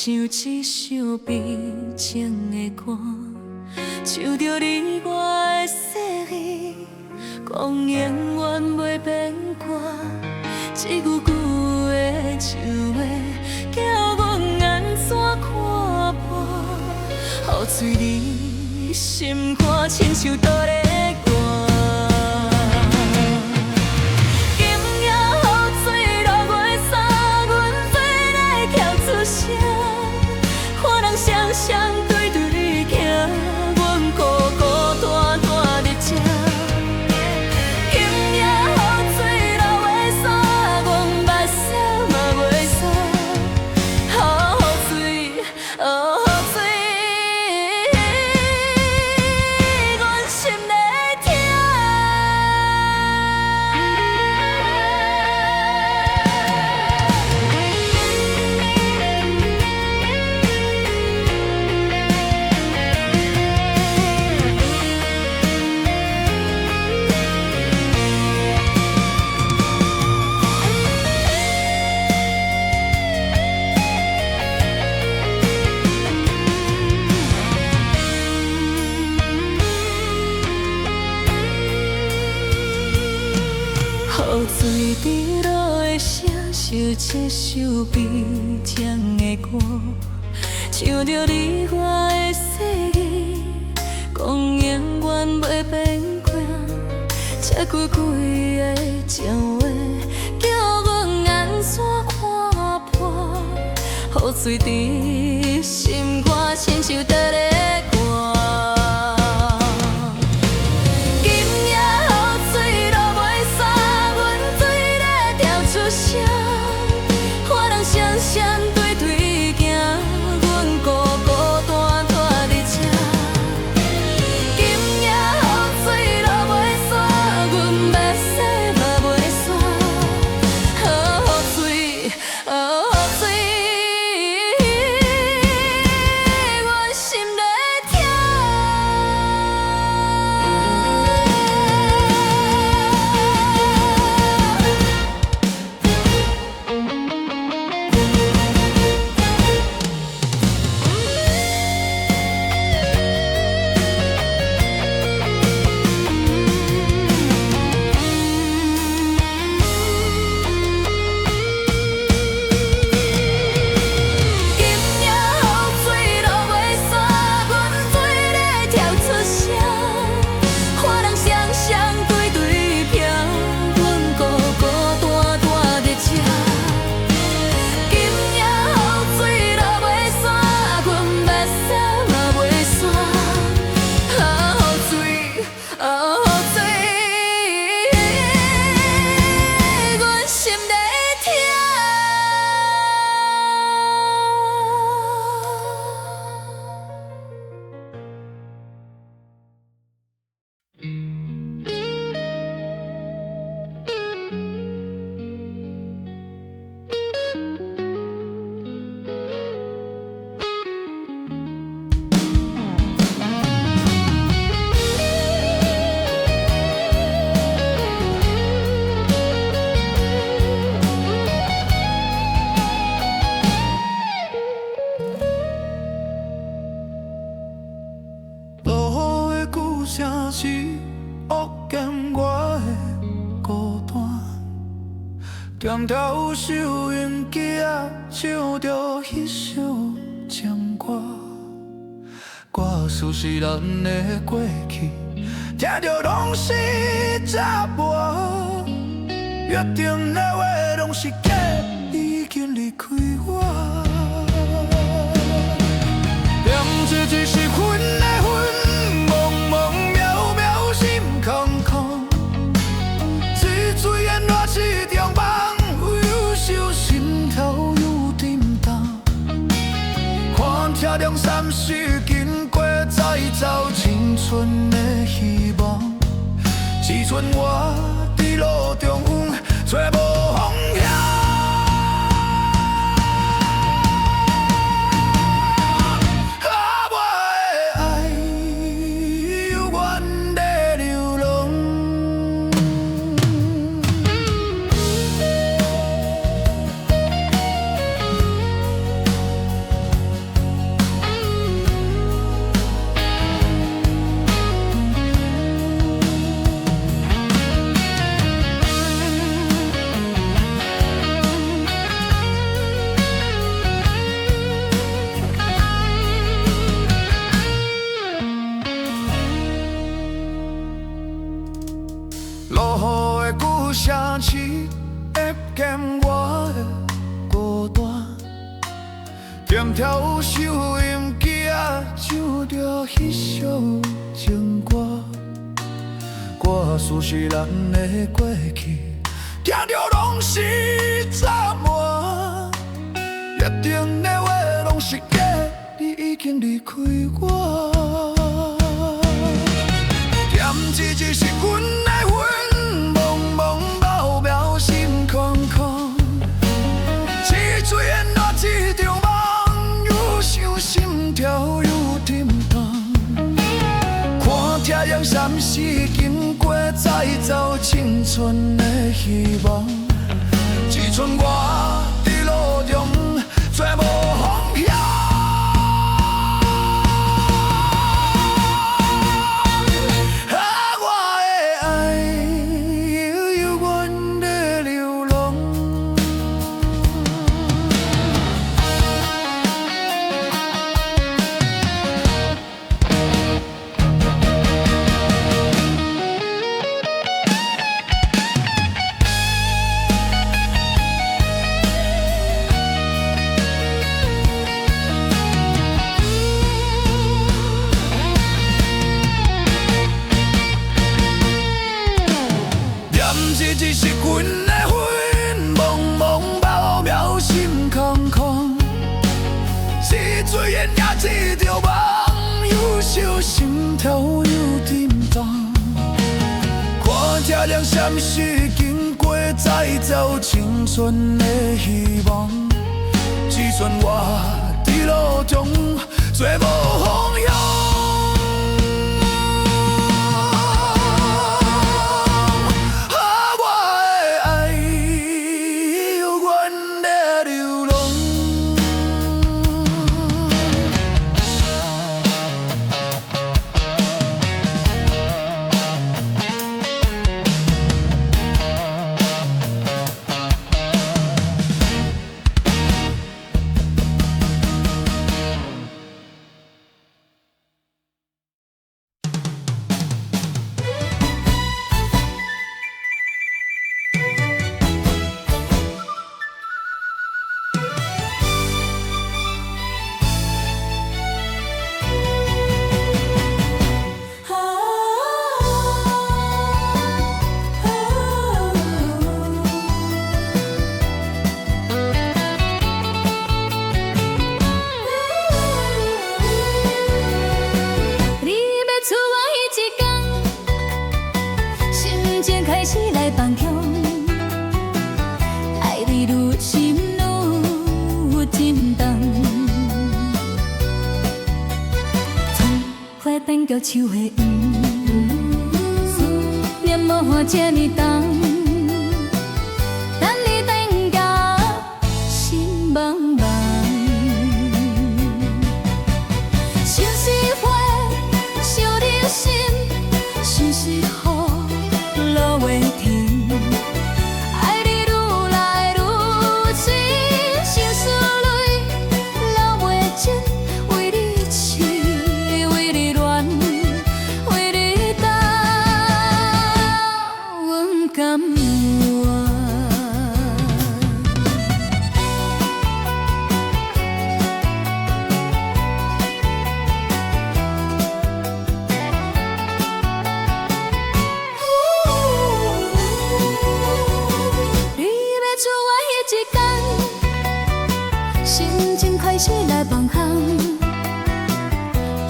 像一首悲情的歌，唱着你我的誓言，讲永远袂变卦。一句句的笑话，叫阮安怎看破？雨水你心肝，亲像倒咧寒。今夜雨水落月伞，阮做来跳出声，看人双双对对行，阮孤孤单单伫这。今夜雨水落月伞，阮目屎嘛袂煞。雨水，雨水，阮心在痛。雨水滴落的声，像一首悲情的歌，唱着你我的誓言，讲永远袂变卦。这句句的情话，叫阮安怎看破？雨水伫心肝，亲像倒咧寒。看人双双对对行，阮孤孤单单伫这。今夜雨水落袂煞，阮目屎嘛袂煞。雨水，雨水，阮心在痛。落雨的鼓声是恶减我的孤单，点条收音机啊，唱着迄首情歌，歌词是咱的过去，听着拢是杂播，约定的话拢是假，已经离开我。念一句是分的分，茫茫渺渺心空空，水水淹落是中梦，忧愁心头有震动，看车辆闪烁经过，再走青春的希望，只剩我伫路中央，找无方向。有啥事会减我的孤单？踮蹺收音机啊，唱着彼首情歌，歌词是咱的过去，听着拢是杂满。约定的话拢是假，你已经离开我。惦一日是阮的魂，茫茫渺渺心空空。一嘴烟落一场梦，愈想心跳愈沉重。看太阳闪烁经过，再走青春的希望。只剩我伫路中找无方向。一是阮的魂，茫茫渺渺心空空。是醉烟也一场梦，忧伤心跳又沉重。看太阳闪烁经过，再走青春的希望。只剩我伫路中找无方向。手的念无花这么重，等你等到心茫茫。想是花，想你心，想是雨，落袂停。爱你愈来愈深，想思泪流袂尽，为你痴，为你恋。甘愿。你要出我迄一天，心情开始来放空，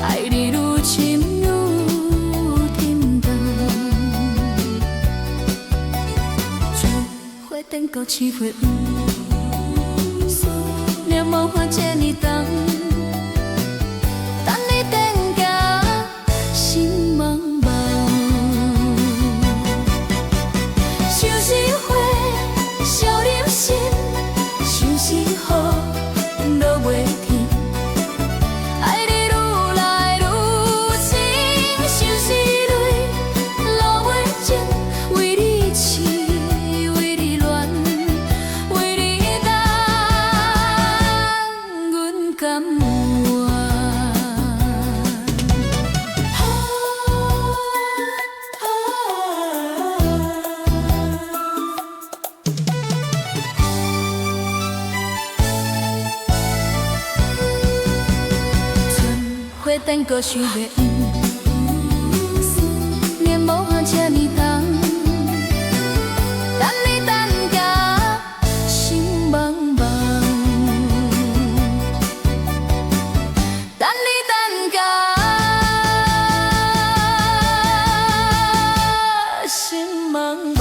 爱你愈深愈沉重。等到七月雨，念无花这么重，等你等到心茫茫。想是花，想你心，想是雨，落袂停。爱你愈来愈深，想是泪流袂尽，为你痴。为你等，阮甘等搁想袂远，思念无限车面重，等你等甲心茫茫，等你等甲心茫茫。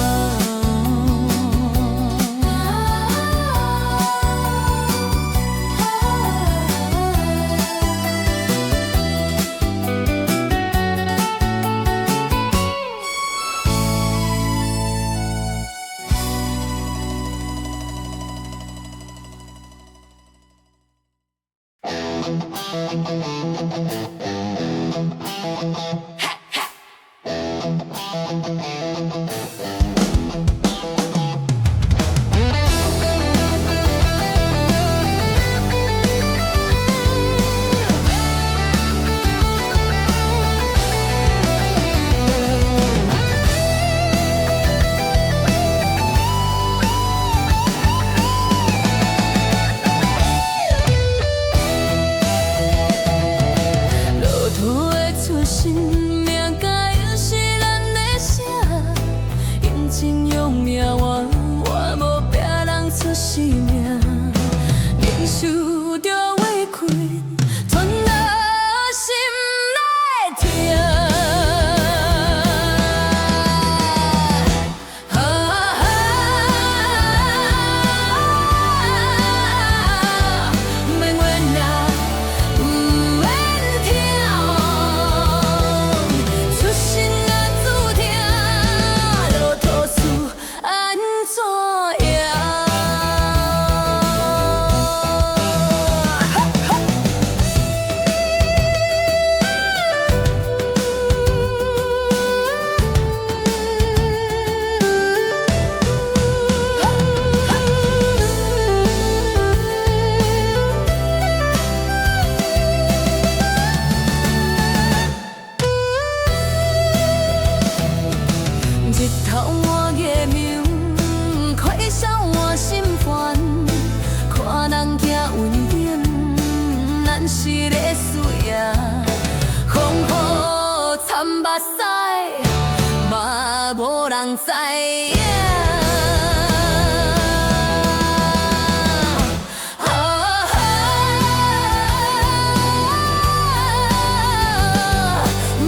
无人知影。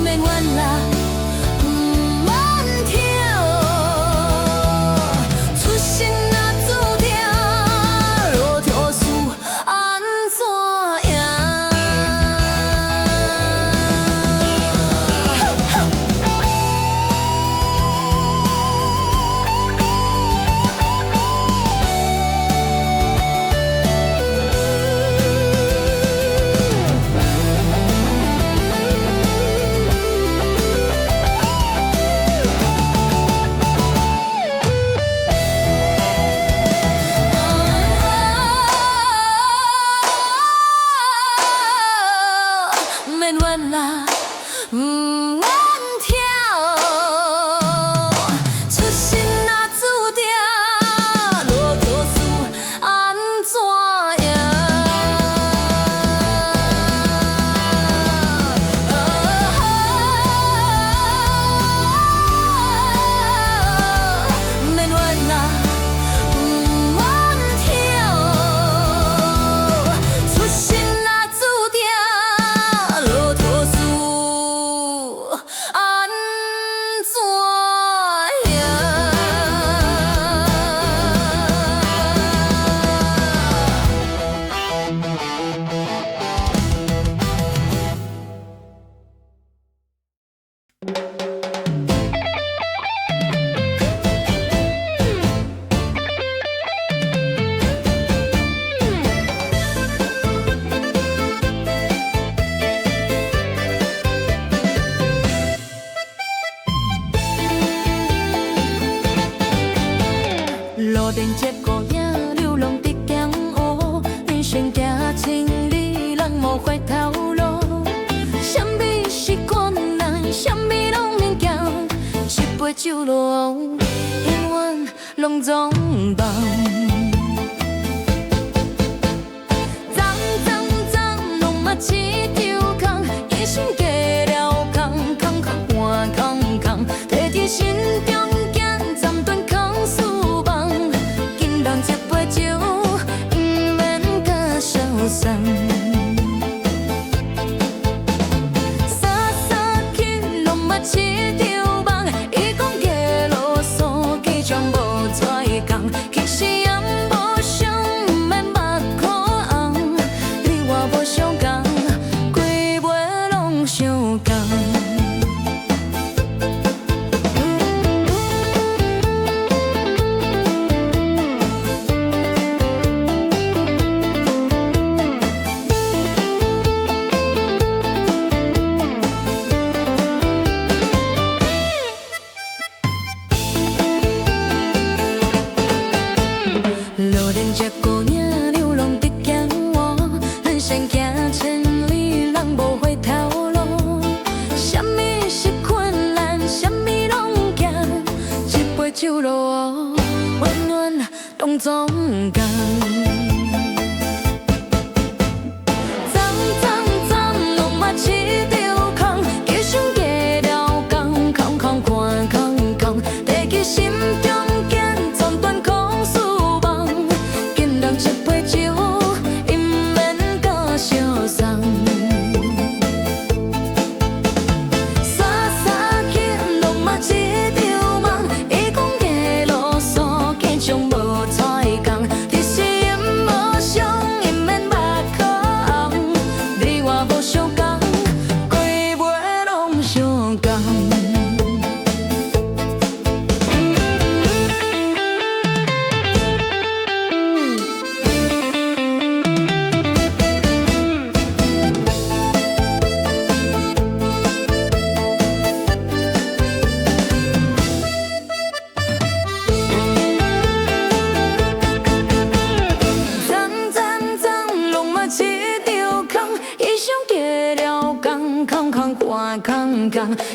免怨啦，不免跳，出身若注定，路途事安怎样？免怨啦，不免跳，出身若注定，路途事安怎样？免怨啦，不免跳，出身若注定。路途事安怎样？路边一孤影，流浪伫江湖，人生行千里，人无回头路。什么是困难？什么拢免惊，一杯酒落，永远拢总忘。脏脏脏，拢嘛一场空，一生酒路，温暖当总共。脏脏脏，拢嘛饲着空，计算过了工，空空看空空，提起心中惊，全断空思梦，敬人一杯酒，因免搁相送。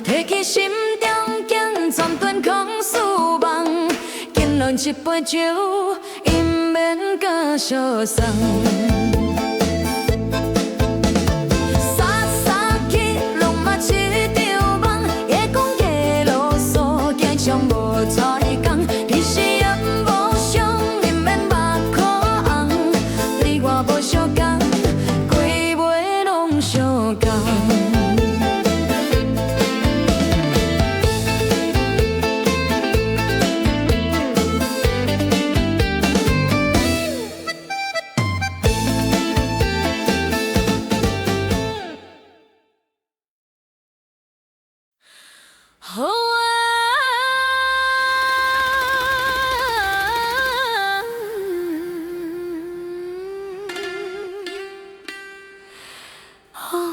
提起心中惊，全断空思梦，敬人一杯酒，因免搁相送。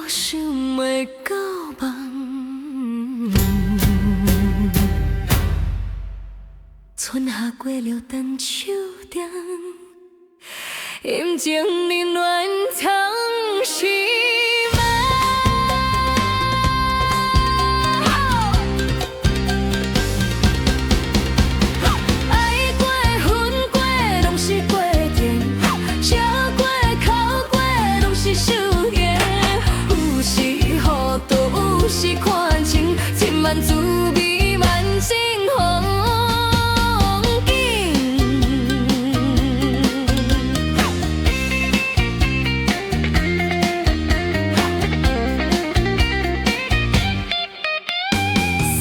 想袂到梦，春夏过了等秋冬，阴晴冷暖藏心梦。爱过恨过，拢是过程；笑过哭过，拢是修行。有时糊涂，有时看清，千万滋味万种风景。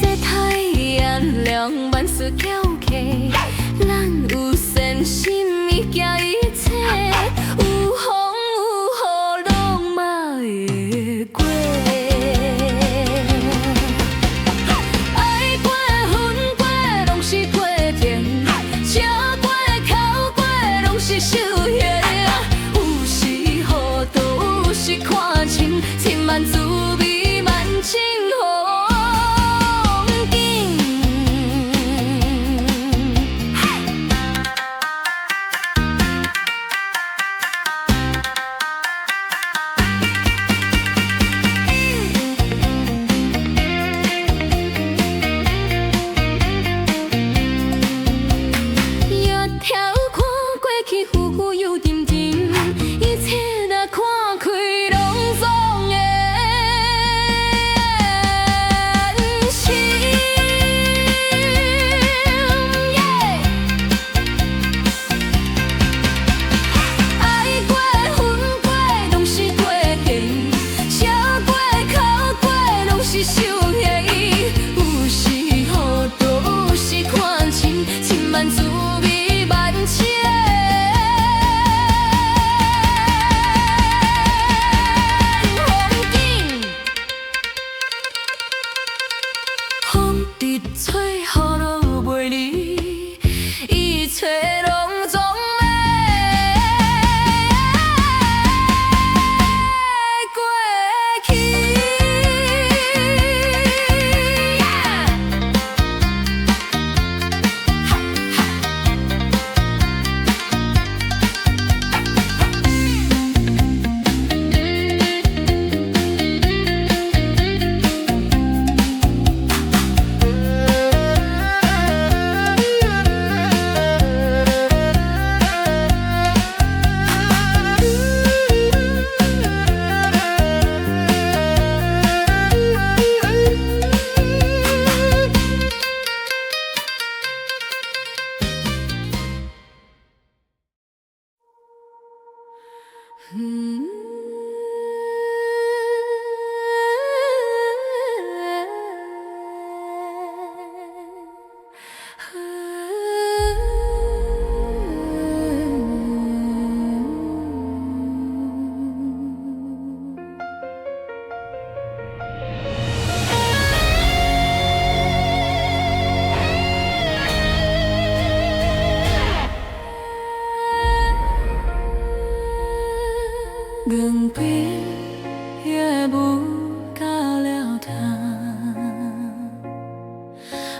晒太阳亮，万事翘起，咱有善心，伊行一切，有风有雨，拢嘛会过。爱过恨过，拢是过程；笑过哭过，拢是修行。有时糊涂，有时看清，千万滋味万种风景。夜眺看过去，浮浮又沉沉，一切若看开，拢总会安心。爱过恨过，拢是过程；笑过哭过，拢是修行。有时糊涂，有时看清，千万滋味万种风景。风直吹，雨落袂离，一切拢总会过去。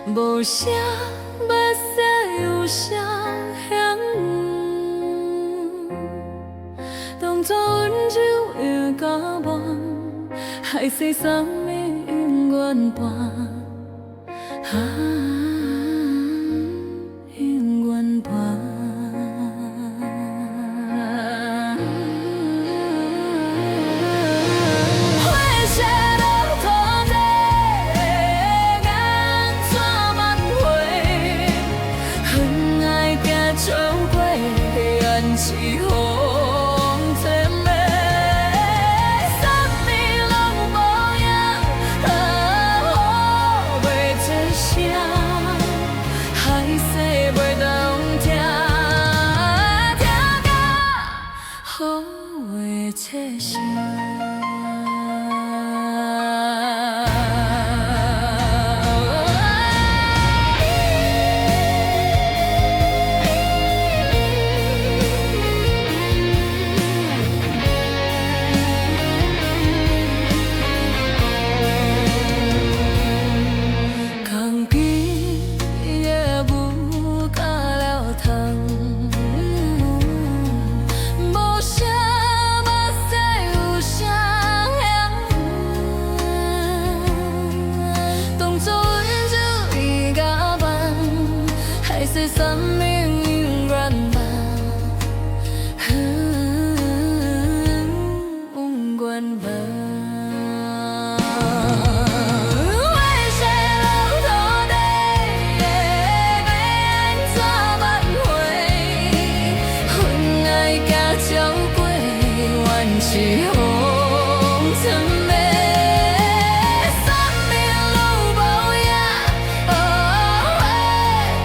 无啥目屎有啥香当作温柔的交往，海誓山盟永远伴，永远伴。花谢落土地的颜怎挽回？恨爱行照过，缘是风尘美。什么拢无影，雨袂出声，海誓袂当听，听到雨会出声。空边的牛甲了虫，无啥目屎有啥香，当作温柔的甲伴，海誓山盟永远伴，永远伴。是风尘美，什么拢无影，雨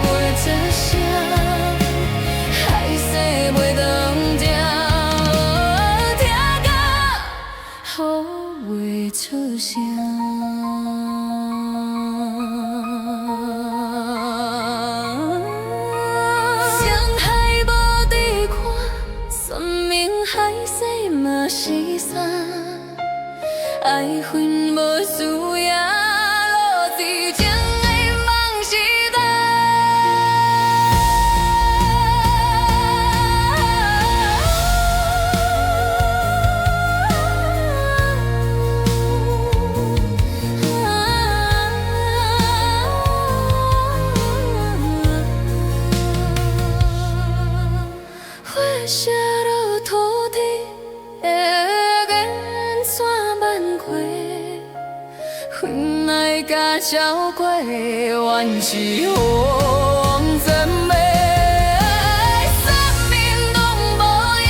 袂出声，海誓袂当听，听到雨袂出声。上海无地看，算命海誓嘛是啥？爱恨无输赢，落地情的梦是啥？花谢落土地的颜怎挽回？恨爱甲照过，原是风尘美。什么拢无影，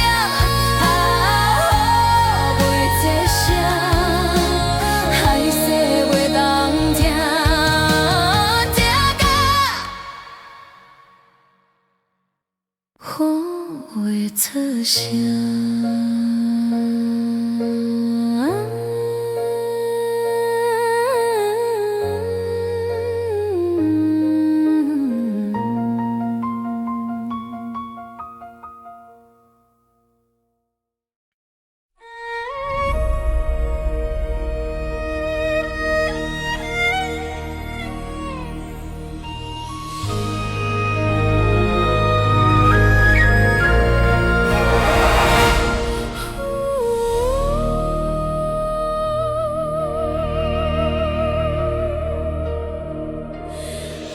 雨袂出声，海誓袂当听，听到雨会出声。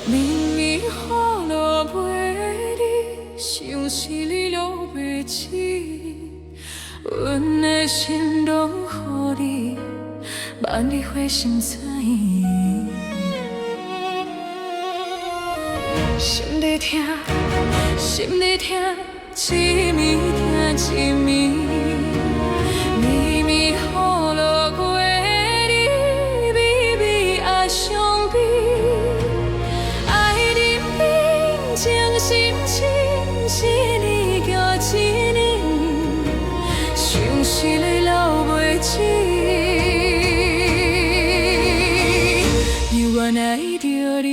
明明雨落袂离，像是你落袂起，阮的心拢予你，万里花心知。心在疼，心在疼，一暝疼一暝，绵绵雨落袂离，微微也伤悲。情深深，一年叫一年，像是泪流袂止，犹原爱着你。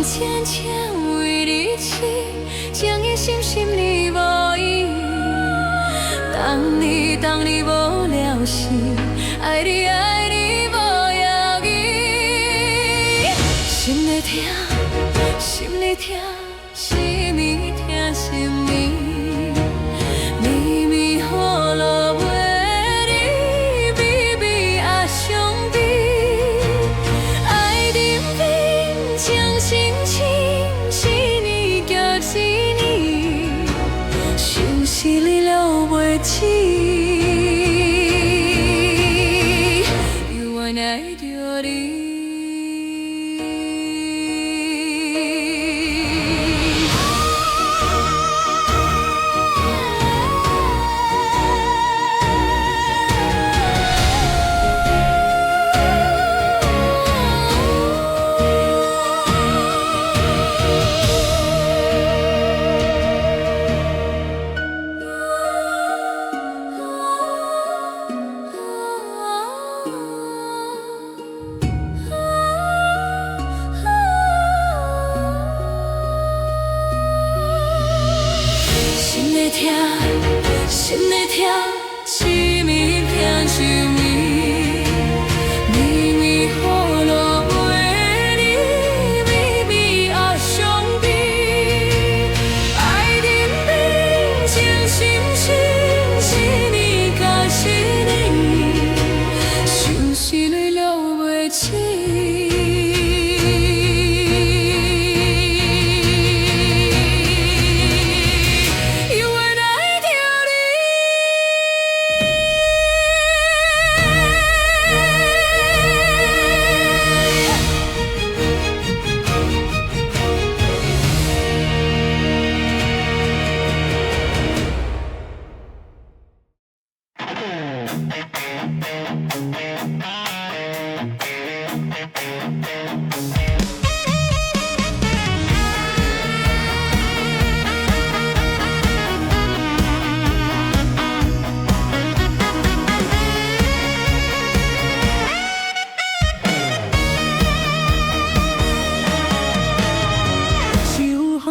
浅浅为你痴，情意深深你无意。当你无聊时，爱你无要紧。心在痛，心在痛，心咪痛心咪。是你留袂起，犹原爱着你。心在痛，痴迷偏想你，秘密雨落袂离，秘密爱伤悲，爱忍忍，情深深，是你甲是你，想是泪流袂起。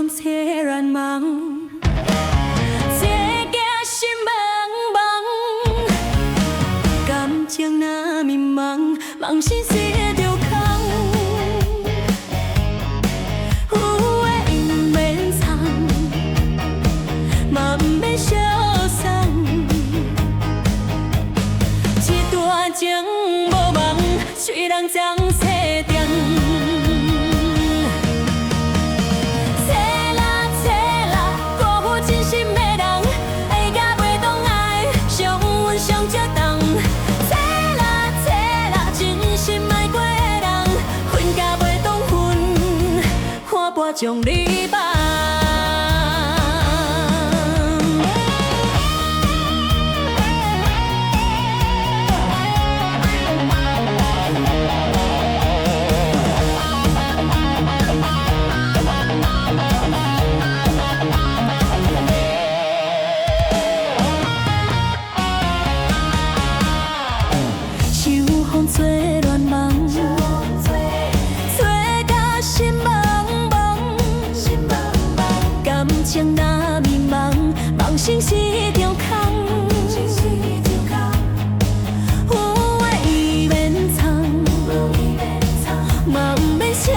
切乱梦，这假心茫茫，感情若迷茫，梦醒是会着空。有话毋免藏，嘛毋免相送。一段情无望，虽然将切掉。将你放。秋风吹乱梦。情若迷茫，梦醒是场空。有话伊免藏，嘛毋免消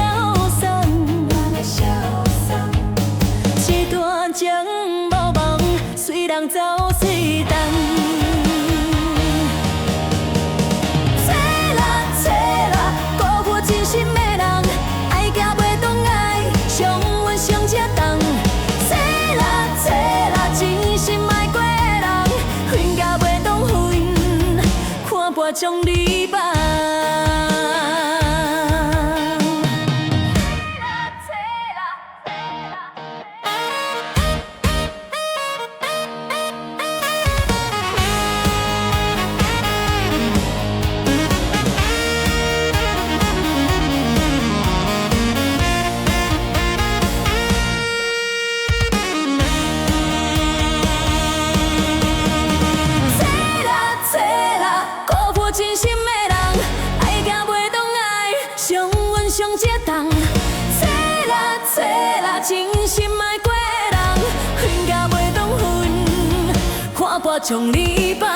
送。一段情无望，随人走随动。将你放。真心。将你放。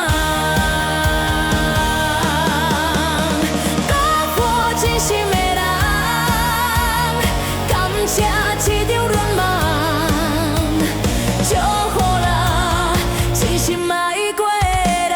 交付真心的人，感谢一场恋梦，祝福啦，真心爱过的人。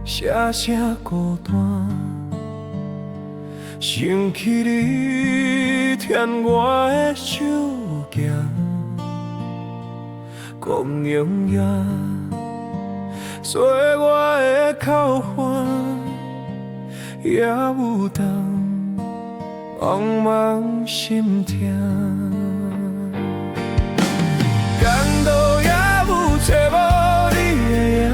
写声孤单，想起你舔我的手行，讲永远做我的靠岸，也有当茫茫心痛，感动也有找无你的影。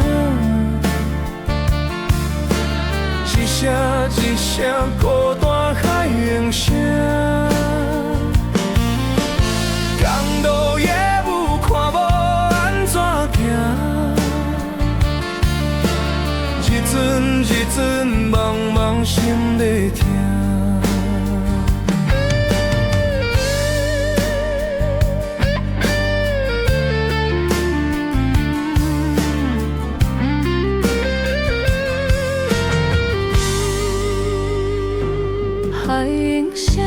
一声孤单海涌声，公路也有看无安怎行，一阵一阵茫茫心在痛。海涌声，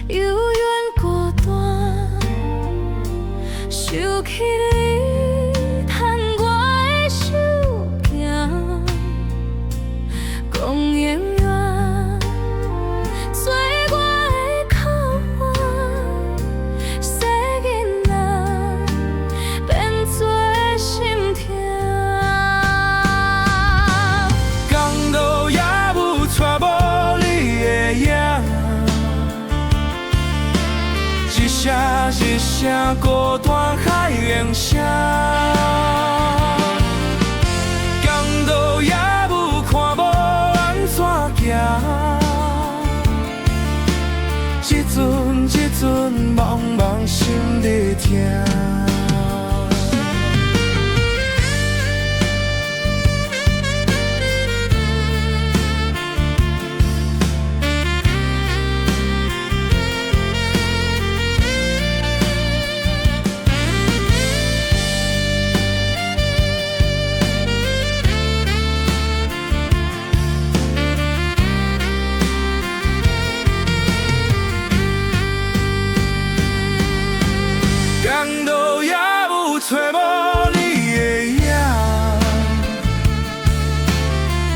悠远孤单，想起你牵我的手行，讲永远做我的靠岸，细囡仔变做心痛。公路也有带无你的影，一声一声孤单海涌声，公路也有看无安怎行，一阵一阵茫茫心在痛。公路也有找无你的影，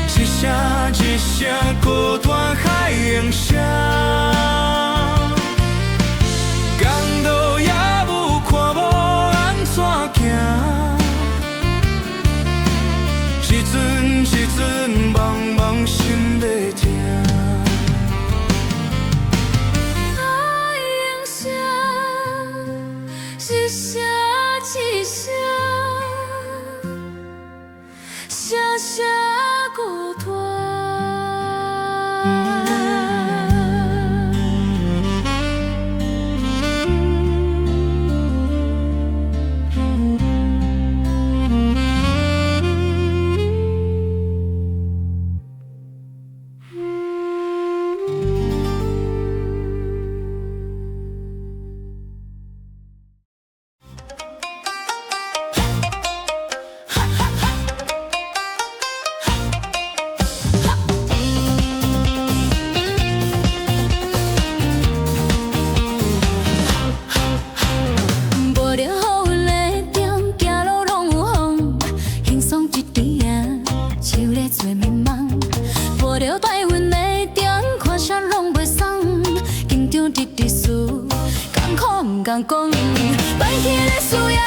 一声一声孤单海涌声，公路也有看无安怎行，一阵一阵茫茫心在痛。一声一声，声声孤单。讲，放弃的需要，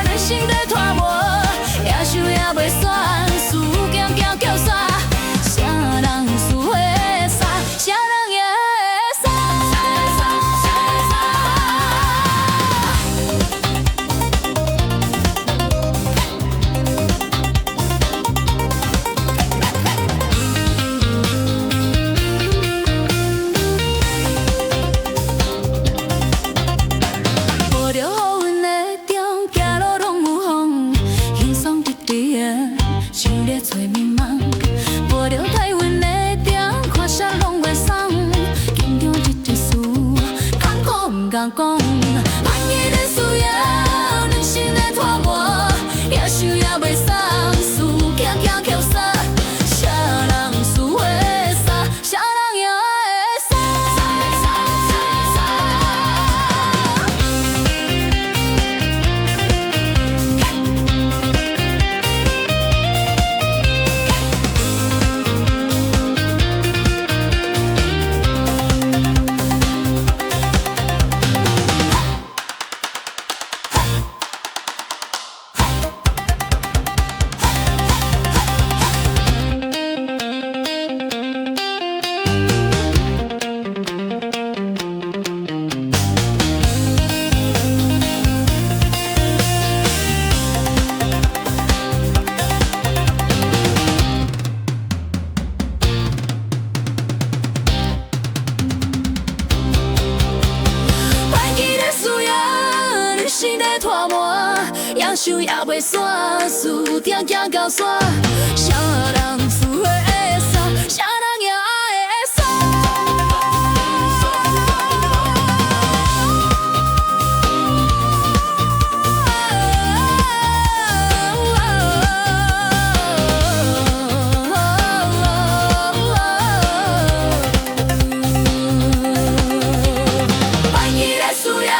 人生在拖磨，野想也袂煞，事渐渐叫煞，啥人输会煞，啥人也会煞。无着乌云的中，行路拢有风，轻松直直的，像咧找迷茫。无着太云的中，看啥拢袂爽，紧张一件事，艰苦毋敢讲。万一的需要，人生在拖磨，也想也袂爽，事渐渐扣煞，啥人输会煞，啥人也会煞。拖磨，也想也袂煞，事渐渐到煞，啥人输会煞，啥人也会煞。万一的需要，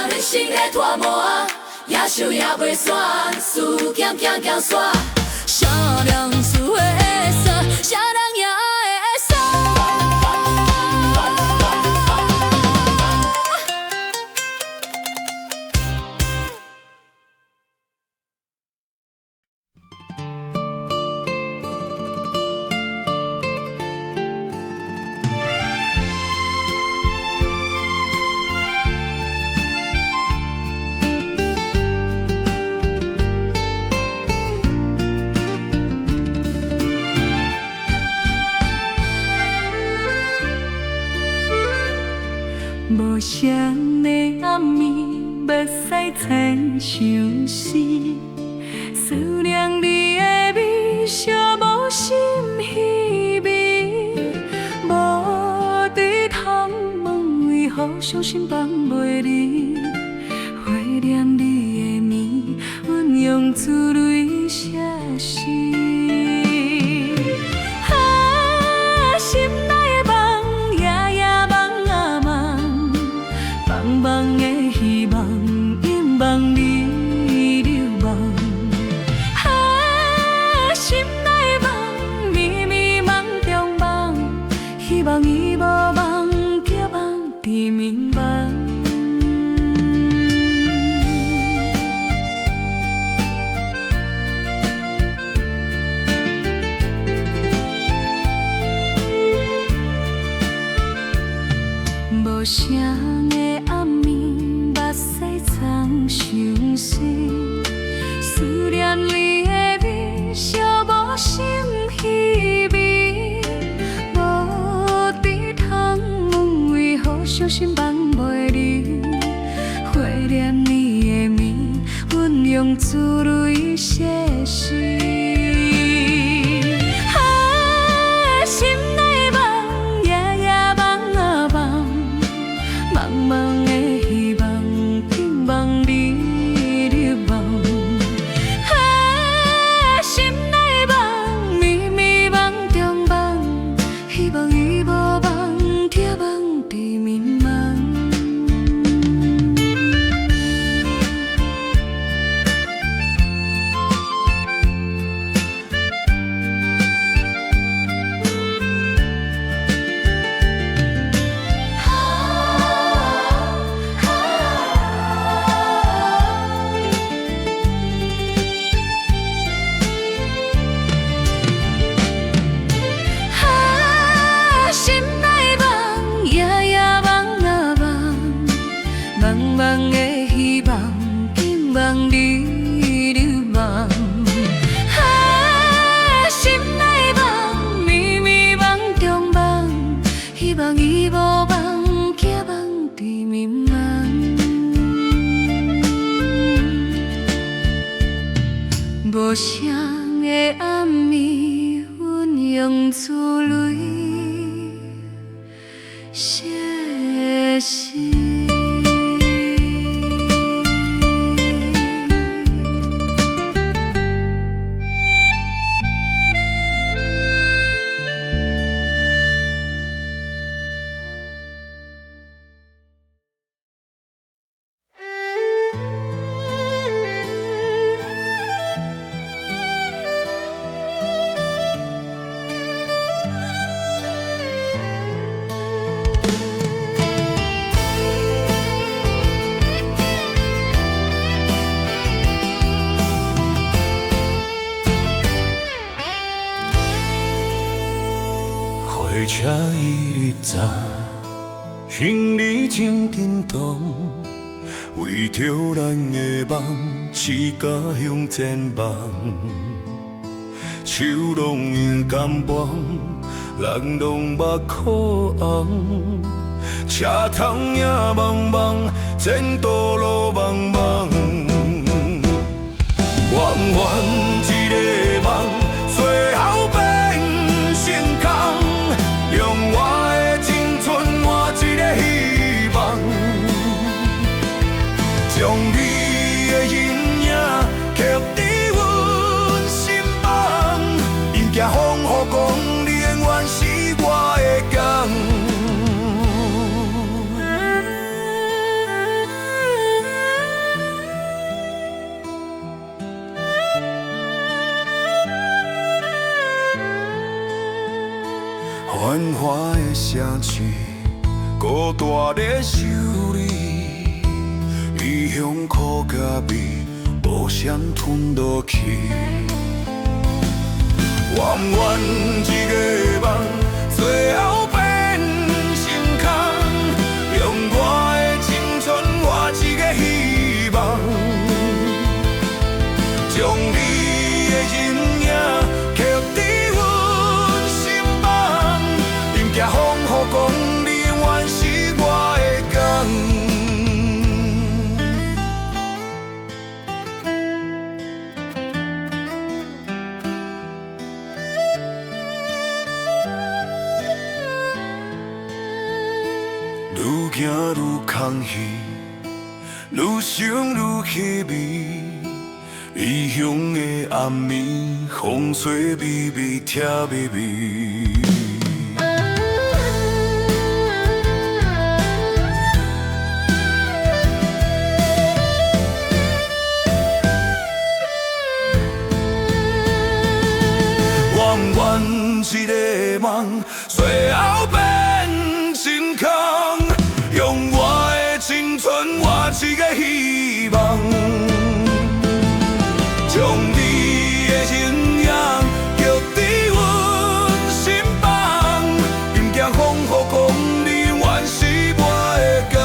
人生在拖磨。也想也袂煞，事渐渐交煞，啥人输会煞，啥人也会煞。无声的暗暝，目屎亲像丝，思念你的微笑，无心稀微，无地通问为何伤心放袂离，怀念你的面，阮用珠泪写诗。心内的梦，夜夜梦啊梦，茫茫的希望，因望你流亡。心内的梦，迷迷梦中梦，希望伊无梦，叫梦伫眠梦。声的暗暝，阮用珠泪写诗。火车一站，行李真沉重，为着咱的梦，饲家乡前望。树拢因甘望，人拢目眶红，车窗也茫茫，前途路茫茫。圆圆一个梦，最后变成空。用我的青春换一个希望，将你的影影刻在阮心房。因惊风雨讲，你永远是我的港。繁华的城市，孤单在想你，异乡苦甲味，无声吞落去。圆圆一个梦，最后变成空。用我的青春换一个希望，将你的影影刻在阮心房。惊风雨讲，你永远是我的港。愈行愈空虚，愈想愈稀微。异乡的暗暝，风吹微微，听微微。圆圆一个梦，最后变成空。用我的青春换一个希望，将你的影影刻在阮心房。因惊风雨讲，你永远是我的港。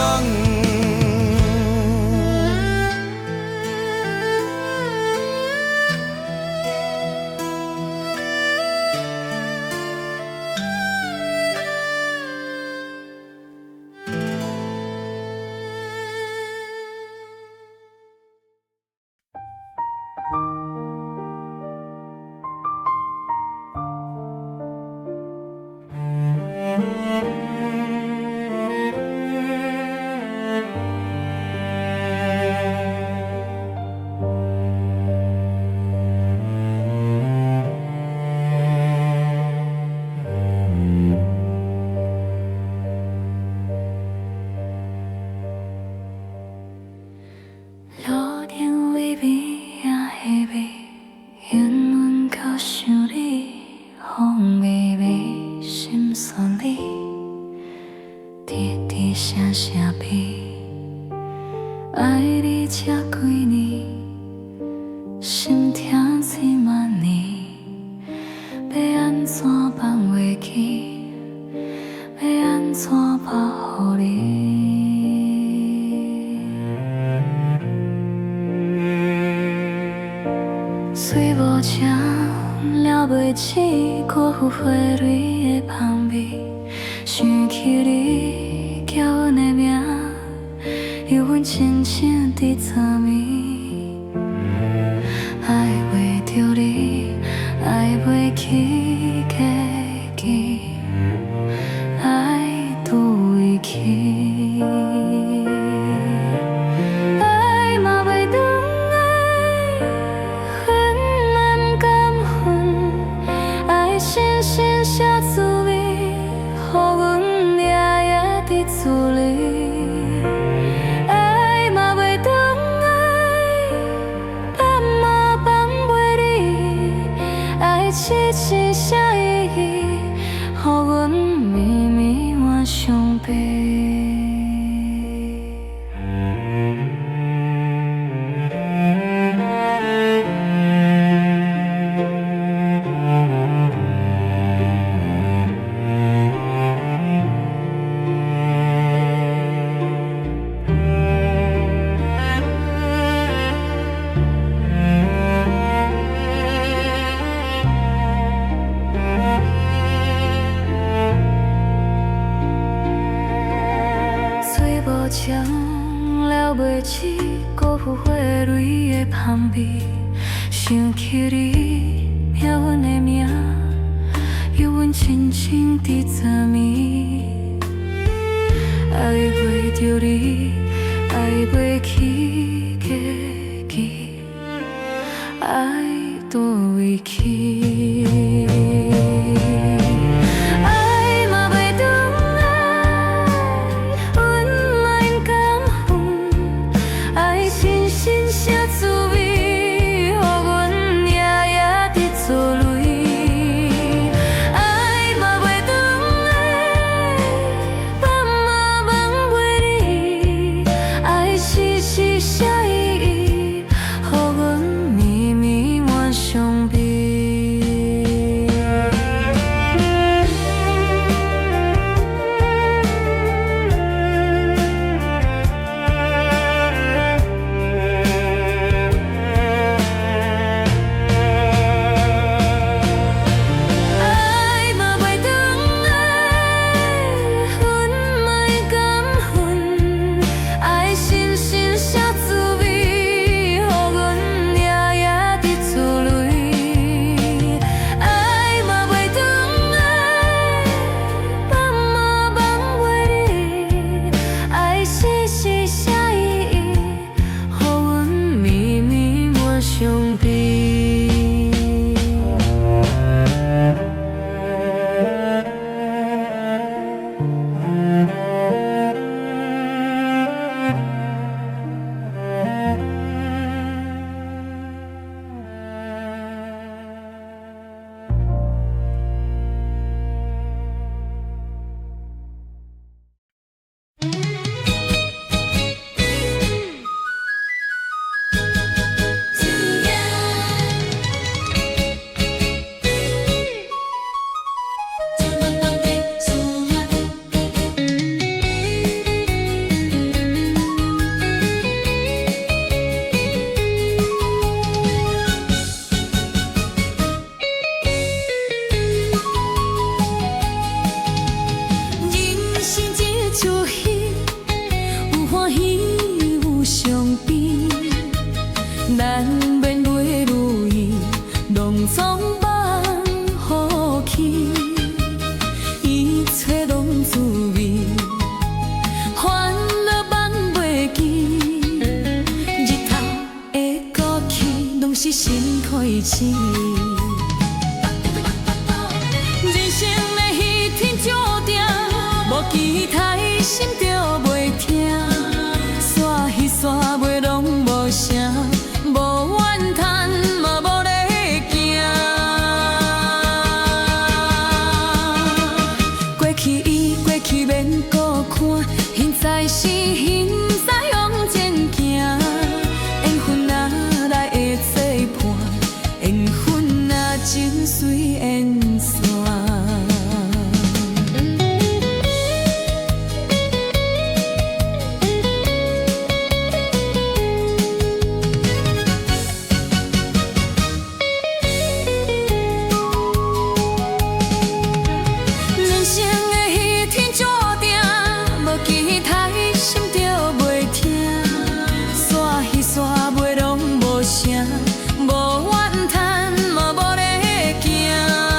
路灯微微也稀微，因阮较想你，风微微心酸里，滴滴声声悲。爱你这几年，心痛千万年，要安怎放袂记？要安怎保护你？水无情，了袂起过赴花蕊的香味。想起你叫阮的名，犹阮亲像伫昨暝。爱袂着会去计较，爱倒位去？爱嘛袂转来，恨嘛不甘恨，爱深深写滋味，予阮夜夜伫厝里。爱嘛袂转来，放嘛放袂离，爱痴痴写意义，予阮绵绵晚伤悲。吹无枪，了袂起，辜负花蕊的香味。想起你，命阮的名，犹阮亲像伫昨暝。爱袂着你，爱袂起计较，爱倒位去？爱嘛袂转来，阮嘛应甘恨，爱深深写滋味，予阮夜夜伫错泪。爱嘛袂转来，放嘛放袂离，爱痴痴写意义，予阮绵绵晚伤悲。爱嘛袂转来，阮嘛应甘恨，爱深深写滋味，予阮夜夜伫错泪。爱嘛袂转来，放嘛放袂离，爱痴痴写意义，予阮绵绵晚伤悲。人生一出戏，有欢喜有伤悲，难免袂如意，拢总放予去，一切拢滋味，烦恼放袂记，日头的过去，拢是心开始。人生的戏天注定，无期待心就袂疼，煞戏煞尾拢无声，无怨叹嘛无咧行。过去已过去免搁看，现在是现在往前行。缘分哪来会做伴？缘分哪真随缘线。人生的戏天注定，无期待心就袂疼，煞戏煞尾拢无声，无怨叹嘛无咧行。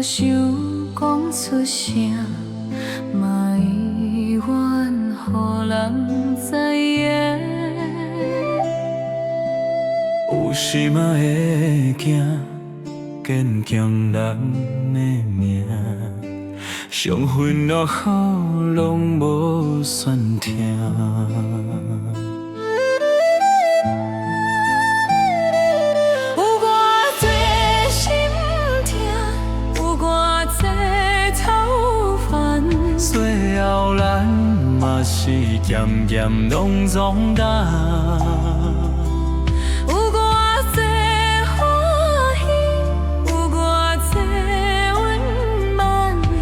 想讲出声，嘛意愿予人知影。有时嘛会惊，坚强人的命，伤痕落雨拢无算痛。有偌多心痛，有偌多愁烦，最后咱嘛是渐渐拢长大。有偌多欢喜，有偌多温暖，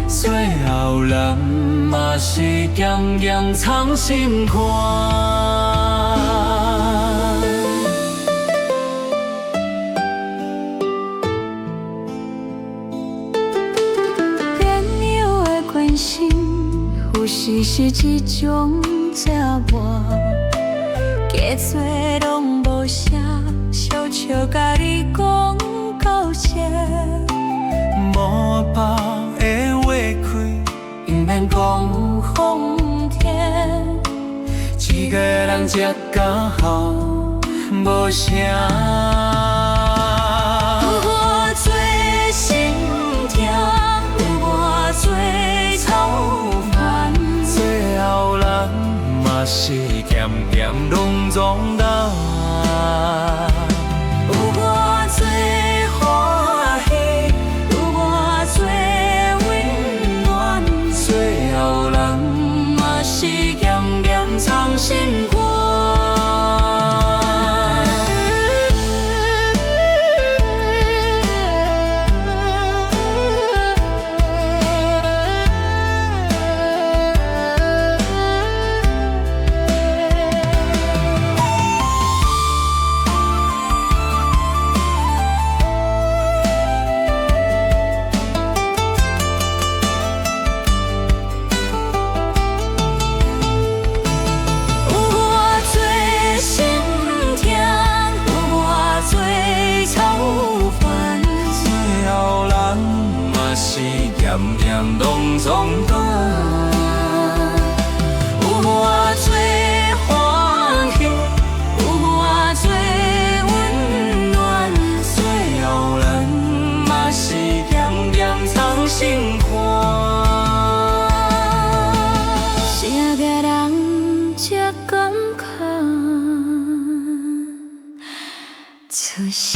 最后咱嘛是渐渐藏心肝。朋友的关心，有时是一种折磨，加做拢无写，小笑甲你讲到这。无包的话开，不免讲风天，一个人才刚好无声。有偌多心痛，有偌多愁烦，最后人嘛是渐渐拢长大。有偌多欢喜，有偌多温暖，最后人嘛是渐渐藏心肝。渐渐拢长大，有偌多欢喜，有偌多温暖，最后咱嘛是渐渐藏心肝。啥个人才感觉出声？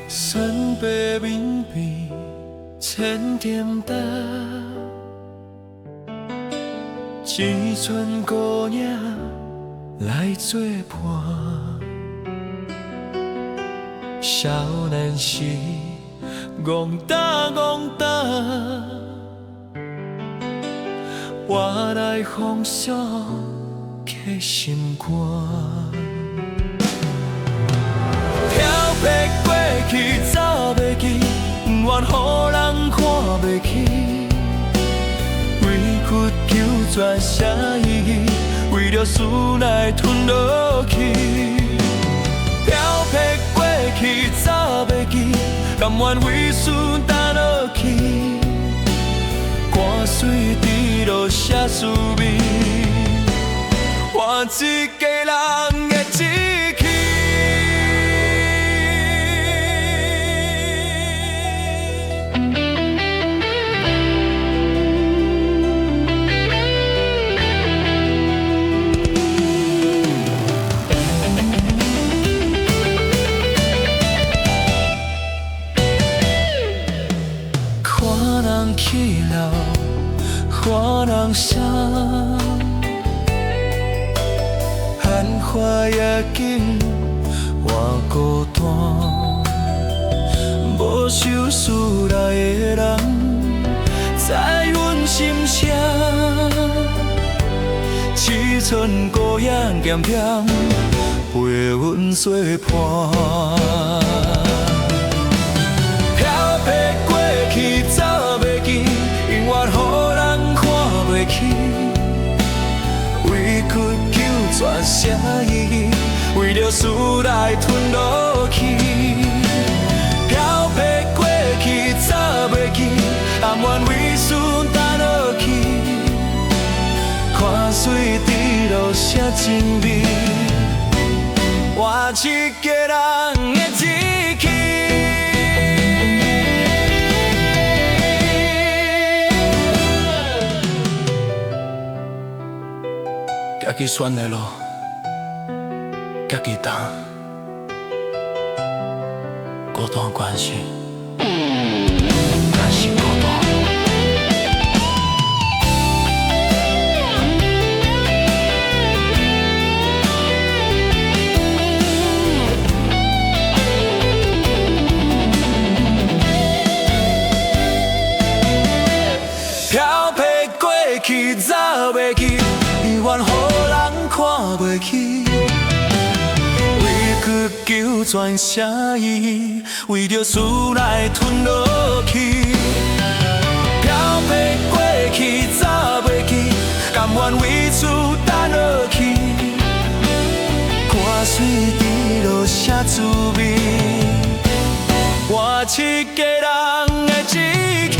酸白面皮，千点灯，一寸姑娘来作伴。少年时，戆哒戆哒，我来风霜起心肝。漂泊过去走袂记，不愿予人看袂起。委屈求全啥意义？为了思来吞落去。漂泊过去走袂记，甘愿为思担落去。汗水滴落写思念，换一个人的志气。夜景我孤单，无收拾来的人，知阮心声。七寸孤影咸咸，陪阮作伴。飘泊过去走袂记，永远予人看袂起。委屈求全声意，为着事来吞落去。飘泊过去走袂记，甘愿为事担落去。看水滴落写真美，换一个人的志气。家己选的路，家己担，孤单关系，还是孤单。飘泊过去走袂记，永远予人看袂起。委屈求全声意，为着事来吞落去。飘泊过去走袂记，甘愿为此担落去。汗水滴落写滋味，换一个人的志气。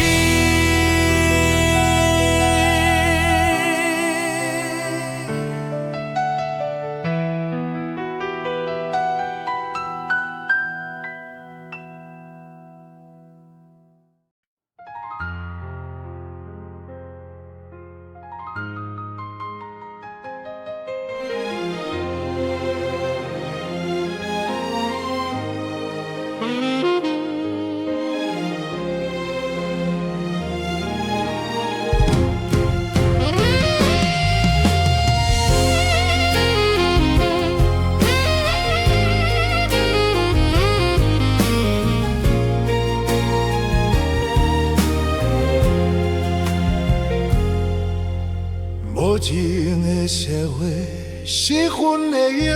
无情的社会，失魂的影，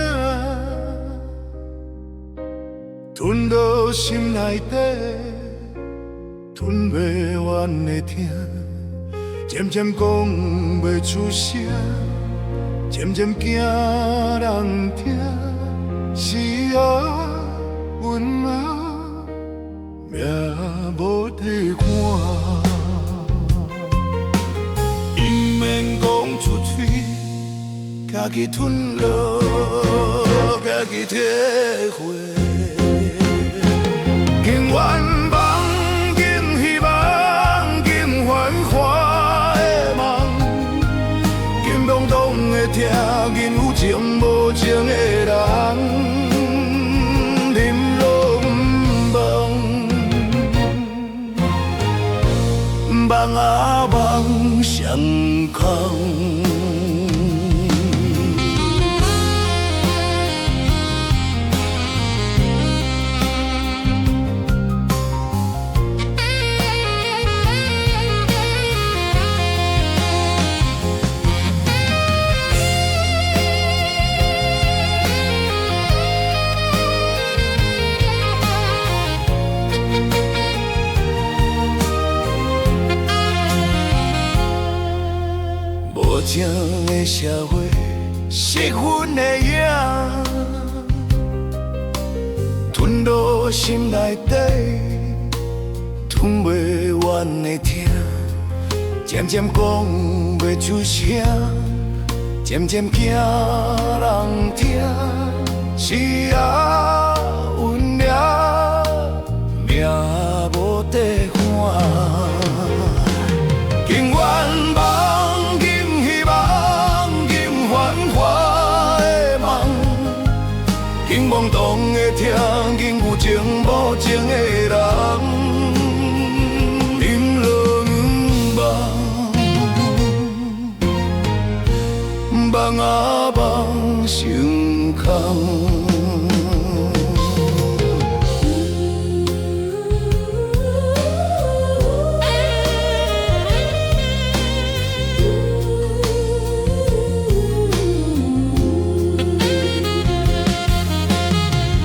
吞到心内底，吞袂完的痛，渐渐讲袂出声，渐渐惊人听。是啊，阮啊，命无体看。出嘴，家己吞落，家己体会。永远梦，永希望，永繁华的梦，永懵懂的听，永有情无情的人，啉落梦，梦啊梦相空。无情的社会，失魂的影，吞落心内底，吞袂完的痛，渐渐讲袂出声，渐渐惊人听。是啊，阮俩命无地看，永远梦，永希望，永繁华的梦，永懵懂的听，永有情无情的人，饮落梦，梦啊梦成空。空。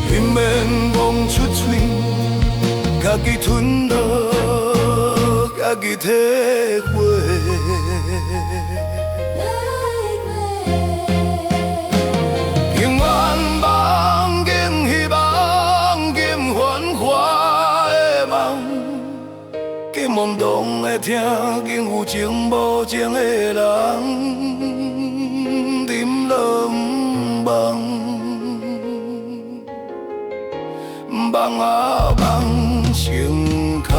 拼命望出嘴，家己吞落，家己体会。永远梦境希望，金繁华的梦，金梦拢会听见有情无情的人，啉落不忘。梦啊梦成空。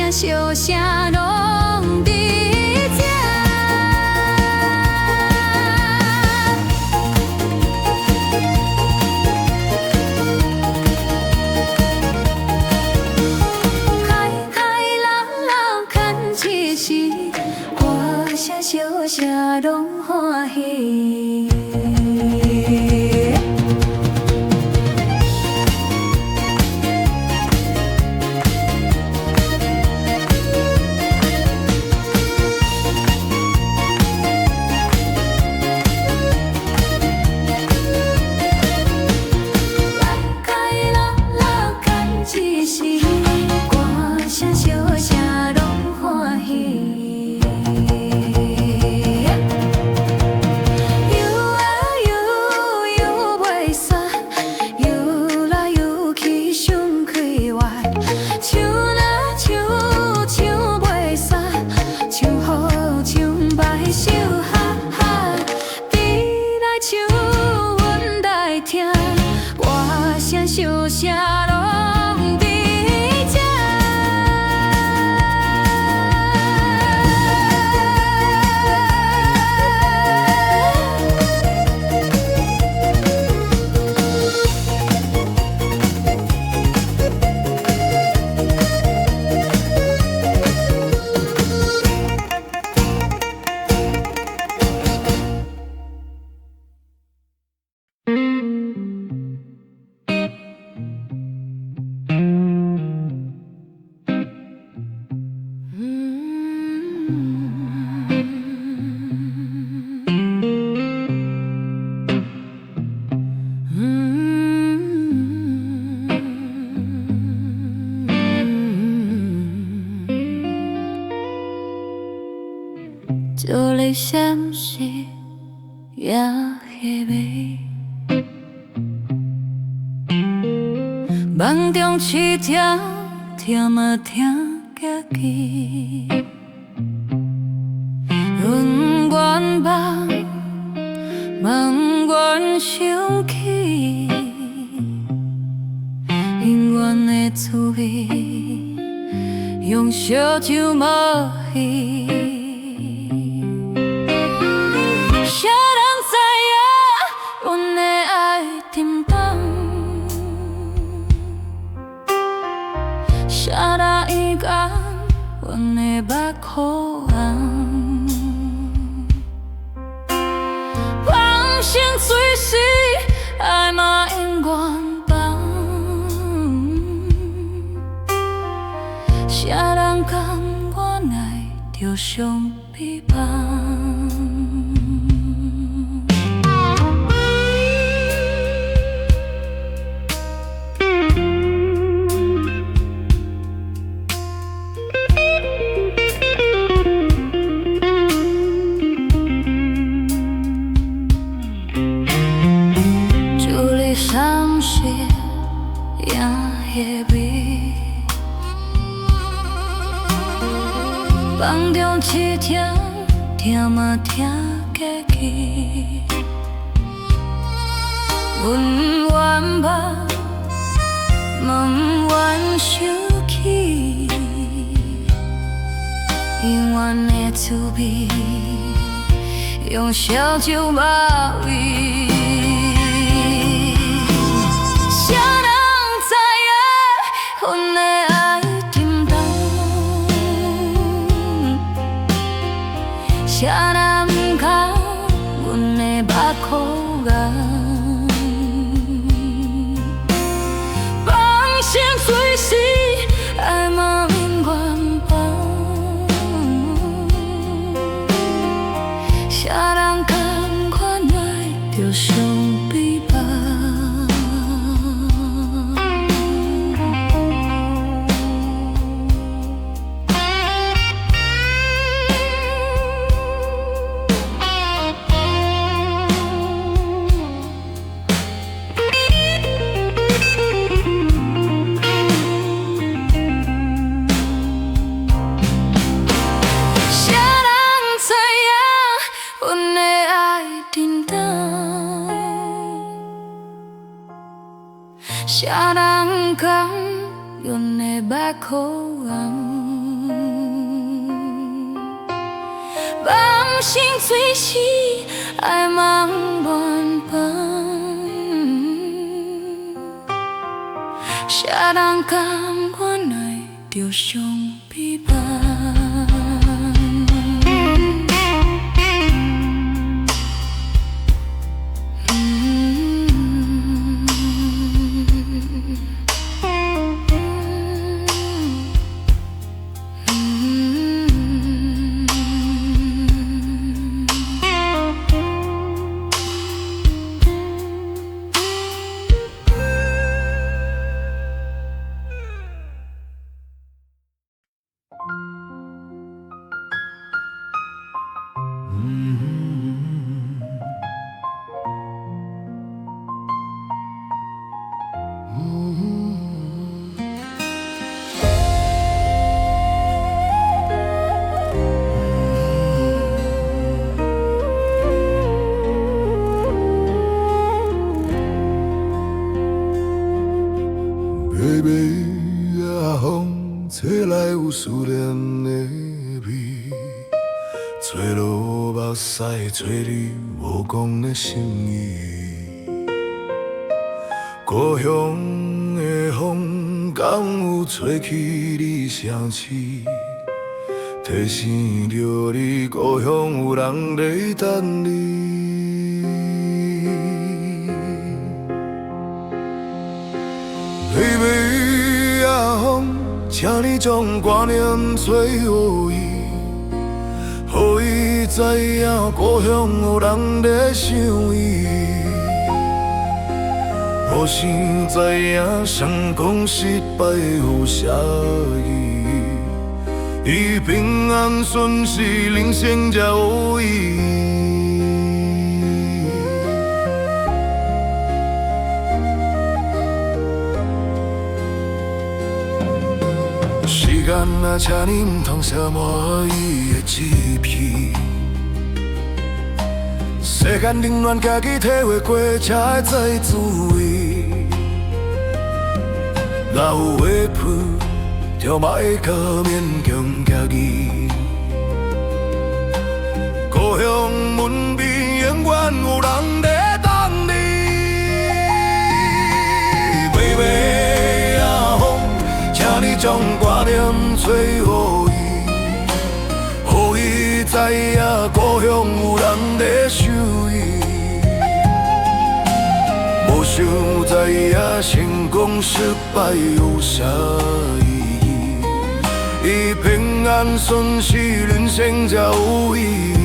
笑声拢伫这。开开闹闹看一时，歌声笑声拢欢喜。笑声拢伫这。闪烁也稀微。梦中痴听，听嘛听家己。阮愿望，梦愿想起，永远的滋味，用烧酒冒烟。谁人知影阮的爱沉重？谁人预感阮的目眶红？放心随时，爱嘛永远放。谁人讲阮爱着上悲伤？相识也稀微，梦中痴听，听嘛听家己。阮愿望，梦愿想起，永远的滋味，用烧酒冒烟。谁人知影阮的爱沉重？谁人讲阮的目眶红？放心随时，爱嘛永远放。谁人讲阮爱着上悲伤？谁人讲阮的目眶红？放心随时，爱嘛永远放。谁人讲阮爱着上悲伤？微微啊风，吹来有思念的味，吹落目屎，吹你无讲的心意。故乡的风，敢有吹去你城市？提醒着你，故乡有人在等你。微微啊风，请你将挂念吹予伊，予伊知影故乡有人在想伊。无想知影，谁讲失败有啥意义？伊平安顺遂，人生才有意义。时间啊，请你唔通消磨伊的志气。世间冷暖，家己体会过，才会知滋味。若有话负，就莫搁勉强家己。故乡门边永远有人在等你。妹妹啊风，请你将挂念吹予伊，予伊知影故乡有人在想伊。无想知影成功失败有啥意义？伊平安顺遂，人生才有意义。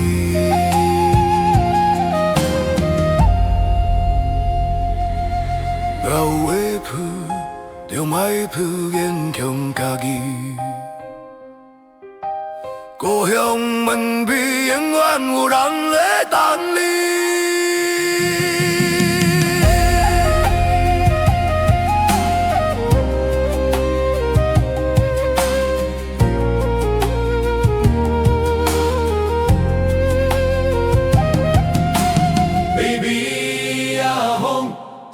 若有话负，就莫负勉强家己。故乡门边永远有人在等你。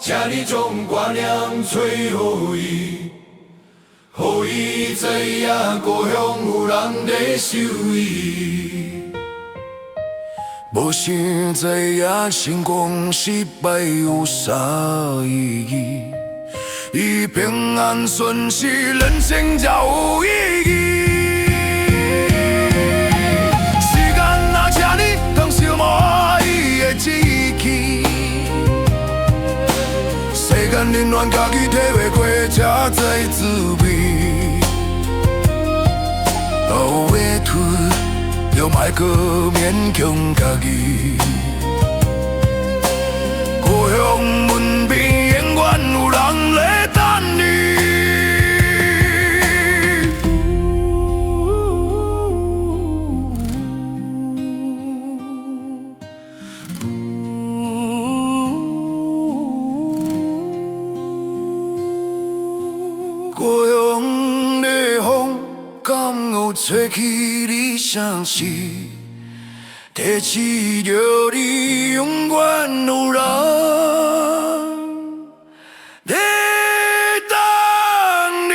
请你将挂念吹予伊，予伊知影故乡有人在想伊。无想知影成功失败有啥意义？伊平安顺遂，人生才有意义。时间啊，请你通消磨伊的志气。世间冷暖，家己体会过，才知滋味。若有话吐，就莫搁勉强家己。故乡门边永远有人在等你。故乡的风，敢有吹起你声势？提起着你，永远有人在等你。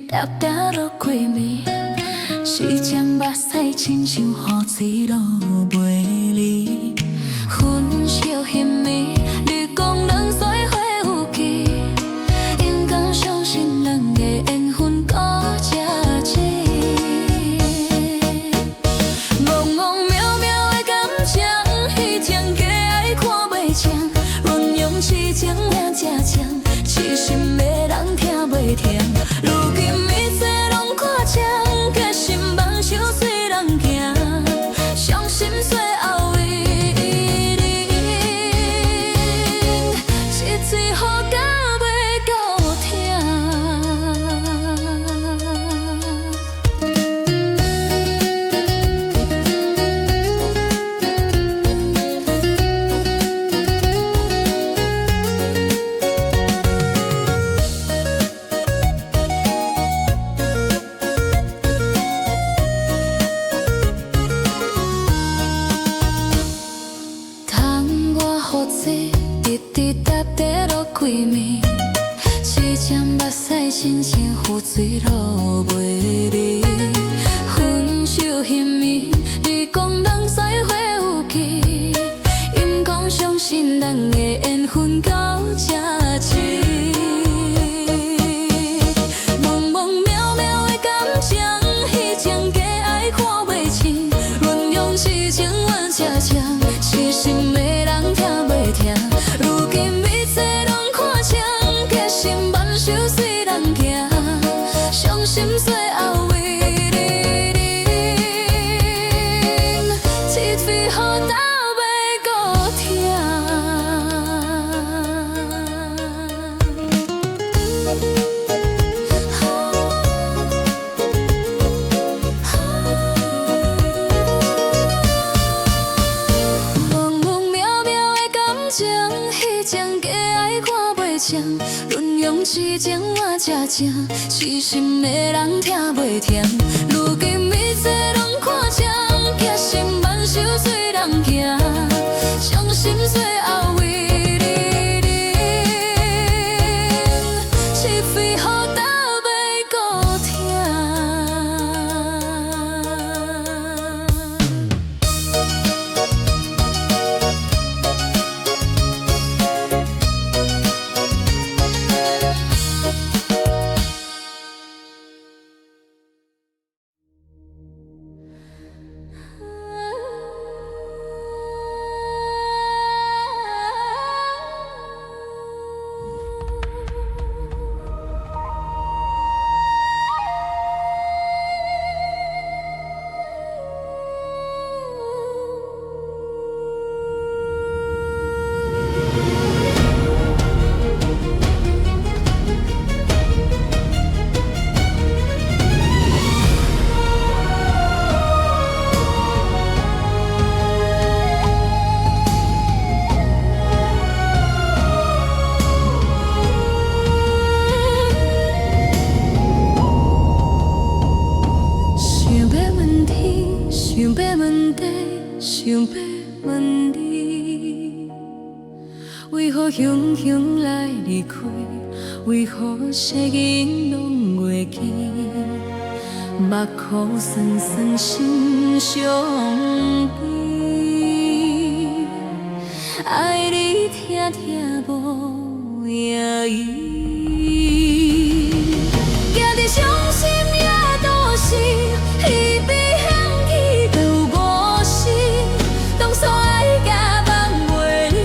达达落开暝，是将目屎亲像雨水落袂离。分烧嫌暝，你讲咱衰花有期，因敢相信咱的缘分搁这深？茫茫渺渺的感情，彼天假爱看袂清，鸳鸯痴情命正强，痴心的人听袂听。如今一切拢看清，假心梦想随人行，伤心随后遗灵，一嘴雨甲袂够听。非好斗袂顾疼。梦梦渺渺的感情，彼种假爱看袂清，论用痴情我才正，痴心的人听袂甜。如今一切拢看清，撇心万寿随人行，伤心最后为你忍，是非好斗袂顾疼。想要问你，为何雄雄来离开？为何世人拢袂记？目眶酸酸心伤悲，爱你听听无影意，行伫伤心夜都市，一边向去就有我心，当初爱甲梦袂离，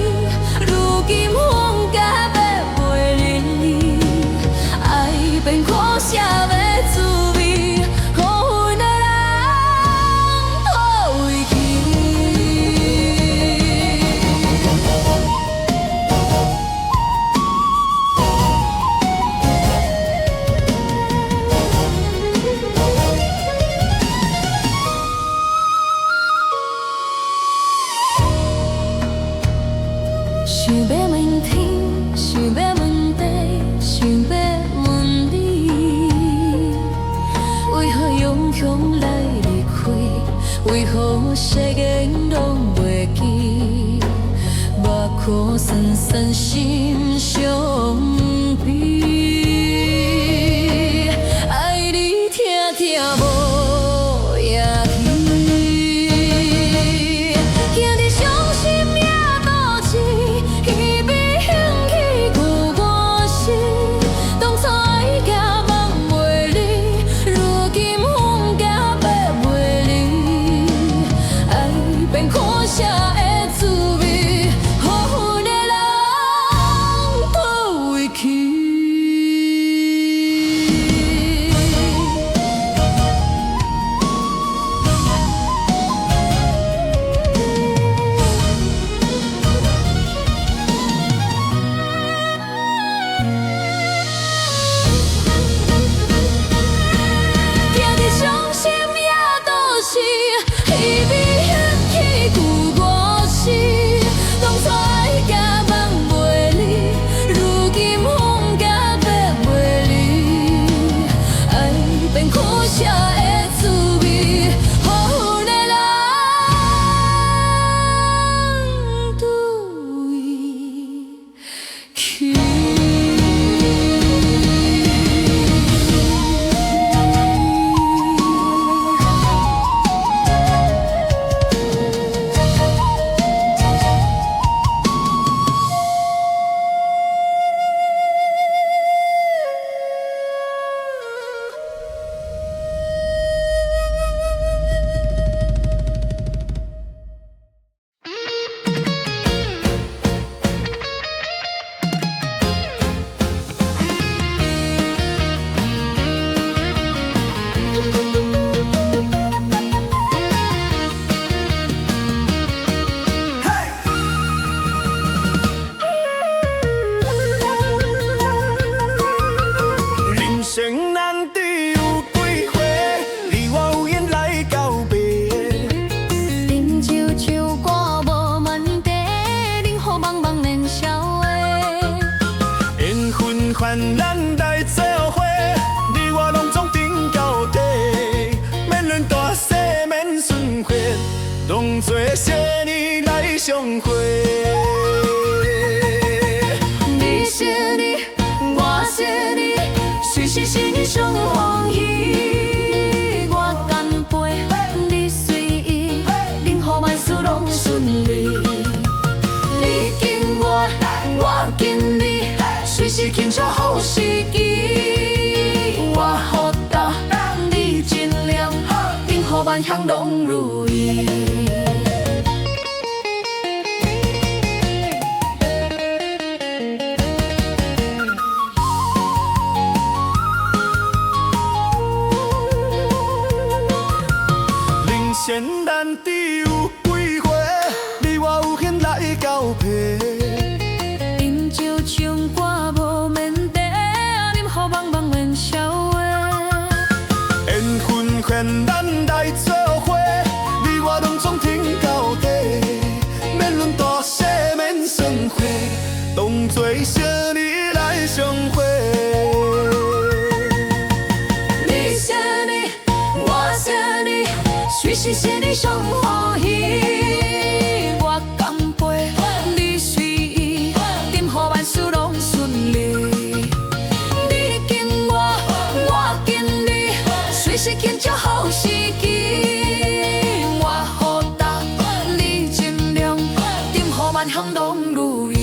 如今风甲要袂离，爱变苦涩的滋味，好运的人抱回去。想要问天，想要问地，想要问你，为何勇雄来离开？为何世间拢袂记？目眶酸酸心伤悲，爱你听听无影去，行伫伤心夜都市。一边向去有我心，当初爱甲梦袂离，如今风甲要袂离，爱变苦涩的滋味，好运的人抱回去。行伫伤心夜都市，一边向去有我愿咱来做伙，你我拢总顶到底，免论大小免顺血，拢做小年来相会。你是你，我是你，随时是你上欢喜。我干杯，你随意，任何万事拢顺利。你敬我，我敬你，随时庆祝好时机。我好答，你尽量，任何万项拢如意。现咱只有几回，你我有缘来交配。饮酒唱歌无免茶，饮好茫茫免消话。缘分劝咱来做伙，你我拢总挺到底。免论大小免算血，当作小年来相会。你是你，我是你，随时是你上欢喜。我干杯，你随意，任何万事拢顺利。你敬我，我敬你，随时庆祝好时机。我好答，你尽量，任何万项拢如意。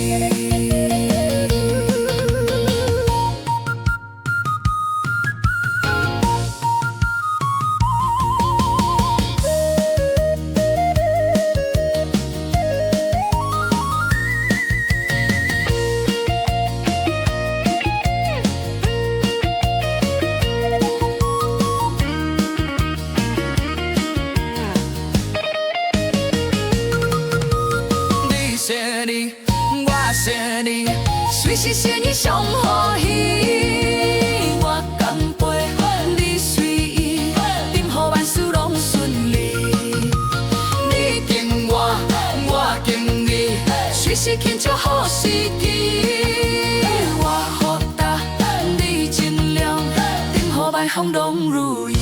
随时是你上欢喜，我干杯，你随意，任何万事拢顺利。你敬我，我敬你，随时庆祝好时机。我好答，你尽量，任何万项拢如意。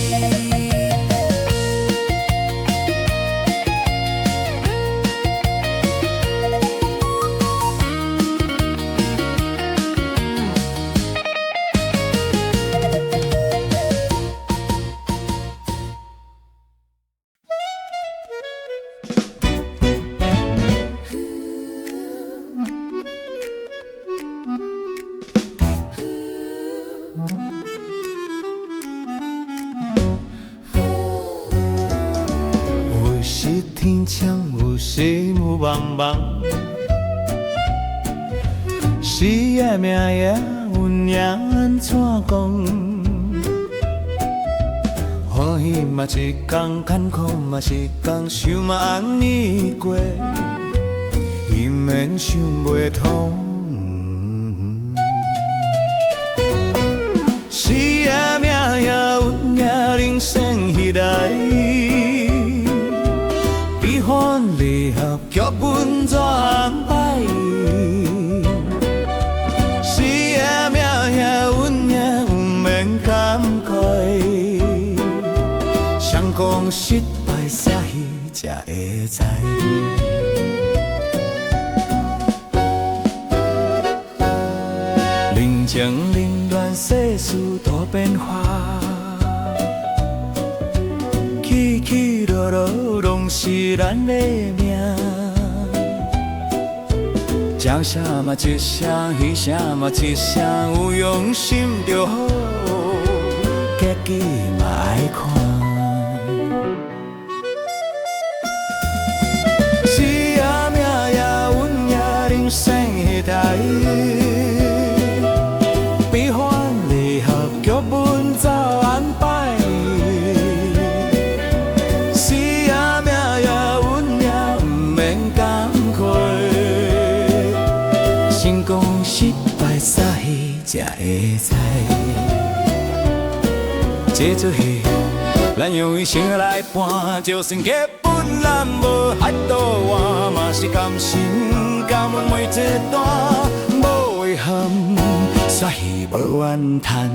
有时天青，有时雾茫茫，是的命也有影安怎讲？欢喜嘛一天，坎坷嘛一天，想嘛红年过，伊免想袂通。是的命也有影人生彼来。悲欢离合，剧本怎安排？是的命也阮也有免感慨。谁讲失败写戏才会知？冷情冷暖世事大变化。起起落落拢是咱的命，讲啥嘛一声，迄声嘛一声，有用心就好，结局嘛爱看。是啊，命也阮也人生迄台，悲欢离合剧本怎安排？成功失败撒戏才会知，这出戏咱用伊心来伴，就算剧本咱无爱倒换，嘛是甘心甘愿每一段无遗憾，煞戏无怨叹。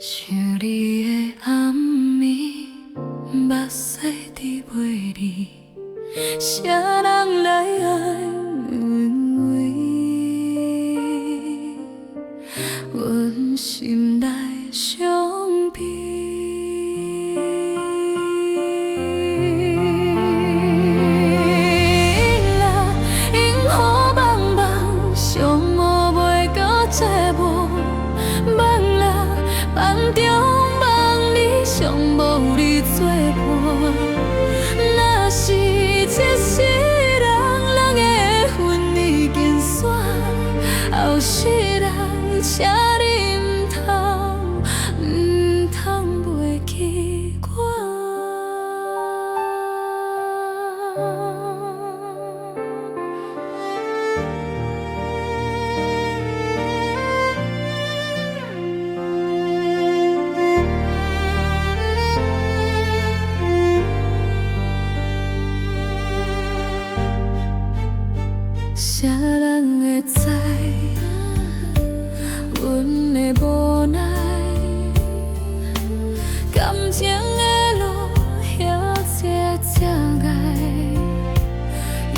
想你的暗暝，目屎伫袂离，啥人来爱阮为？阮心内伤悲。啦，因雨茫茫，上无袂搁坐无。梦啦，梦中梦你，上无你作伴。若是一世人，人的份已经散，后世人，请你唔通袂记我。啥人会知阮的无奈？感情的路遐斜斜矮，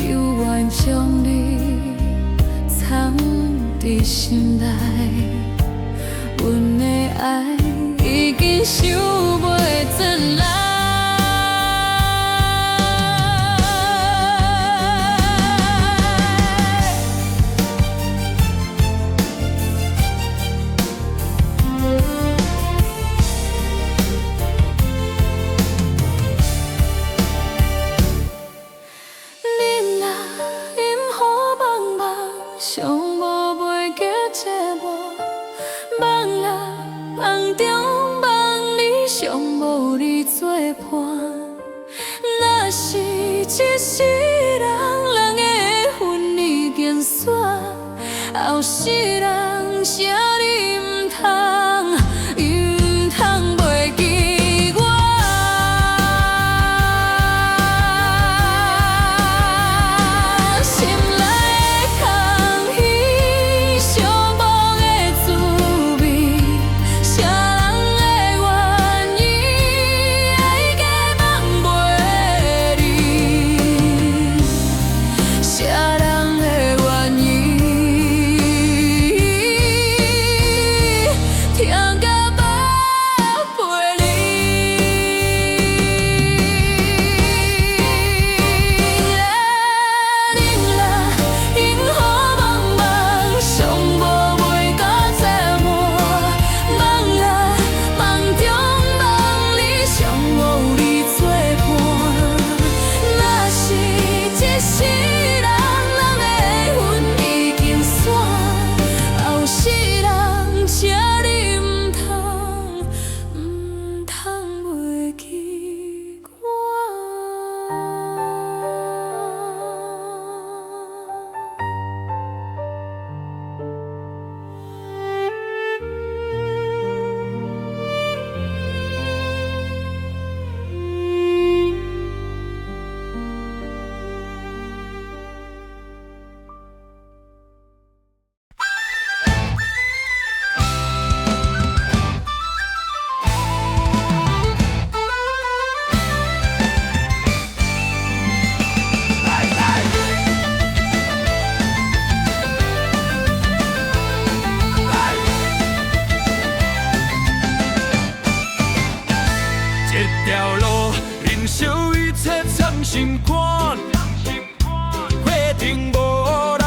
犹原将你藏伫心内。阮的爱已经想袂转来。上无袂记坐无，梦啦梦中梦你，上无你作伴。若是一世人，人的份已经散，后世人啥你唔通袂记我。心内的空虚，寂寞的滋味，啥人的原因，爱假梦袂离，啥人的原因。心肝，决定无人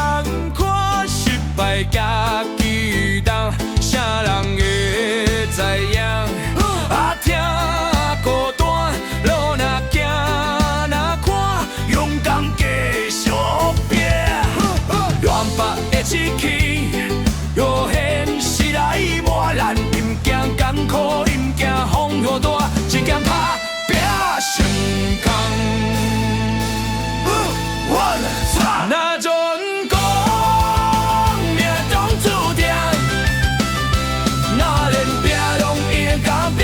看，失败家己担，啥人会知影？啊，听孤单，路若行若看，勇敢继续拼，原白的志气，又现实来磨难，毋惊艰苦，毋惊风雨大，只惊打拼成功。那阵讲命中注定，那连拼拢会甲拼，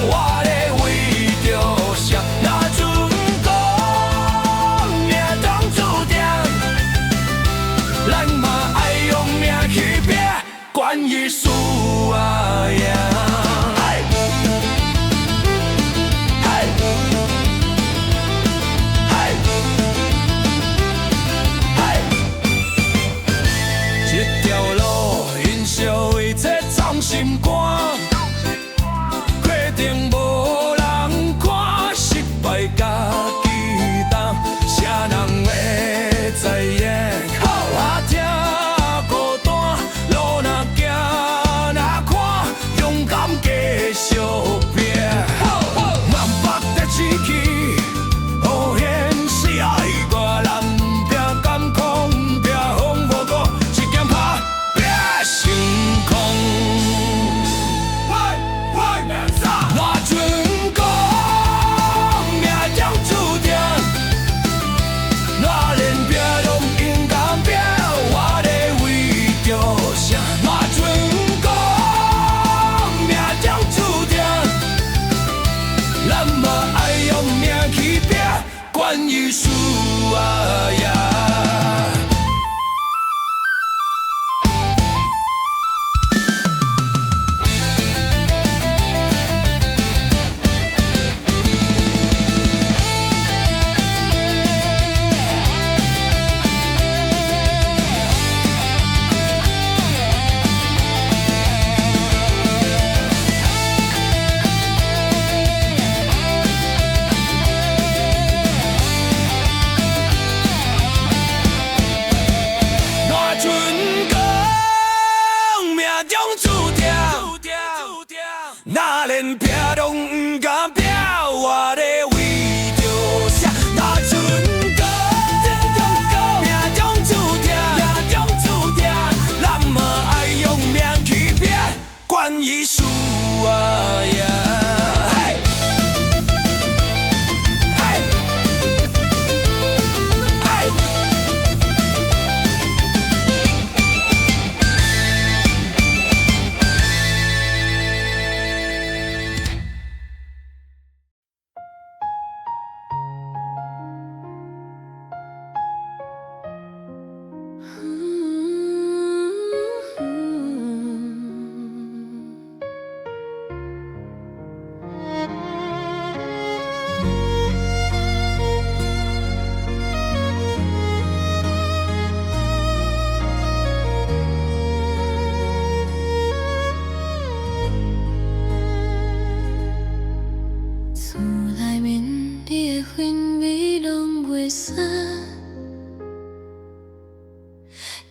我咧为着啥？那阵讲命中注定，咱嘛爱用命去拼，管伊输啊赢。心肝，决定无人看，失败家己担，啥人会知影？啊，听孤单，路若行若看，勇敢继续拼，万百的志气，好现实爱我难拼，艰苦拼，风雨大，一剑打拼成功。那阵讲命中注定，那连拼拢应该拼，我咧为着啥？那阵讲命中注定，咱嘛爱用命去拼，管伊输啊赢。那连拼拢毋敢拼，我咧为着啥？那阵讲命中注定，咱嘛爱用命去拼，管伊输啊赢。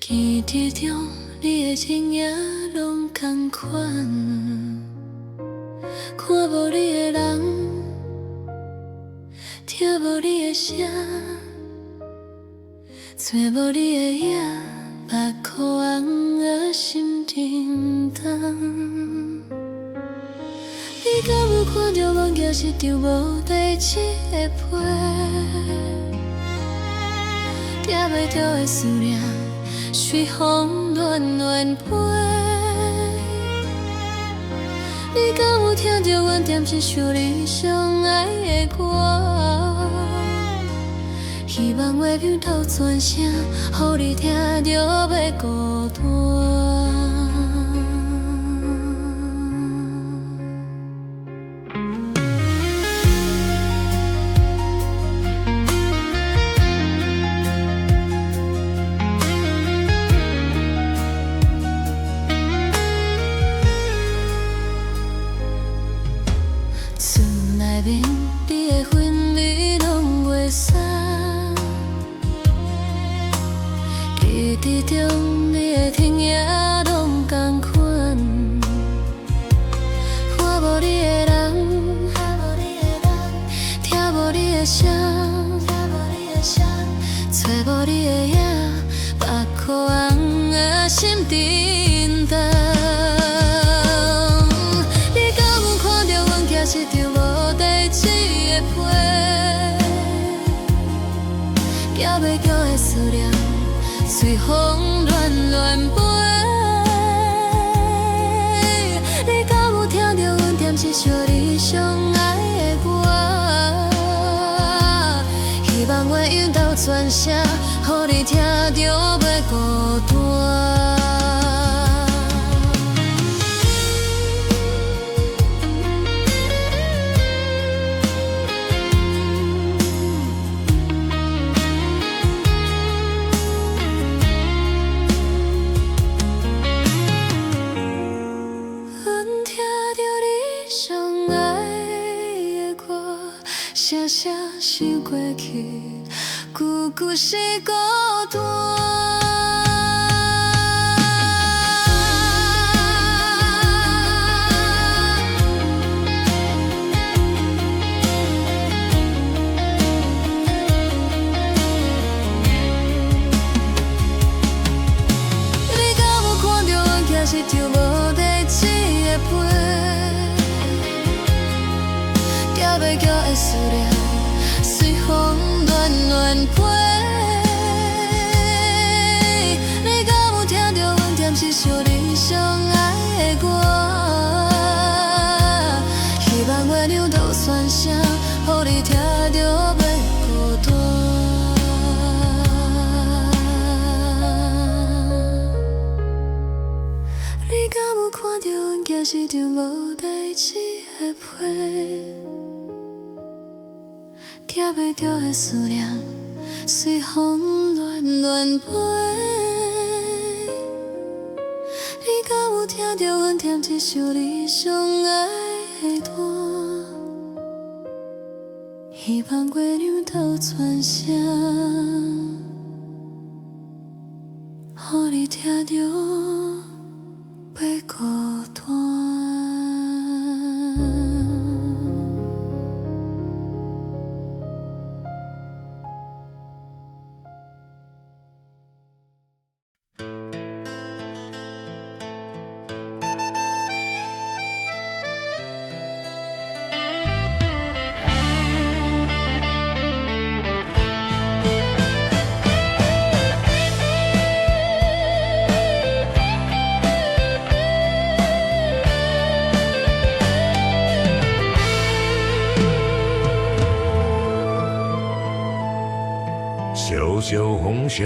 记忆中你的情影拢同款，看无你的人，听无你的声，做无你的影，目眶红啊心沉重。你敢有看到阮竟是张无地址的批？抓袂着的思念，随风乱乱飞。你敢有听到阮点一首你上爱的歌？希望月亮透全声，予你听着袂孤单。厝内面你的氛围拢袂散。中你的听也拢同款，我无你的人，听无你的声，找无你的影，目眶红，心沉重。你敢有看到阮行是张无地址的批？寄袂叫的思念，随风乱乱飞。你敢有听到阮点一首你上爱的歌？希望我用到全声，予你听着袂孤单。声声想过去，句句是孤单。你敢有看到阮行是张无地址的批？寄袂叫的思念，随风乱乱飞。你敢有听到阮点一首你上爱的歌？希望月亮都全声，予你听着袂孤单。你敢有看到阮行是张无地址的批？听袂着的思念，随风乱乱飞。你敢有听到阮念一首你上爱的歌？希望月亮都全声，予你听着袂孤单。萧萧风声，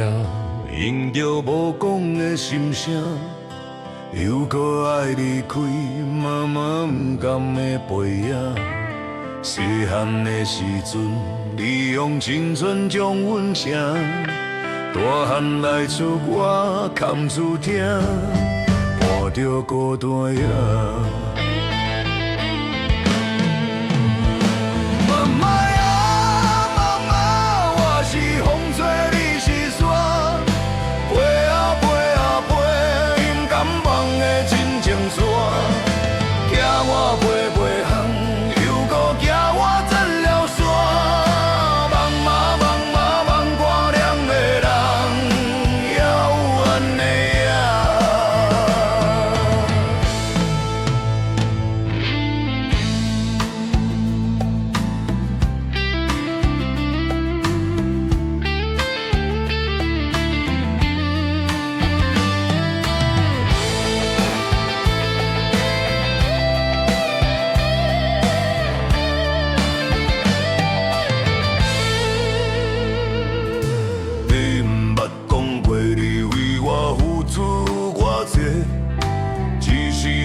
迎着无讲的心声，又搁爱离开，妈妈不甘的背影。细汉的时阵，你用青春将阮疼，大汉来出我堪厝听，伴着孤单影。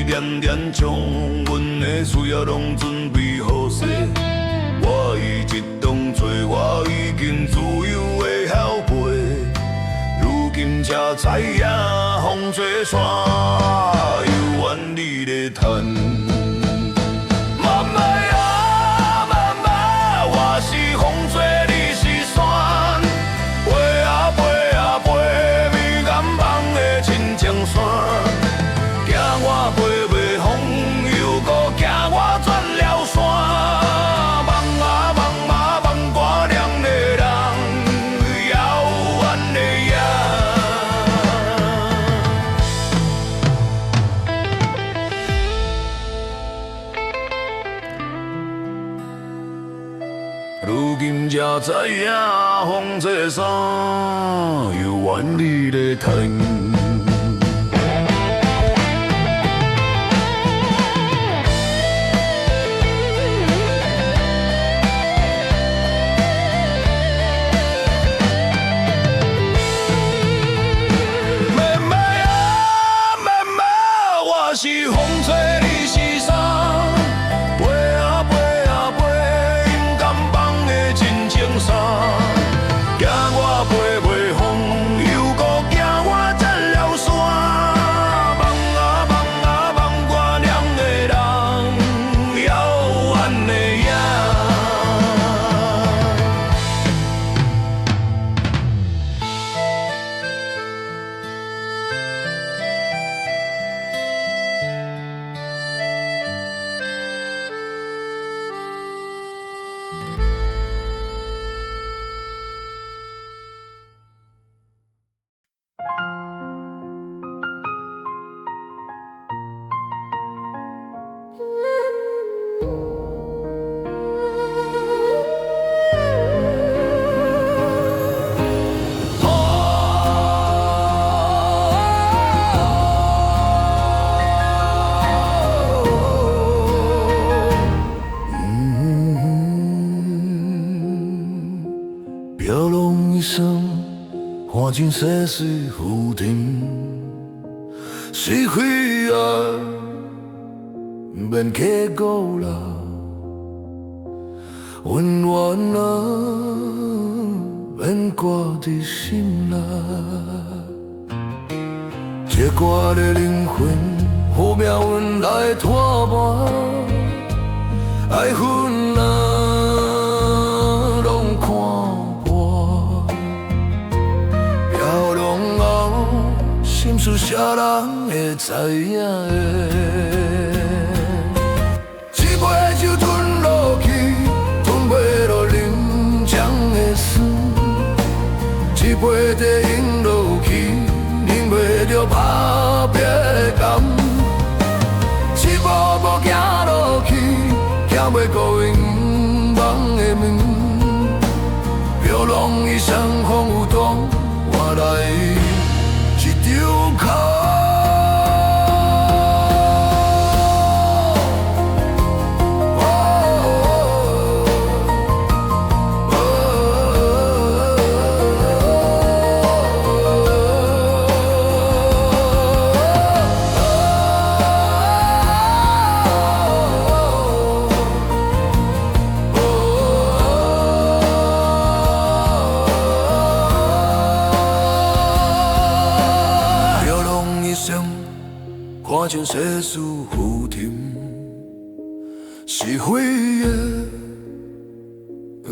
念念将阮的需要拢准备好势，我已一同做，我已经自由的晓飞。如今才知影，风吹散，犹原你咧叹。风吹你是山，飞啊飞啊飞，咪敢今才知影，风这衫又怨你咧趁。是风吹你是衫，飞啊飞啊飞，勇敢放的真情衫。惊我飞袂风，又搁惊我摘了山。梦啊梦啊梦，我念的人遥远的影。飘浪一生，看尽世事浮沉，是非啊，免刻骨啦，温暖啊，免挂在心啦。这歌的灵魂，有命运来拖磨，爱恨啊。心事啥人会知影的？一杯酒吞落去，吞袂落人情的酸；一杯茶饮落去，饮袂着打拼的甘；一步步行落去，行袂过永望的门。飘浪一生风雨中，换来一张口。看尽世事浮沉，是非的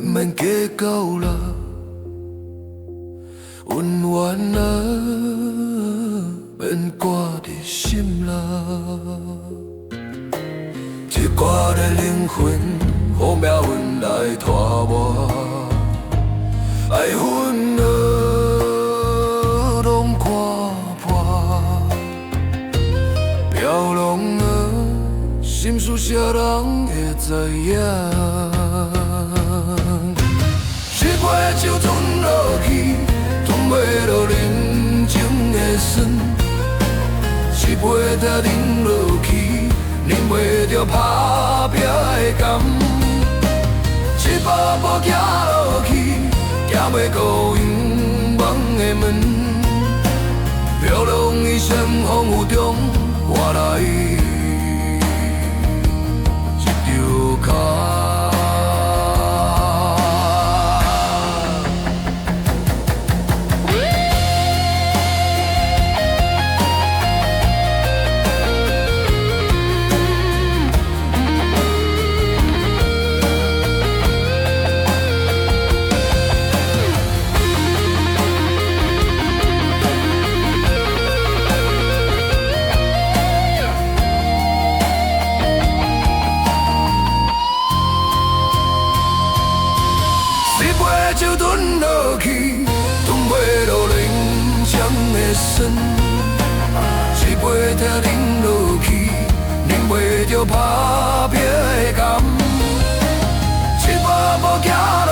免计较啦，温暖啊免挂在心啦。这歌的灵魂，予命运来拖磨，爱恨啊。心事啥人会知影？一杯酒吞落去，吞袂落人情的酸；一杯茶饮落去，饮袂着打拼的甘；一步步行落去，行袂过永望的门。飘浪一生风雨中，换来酒吞落去，吞袂落人情的酸；一杯茶饮落去，饮袂着打拼的甘；一步步行落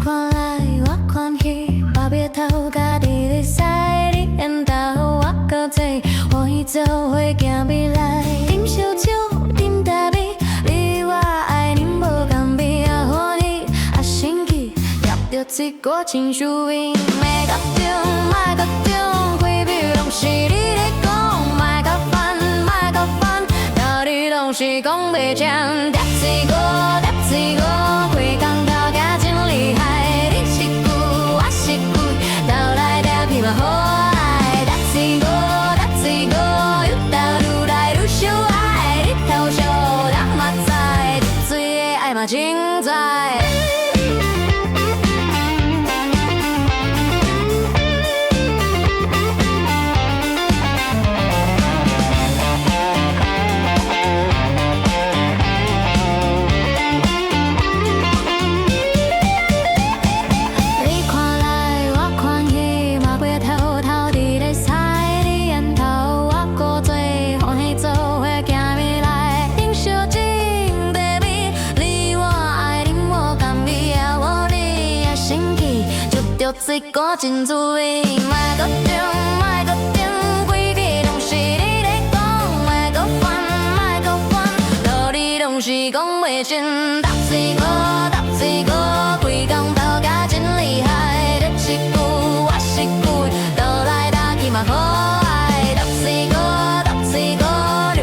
看来我看去，别别头家己咧使，你缘投我搁做，欢喜做伙行未来。饮烧酒，饮大米，你我爱啉无共味，啊欢喜啊生气，约着一个真趣味。莫搁中，莫搁中，规笔拢是你咧讲，莫搁烦，莫搁烦，道理拢是讲袂正，搭一个，搭一个，开工头家真厉害，你是句，我是句，斗来斗去嘛好爱，搭一个，搭一个，愈斗愈来愈相爱，日头烧，人嘛知，水的爱嘛精彩。一个真滋味，莫搁中，莫搁中，规矩拢是你咧讲，莫搁烦，莫搁烦，道理拢是讲袂真，搭一个，搭一个，开工头家真厉害，你一句，我一句，斗来斗去嘛好爱，搭一个，搭一个，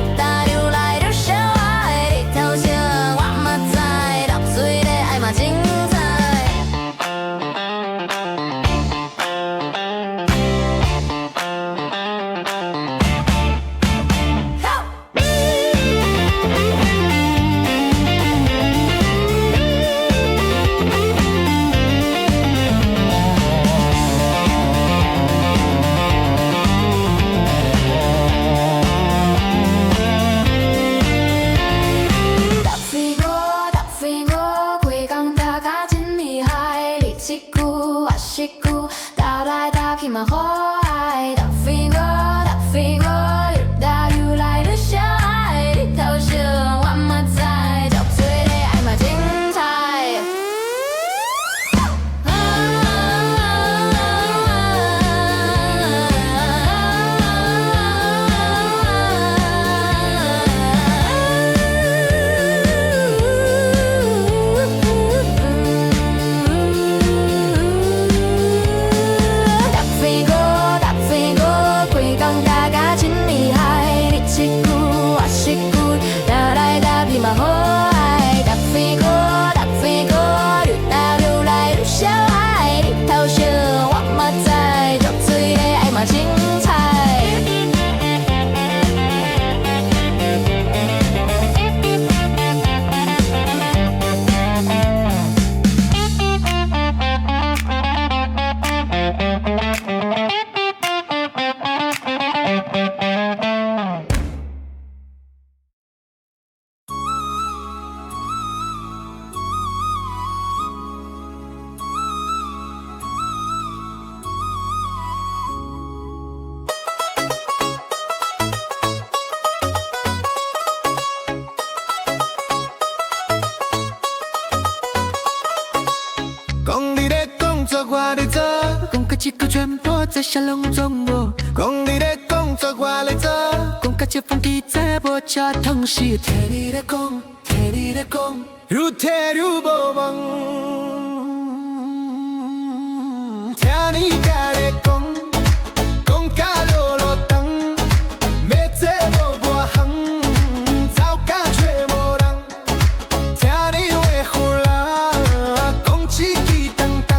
愈搭愈来愈相爱，日头烧，我嘛知，搭水的爱嘛精彩。嘛好爱，搭飞过，搭飞过，愈搭愈来愈相爱，日头烧，我嘛知，浇水的爱嘛精彩。我咧做，讲甲一个全部在下拢总无。讲你咧讲做我咧做，讲甲一封记载无车通时。听你咧讲，听你咧讲，愈听愈无望。听你家咧讲，讲甲落落冬，要做无外行，走甲找无人。听你话胡啦，讲一句当当。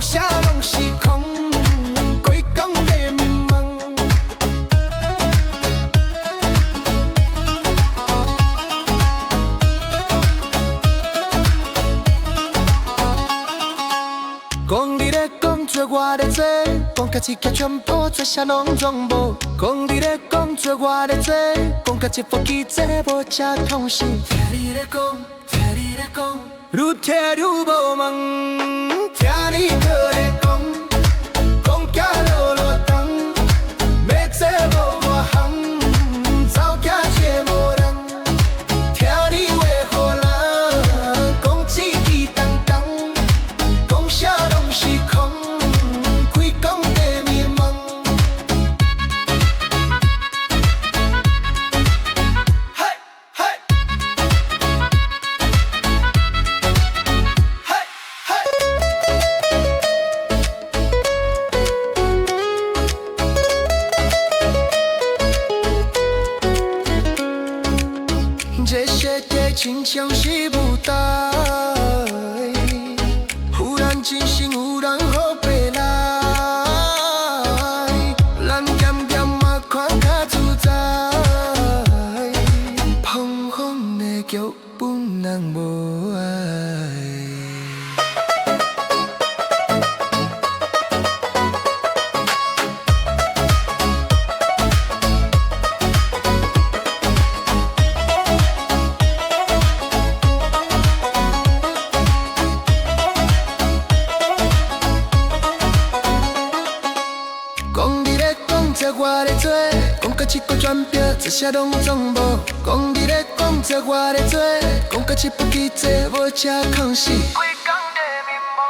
啥拢是空，鬼讲的迷茫。讲你咧讲做我咧做，讲甲一脚全部做啥拢总无。讲你咧讲做我咧做，讲甲一副记载无车通时。听你咧讲，听你咧讲，愈听愈无望。听你搁咧讲，讲甲落落冬，要做无外行，走甲找无人。听你话互人，讲一句当当，像是舞台，忽然真心有人予白来，咱咸咸嘛看较自在，碰风的剧本人无爱。我咧做，讲到一个转票，这些拢总无。讲你咧讲这我咧做，讲到一部机座，无车空死。规工在迷茫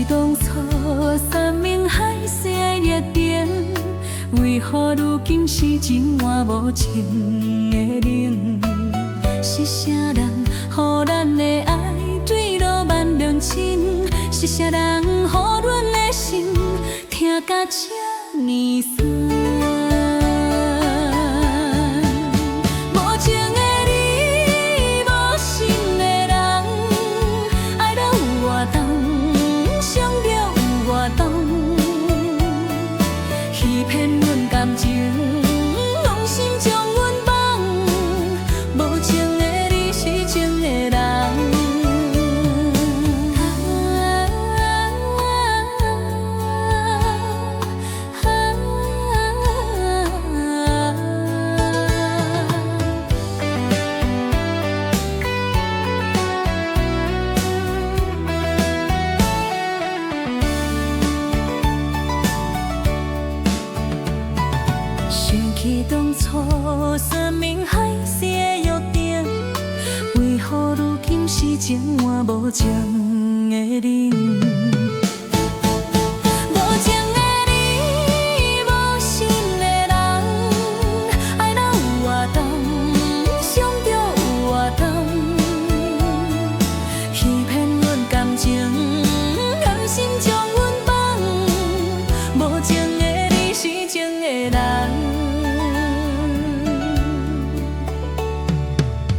当初山盟海誓约定，为何如今是情换无情的冷？是啥人，予咱的爱坠落万两情？是啥人，予阮的心痛甲这呢酸？当初山盟海誓的约定，为何如今是情换无情的冷？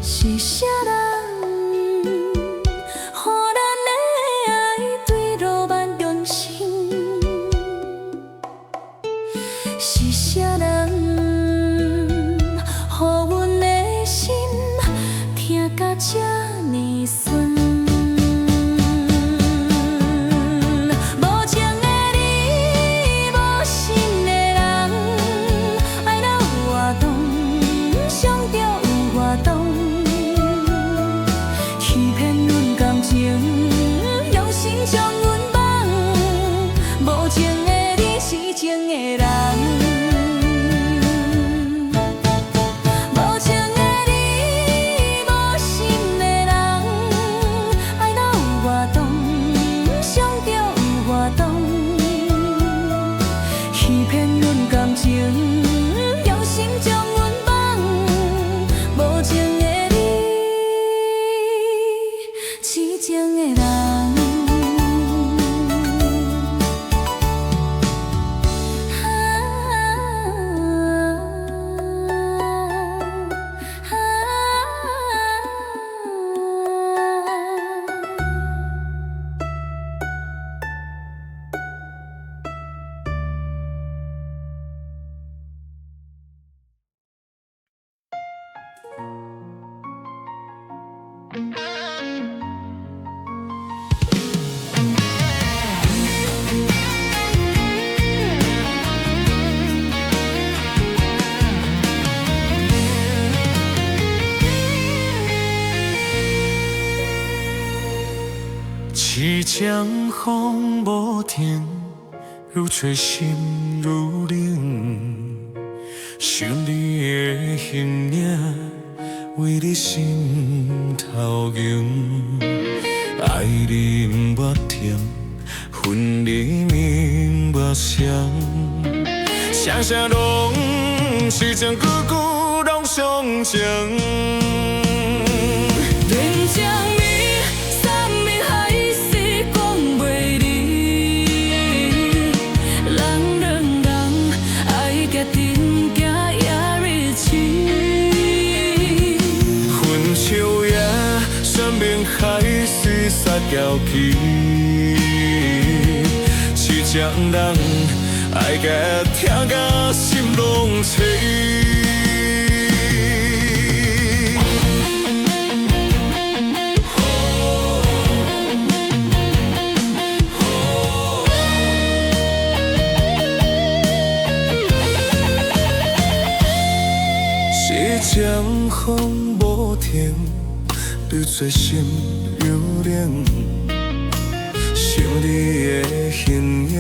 是啥人，予咱的爱坠落万丈心？是啥人，予阮的心痛甲这呢酸？痴情的人。凄江风无停，愈吹心愈冷。想你的形影，为你心头凝。爱你不停，分你明不相。双双拢是情，句句拢相情。天将你，三面海誓讲袂离。人人人爱决定行夜日期。分手夜，山明海誓撒娇气。是将人爱甲疼甲心拢碎。江风无停，愈吹心愈冷。想你的形影，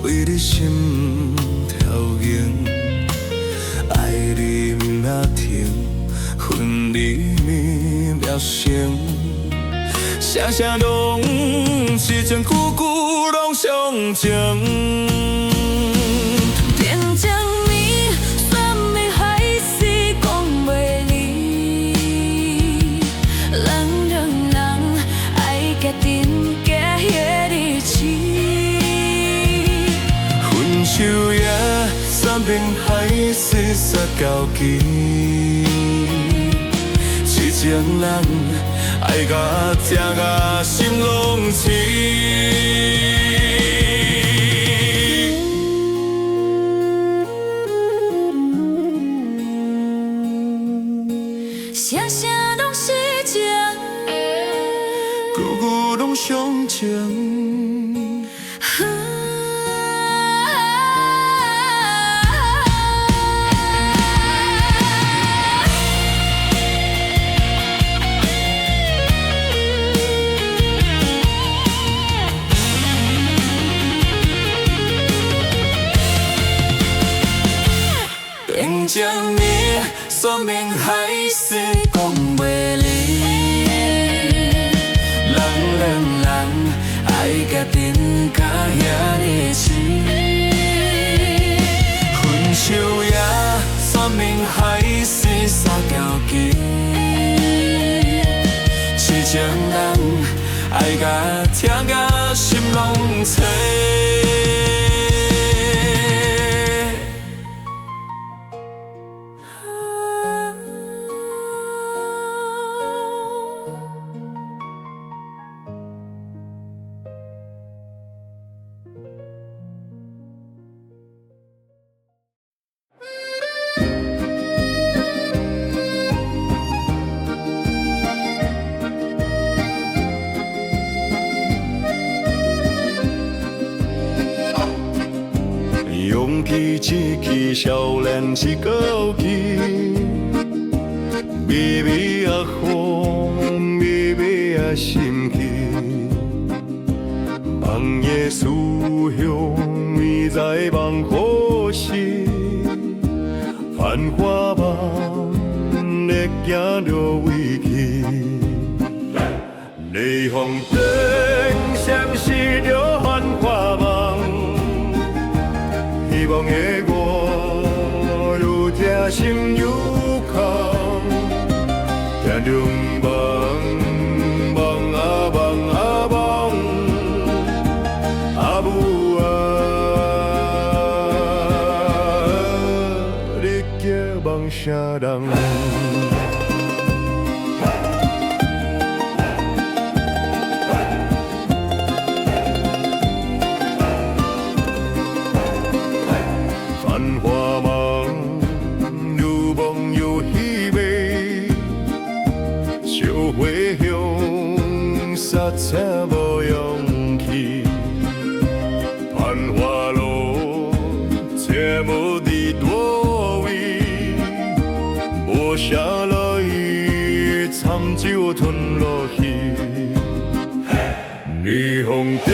为你心头凝。爱你若停，分你绵渺成。双双拢是情，句句拢相情。天将你，三面海誓讲袂离。人人人爱决定行迄日期。分手夜，三面海誓撒娇气。是情人爱甲疼甲心拢碎。声声拢是情，句句拢相情。天将你，三面海誓讲袂离。人爱决定甲遐日期。分手夜，三面海誓撒娇气。是情人爱甲疼甲心拢碎。勇气一支，少年一个气，微微啊风，微微啊心气。梦夜思乡，伊在望可惜。繁华梦，会行着危机。雷锋灯闪失着繁华梦。希望的我愈听心愈空，听着梦梦啊梦啊梦，阿母啊，你叫梦啥人？回乡煞车无勇气，繁华路，车无伫多位，无啥霓虹灯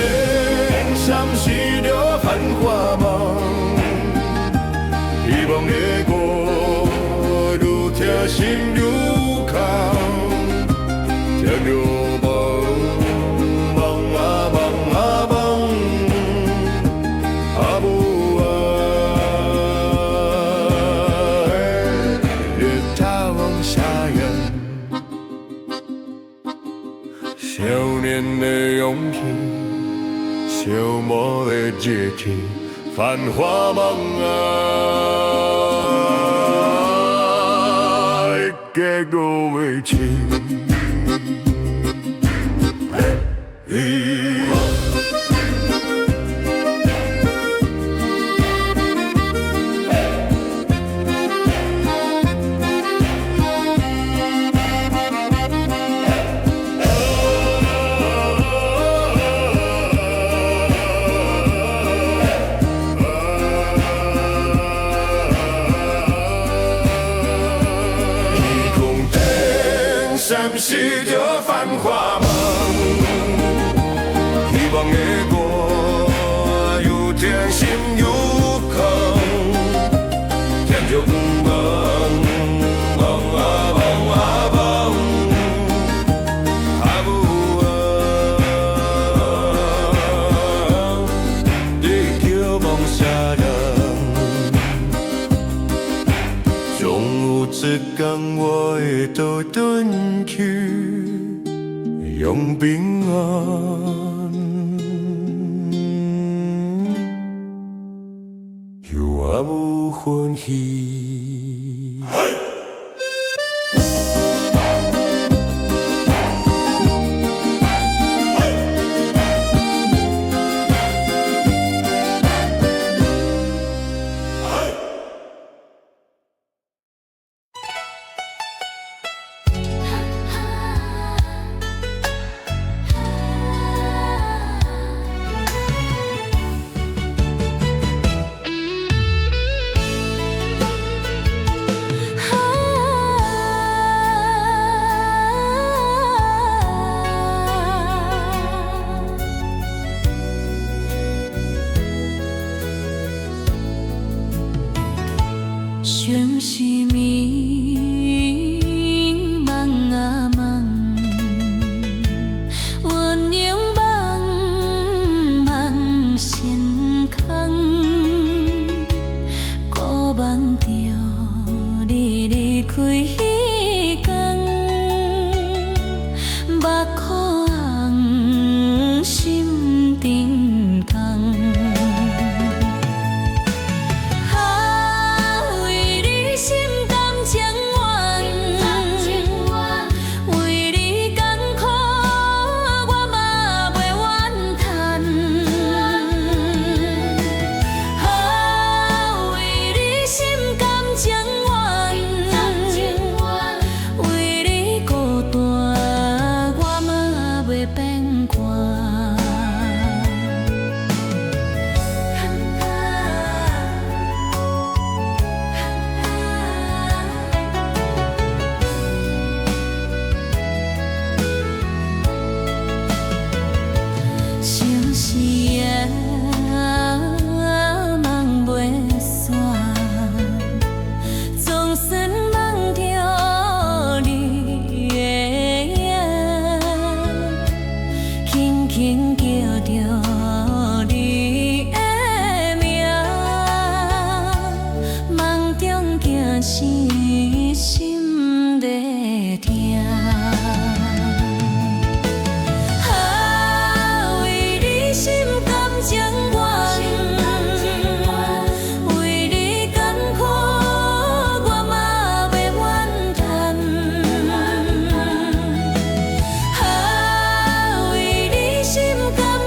闪烁着繁华梦，希望的歌愈听心愈空，听着梦，梦啊梦啊梦，啊母啊，日头下人。少年的勇气，消磨的热气，繁华梦啊，结果为情。闪烁着繁华梦，希望的歌愈听心愈空，听着梦梦啊梦啊梦，啊母啊，你叫梦啥人？总有一天我会倒转去，用平安与阿母欢喜。想是迷茫啊茫，鸳鸯茫茫星空，孤梦着你离开迄天，目眶红，心沉重。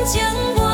将我。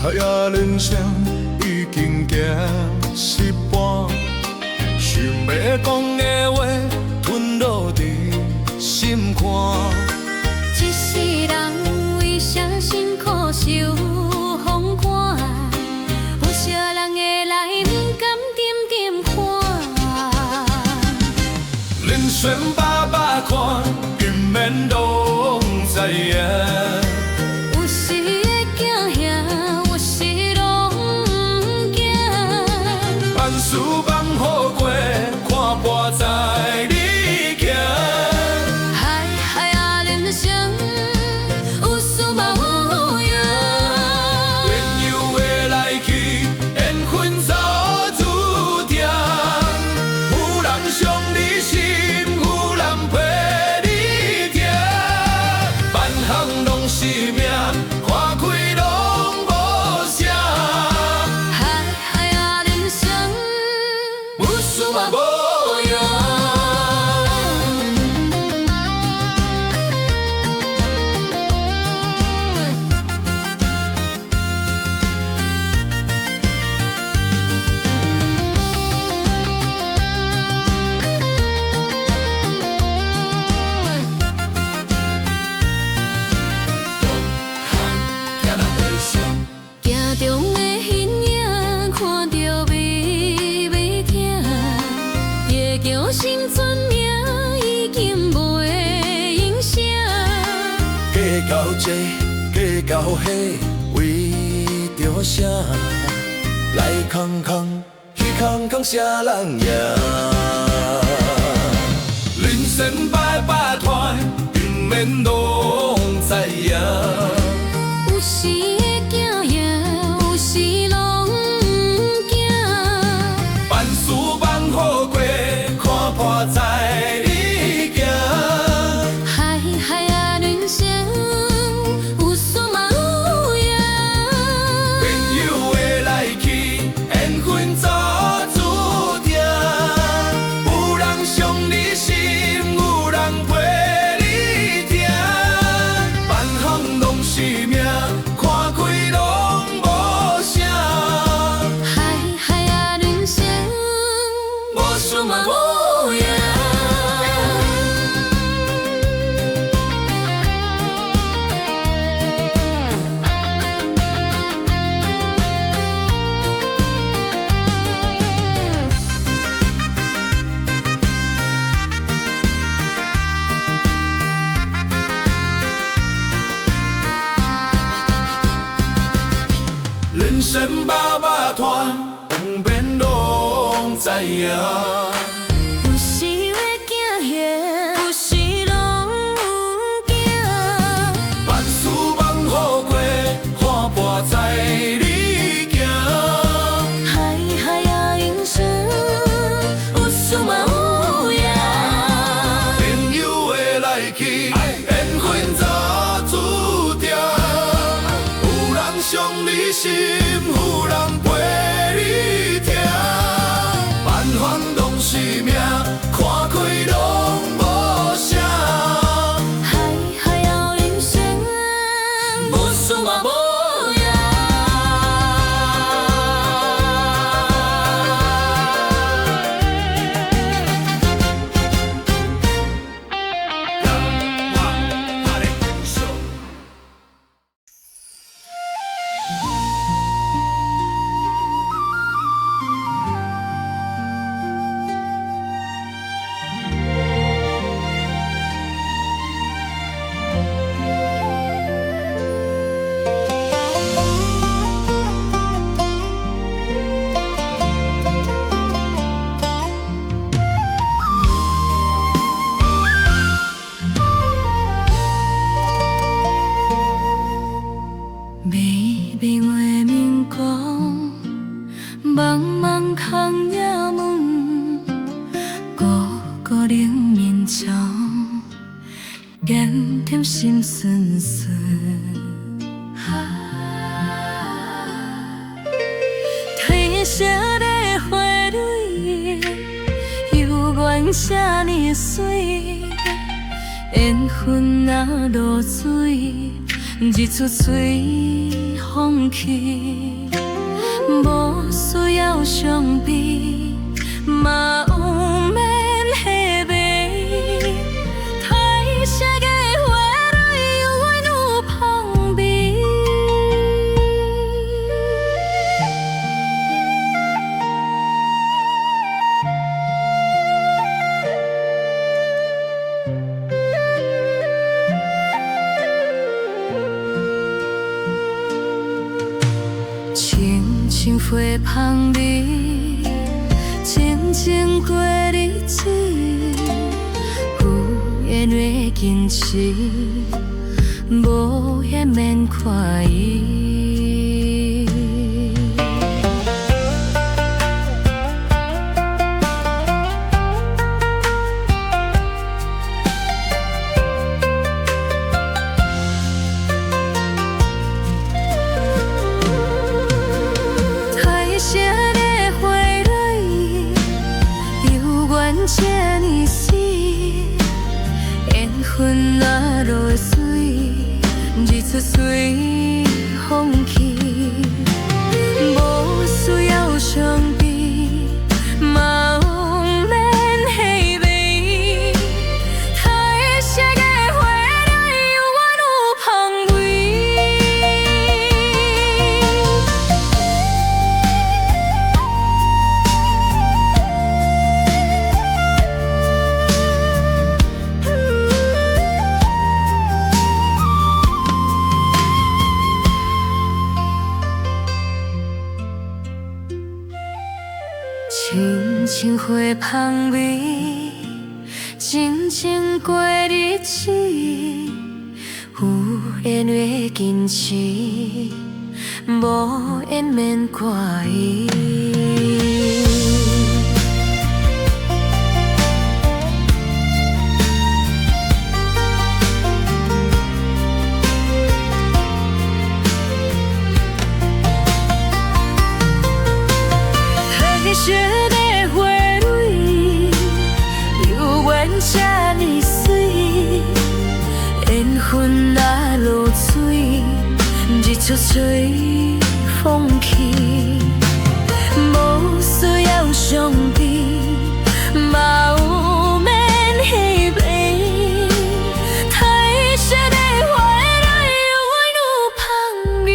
海啊，人生已经行一半，想要讲的话吞落伫心肝。一世人为啥辛苦受风寒？有些人的来不甘点点看。人生百百款，永免拢知影。有时会惊吓，有时拢不惊。万事万好过，看破在你行。海海啊，人生有事嘛有影。缘由的来去，缘分早注定。有人伤你心，有人陪你行。万项拢是命，看开拢无啥。海海啊，人生有事嘛无影。行中的hình影，看着微微疼。夜桥心全名已经袂影声。计较这，计较迄，为着啥？来空空，去空空，啥人赢？人生百百团，永免拢知影。有时会惊吓，有时拢不惊。万事万好过，看破在你行。海海啊，人生有事嘛有影。缘由的来去，缘分早注定。有人伤你心，有人陪你行。万项拢是命，看开拢无啥。海海啊，人生无事嘛无影。人生百百团，不免拢知影。有时会惊吓，有时拢不惊。万事万好过，看破在你行。海海啊，人生有事嘛有影。缘由的来去，缘分早注定。有人伤你心，有人陪你行。万项拢是命，看开拢无啥。海海啊，人生无事嘛无影。微微画面光，茫茫空夜门，孤孤冷面窗，咸甜心酸酸。褪色的花蕊，犹原啥呢水，缘分若落水。日出水，放弃，无需要伤悲，嘛有免下悲。台下的花蕊犹原有香味。青青花香味，静静过日子，有缘会坚持，无缘免看伊。台下的花蕊，犹原这呢水，缘分若落水，日出随风去，无需要伤悲，嘛有免下悲。台下的花蕊犹原有香味。青青花香味，静静过日子，有缘会坚持，无缘免怪伊。台下的花蕊，犹原这呢水，缘分若落水，日出随风去，无需要伤悲，嘛有免下悲。台下的花蕊犹原有香味，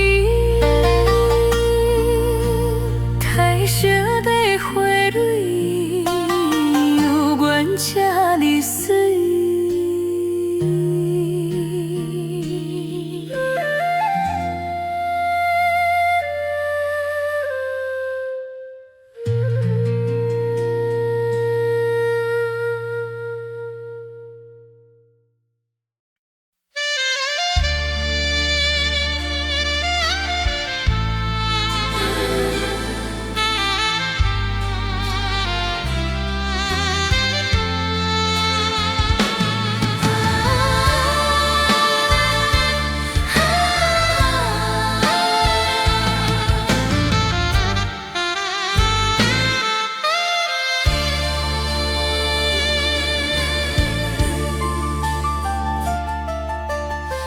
台下的花蕊犹原这呢水。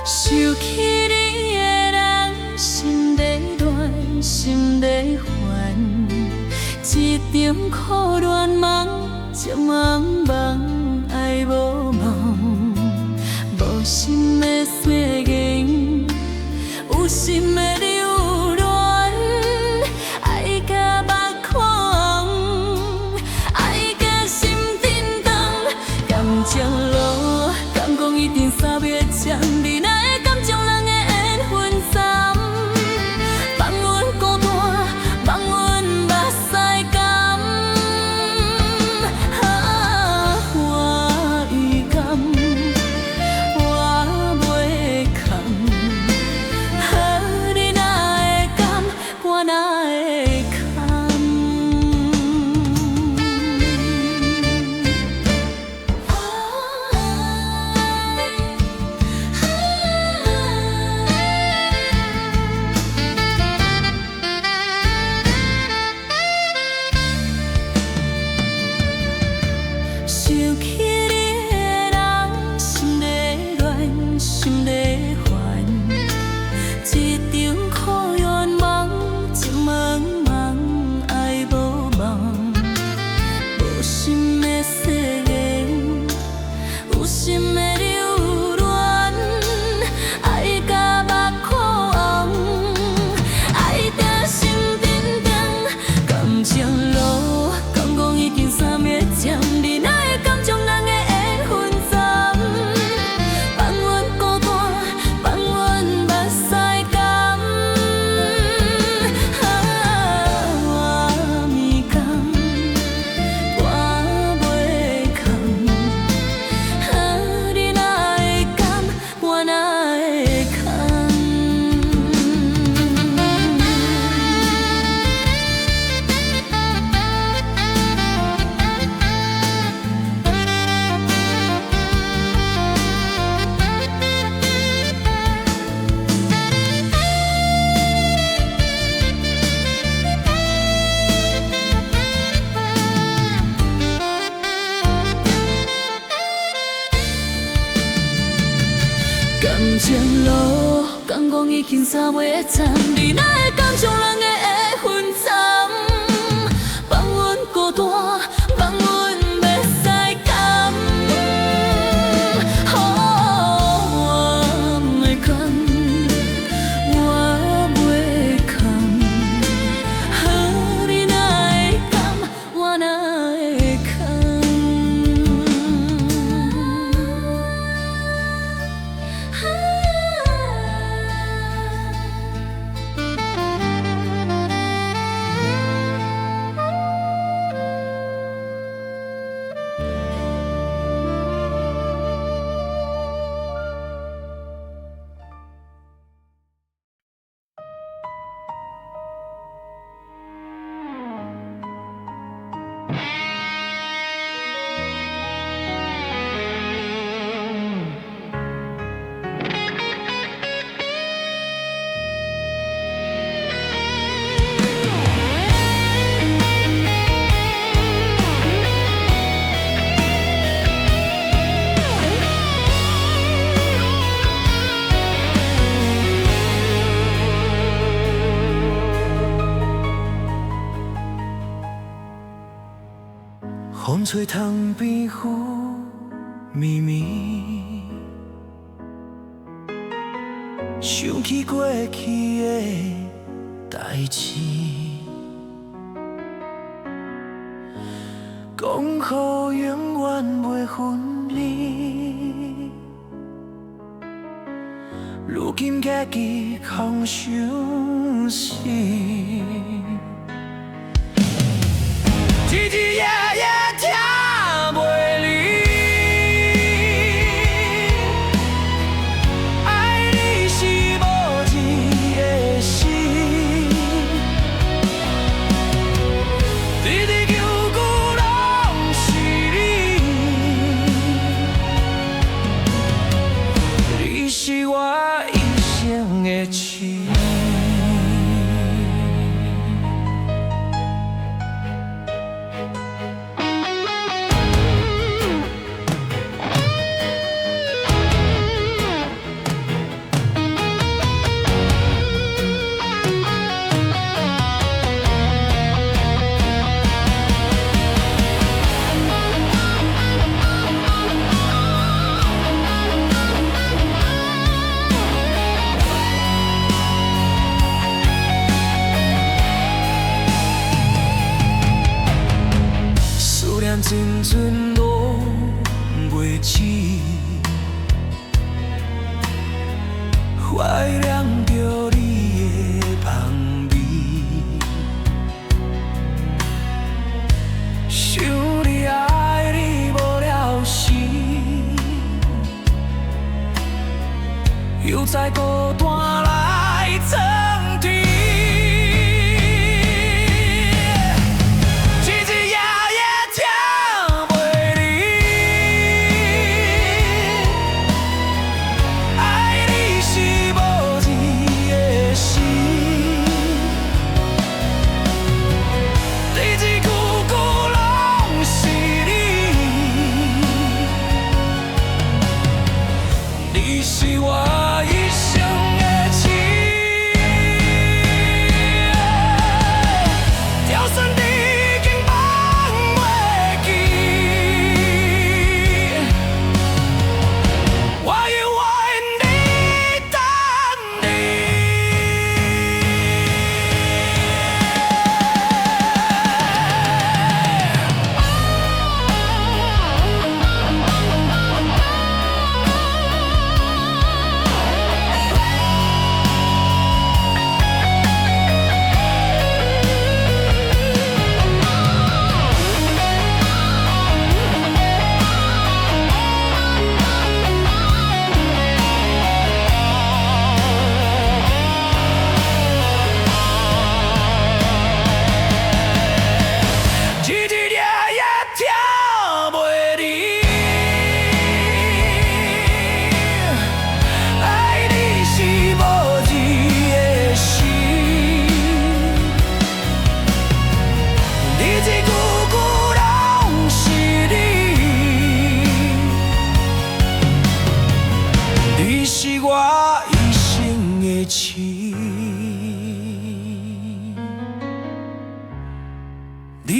想起你的人，心在乱，心在烦，一场苦恋梦，这茫茫爱无梦，无心的世间，有心的留恋，爱甲目眶红，爱甲心震动，感情路，敢讲一定三秒钟，你若会敢将人的缘分斩，放阮孤单，放阮目屎干，我预感，我袂空，已经三袂惨，你哪会甘将人的缘分斩？放阮孤单，放阮袂使甘。我袂甘，我袂甘。你哪会甘，我哪会甘？风吹窗边雨绵绵，想起过去的代志，讲好永远袂分离。如今结局空相思，日日夜夜听袂离。爱你是无字的诗，日日求求拢是你，你是我一生的痴。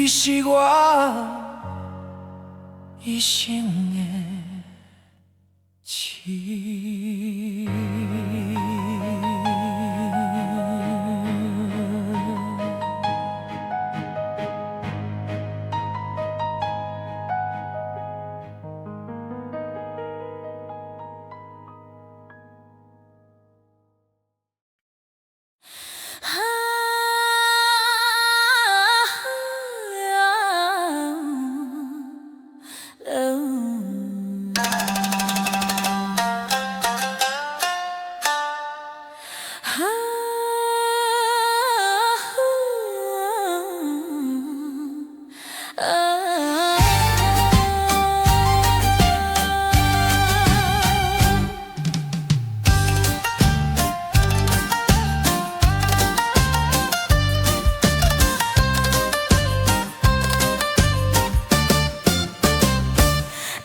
你是我一生的情。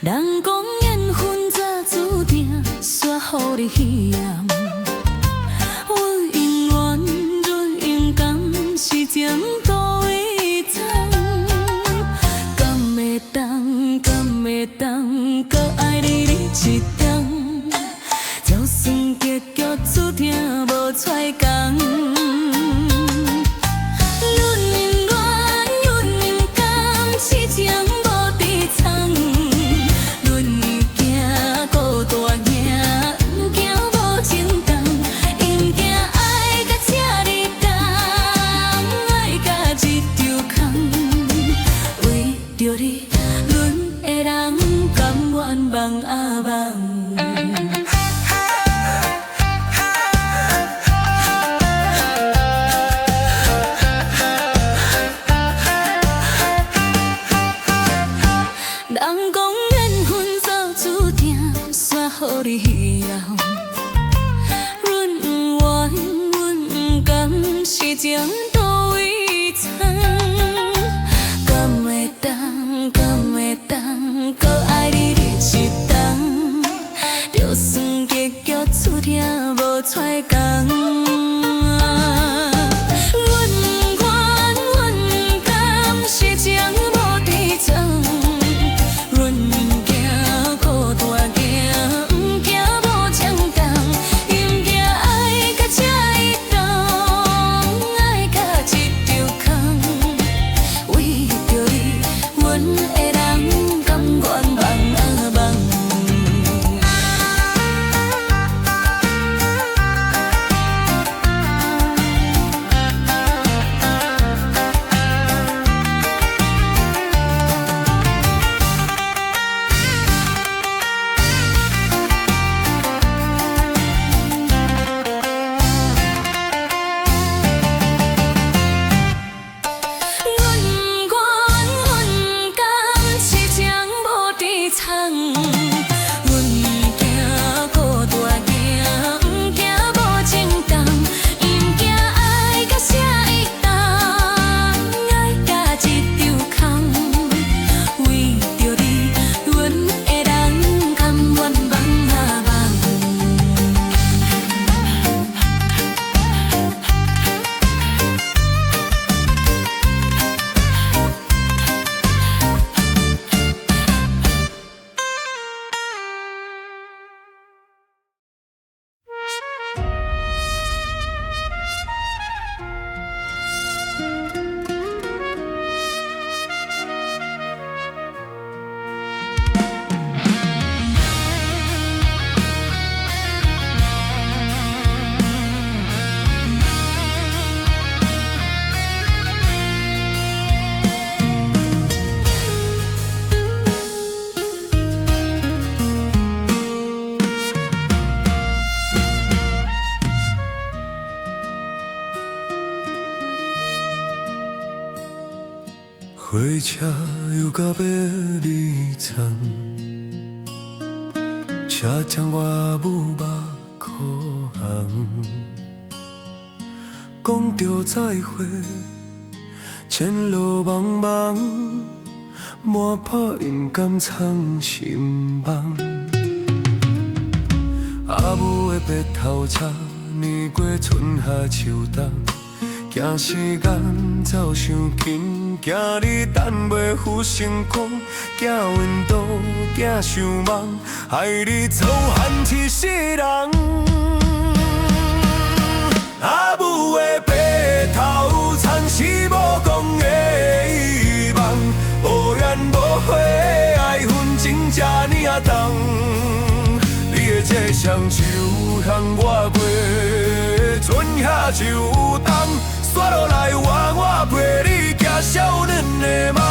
人讲缘分早注定，煞予你稀验。我永远最勇敢，是情多为惨。敢会当，搁爱你一点？就算结局注定无采工。梦啊梦，人讲缘分早注定，煞予你稀验。阮不甘，是情多为惨。敢会当，搁爱你一冬，就算结局注定无采工。阮甘，是情无底层。阮行苦大行，不惊无强重，伊不惊爱到这一冬，爱到一条空，为着你。阮的人甘愿梦啊梦，火车又到要离场，车将我舞目哭红。讲着再会，前路茫茫，满破因甘藏心房。阿母的白头车，年过春夏秋冬。惊时间走伤紧，惊你等袂赴成功，惊运动，惊想梦，害你操汉气死人。阿母的白头苍是无讲的希望，无怨无悔爱恨情这呢啊重。你的这双手向我过，春夏秋冬，刷落来我陪你行少年的梦。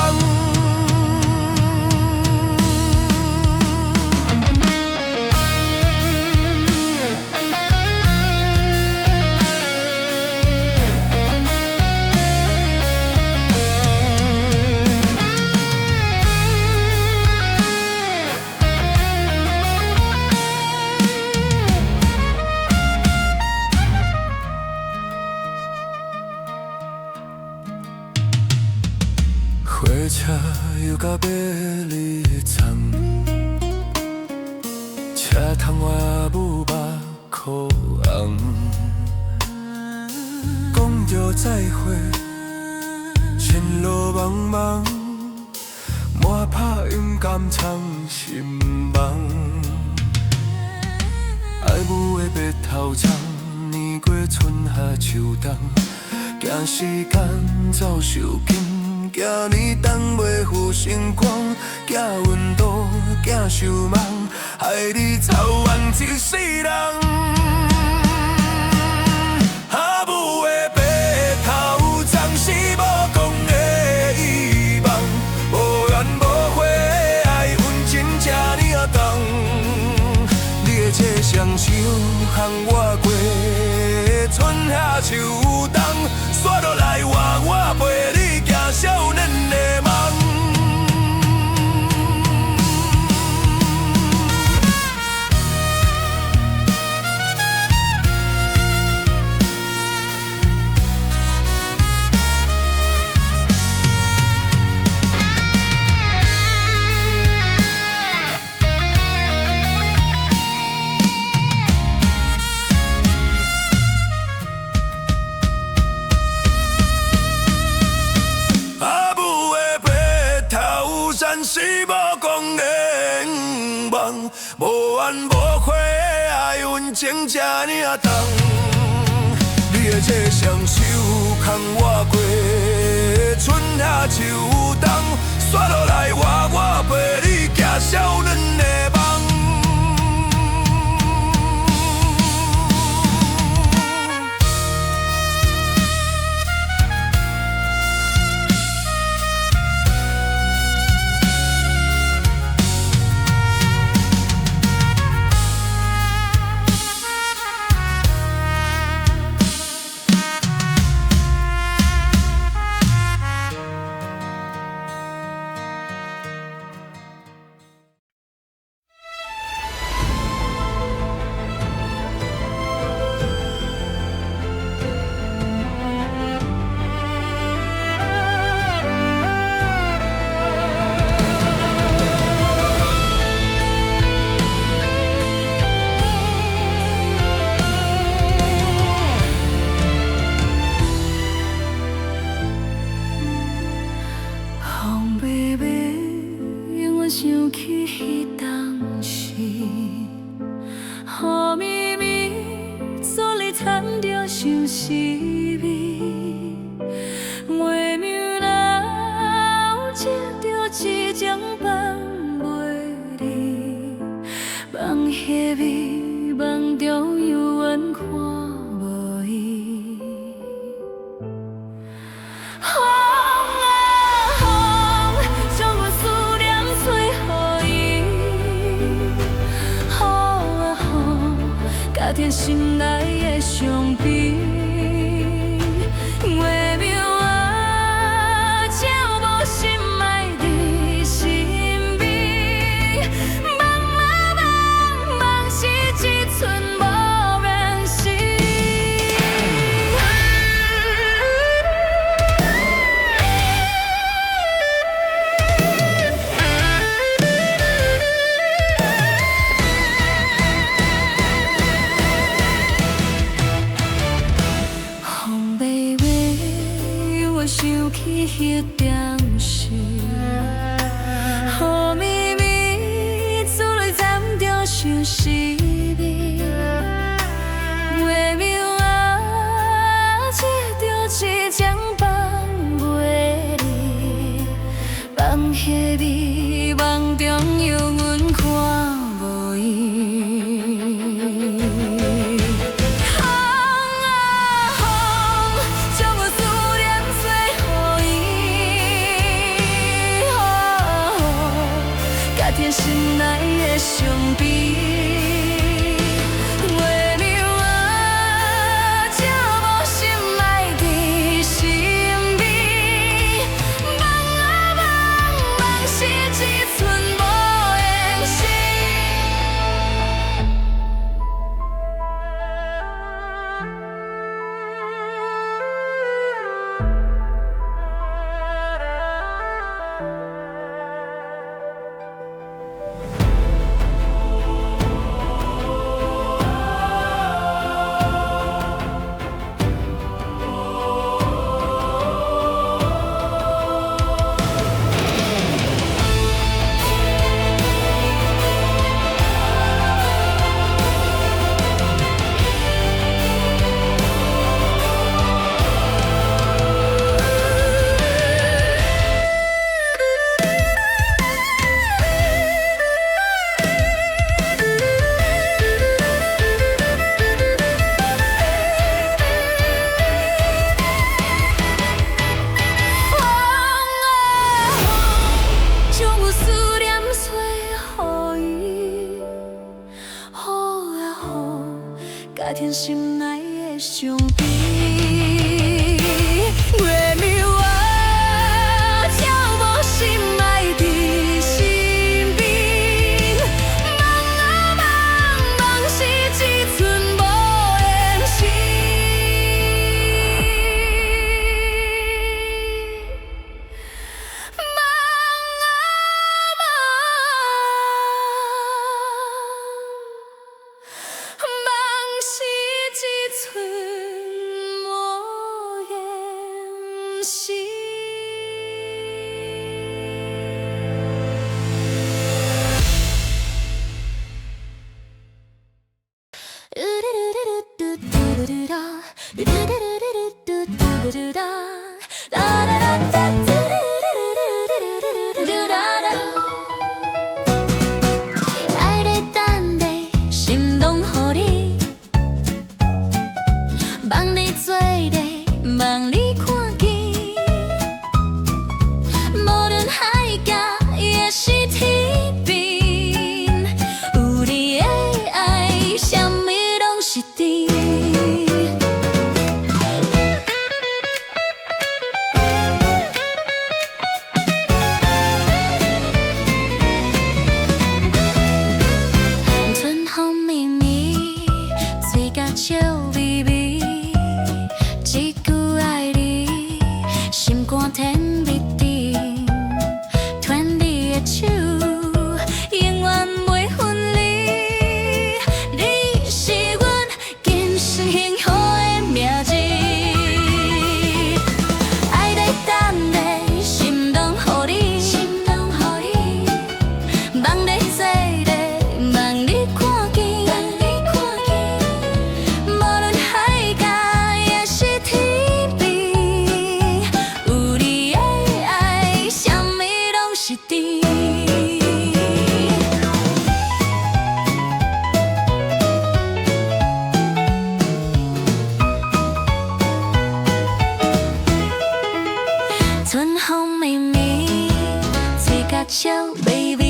火车又到要离站，车窗外母目哭红。讲着再会，前路茫茫，满拍音甘藏心梦。爱母的白头苍，年过春夏秋冬，惊时间走受紧。惊你等袂赴成光，惊运动，惊想梦，害你操完一世人。阿母的白头苍是无讲的希望，无怨无悔爱恨情这呢啊重。你的这双手向我过，春夏秋冬，刷落来我陪你。少年的梦。是无讲的梦，无怨无悔爱恨情这呢啊重。你的这双手牵我过，春夏秋冬，刷落来我陪你行少年的梦。想起彼当时，雨绵绵，昨日掺着相思味，月明楼接着一张放袂离，梦翕味，梦中犹原看无伊。加添心内的伤悲，月明啊，照无心爱伫身边，梦啊梦，梦是一寸无缘时。迄点事，雨绵绵，厝内暂着想失眠。月明啊，接着一张放袂离，放迄美梦中有阮看无伊。风啊风，将我思念做予伊，甲甜心内的伤悲。甲甜心内的伤悲，月明啊，照无心爱伫身边，梦啊梦，梦是一寸无言心，梦啊梦。是一寸无言心。爱在等待，心拢予你。望你做阵，望你看见，无论海角也是天边，有你的爱，啥物拢是甜。春风绵绵，嘴角笑微微。一句爱你，心肝甜蜜甜，牵你的手，永远袂分离。你是阮今生幸福的名字，爱在等待，心拢予你，望你做阵，望你看见。春风绵绵，嘴角笑微微，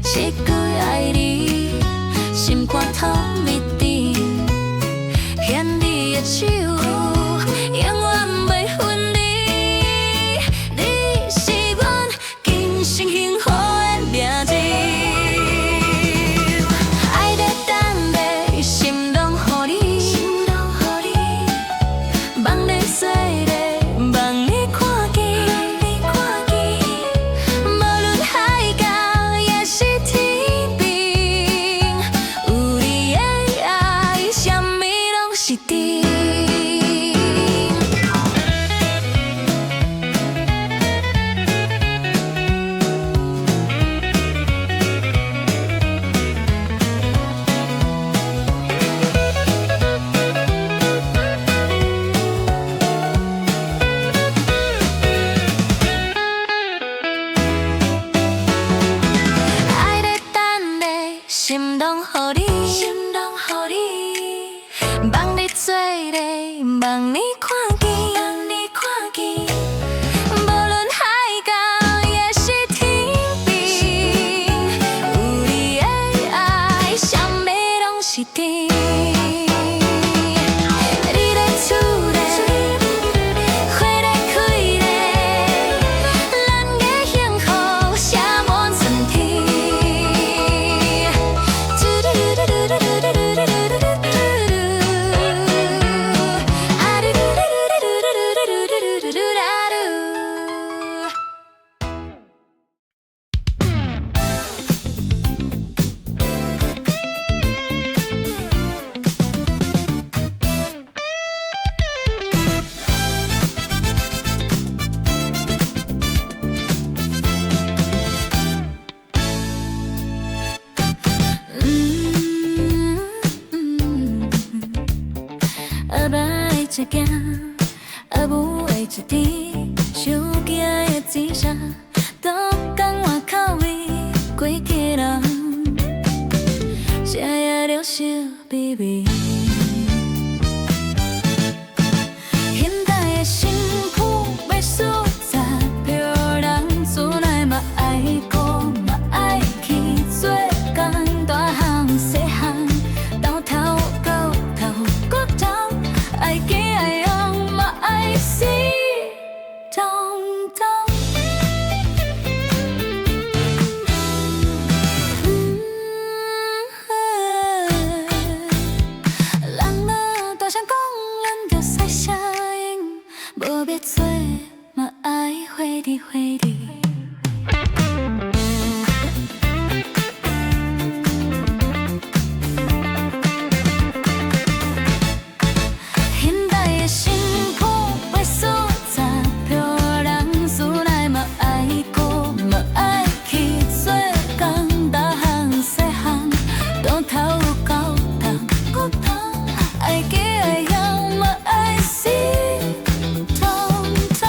一句爱你，心肝透蜜甜，牵你的手，永远袂分离。你是阮今生幸福的名字，爱在等待，心拢予你，望你做阵，望你。是甜。爸爸的一囝，阿母的一甜，手机的紫砂，都讲外口味几个人，食也着烧美味。现代的新妇要输十票人，厝内嘛爱顾嘛爱去做工，大项细项，到头到头搁头，爱记爱用嘛爱死，通通。人若大声讲，咱着使声音，无要做嘛爱花里花里。现代的新妇要输十票人，厝内嘛爱顾嘛爱去做工，大项细项，从头到头骨头，爱记爱用嘛爱死，通通。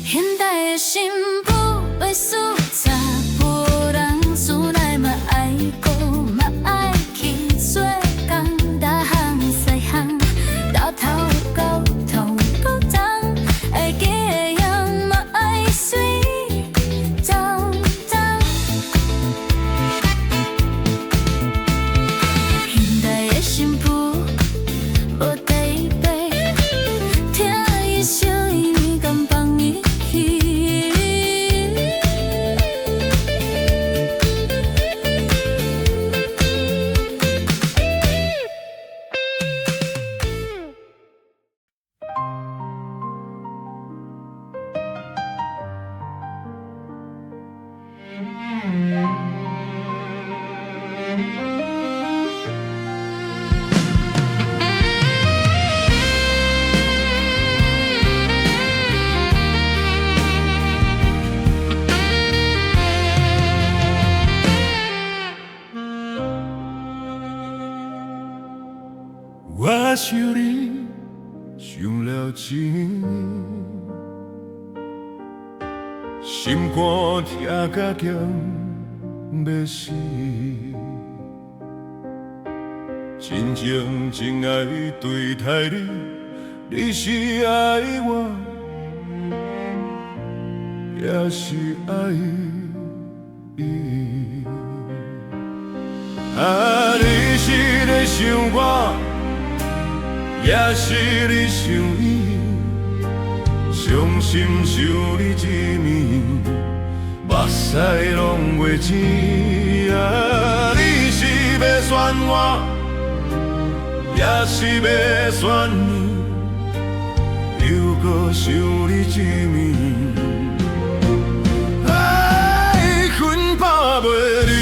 现代的新妇要输十票人，厝内嘛爱顾嘛爱去做工，大项细项，到头到头搁脏，爱记会用嘛爱水脏脏。现代的新妇无地位，听伊声音敢放伊去。我想你想了一年，心肝疼甲咸要死，真情真爱对待你，你是爱我，也是爱伊。啊，你是在想我，也是你想伊，伤心想你一面，目屎拢袂止。啊，你是要选我，也是要选伊，又搁想你一面，爱困饱袂离。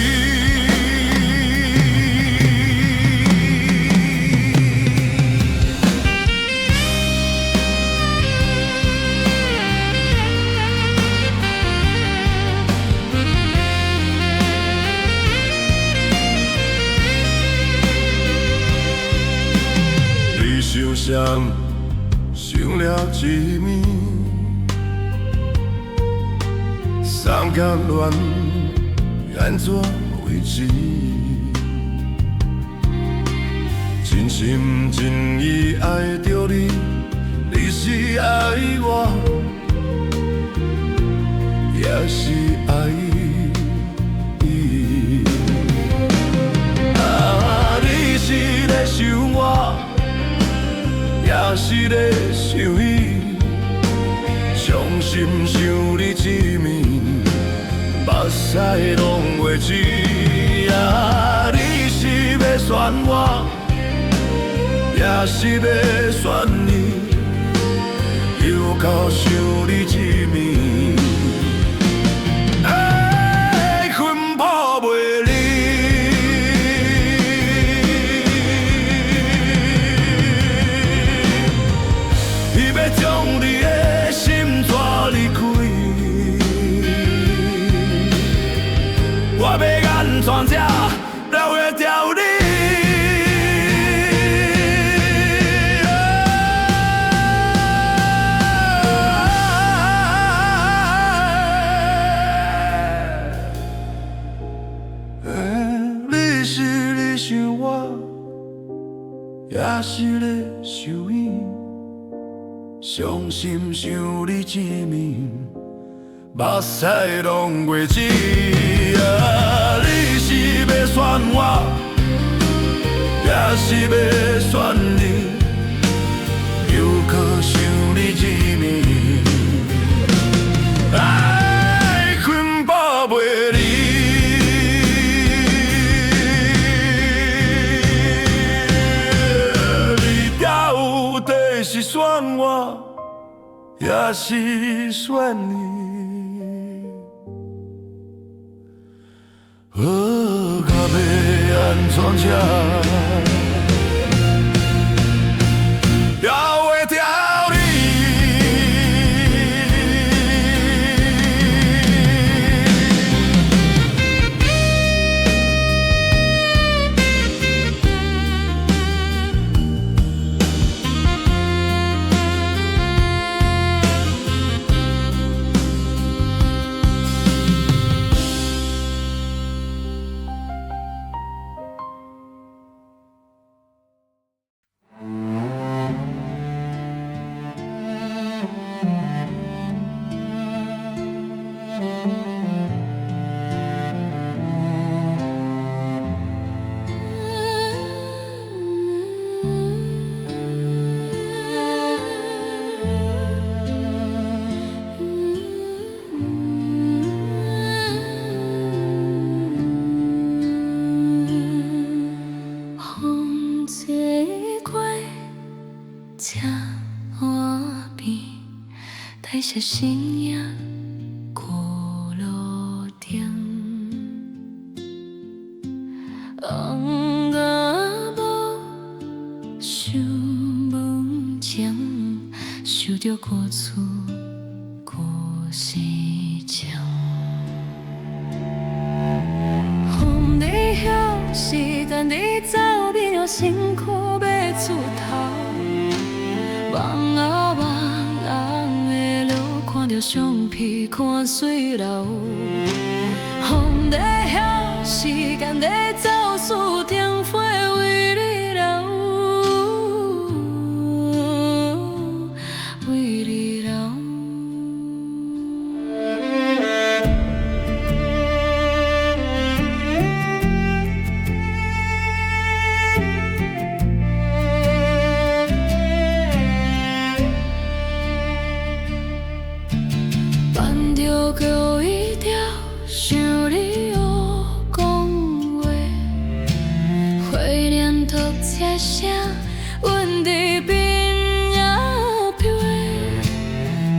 想想想了一暝，三角恋安怎维持？真心真意爱着你，你是爱我，也是爱伊。是咧想伊，伤心想你一面，目屎拢袂止啊！你是要选我，也是要选你，又到想你一面，爱分破袂离。将你的心带离开，我要安怎才了会掉你？你是咧想我，也是咧想伊。伤心想你一面，目屎拢袂止啊！你是要选我，也是要选你，又搁想你一面，爱捆绑袂离。你到底是选我？也是选你，我要安怎才了会掉你？台下身影过路灯，红阿母想梦情，想着歌词歌声唱。风在晓，时间在走，变了身躯要出头。望啊望。看着相片，看水流，风在晓，时间在走，思甜花为你流，为你流。叫伊条，想你又讲话，怀念读册声，阮伫边也飘，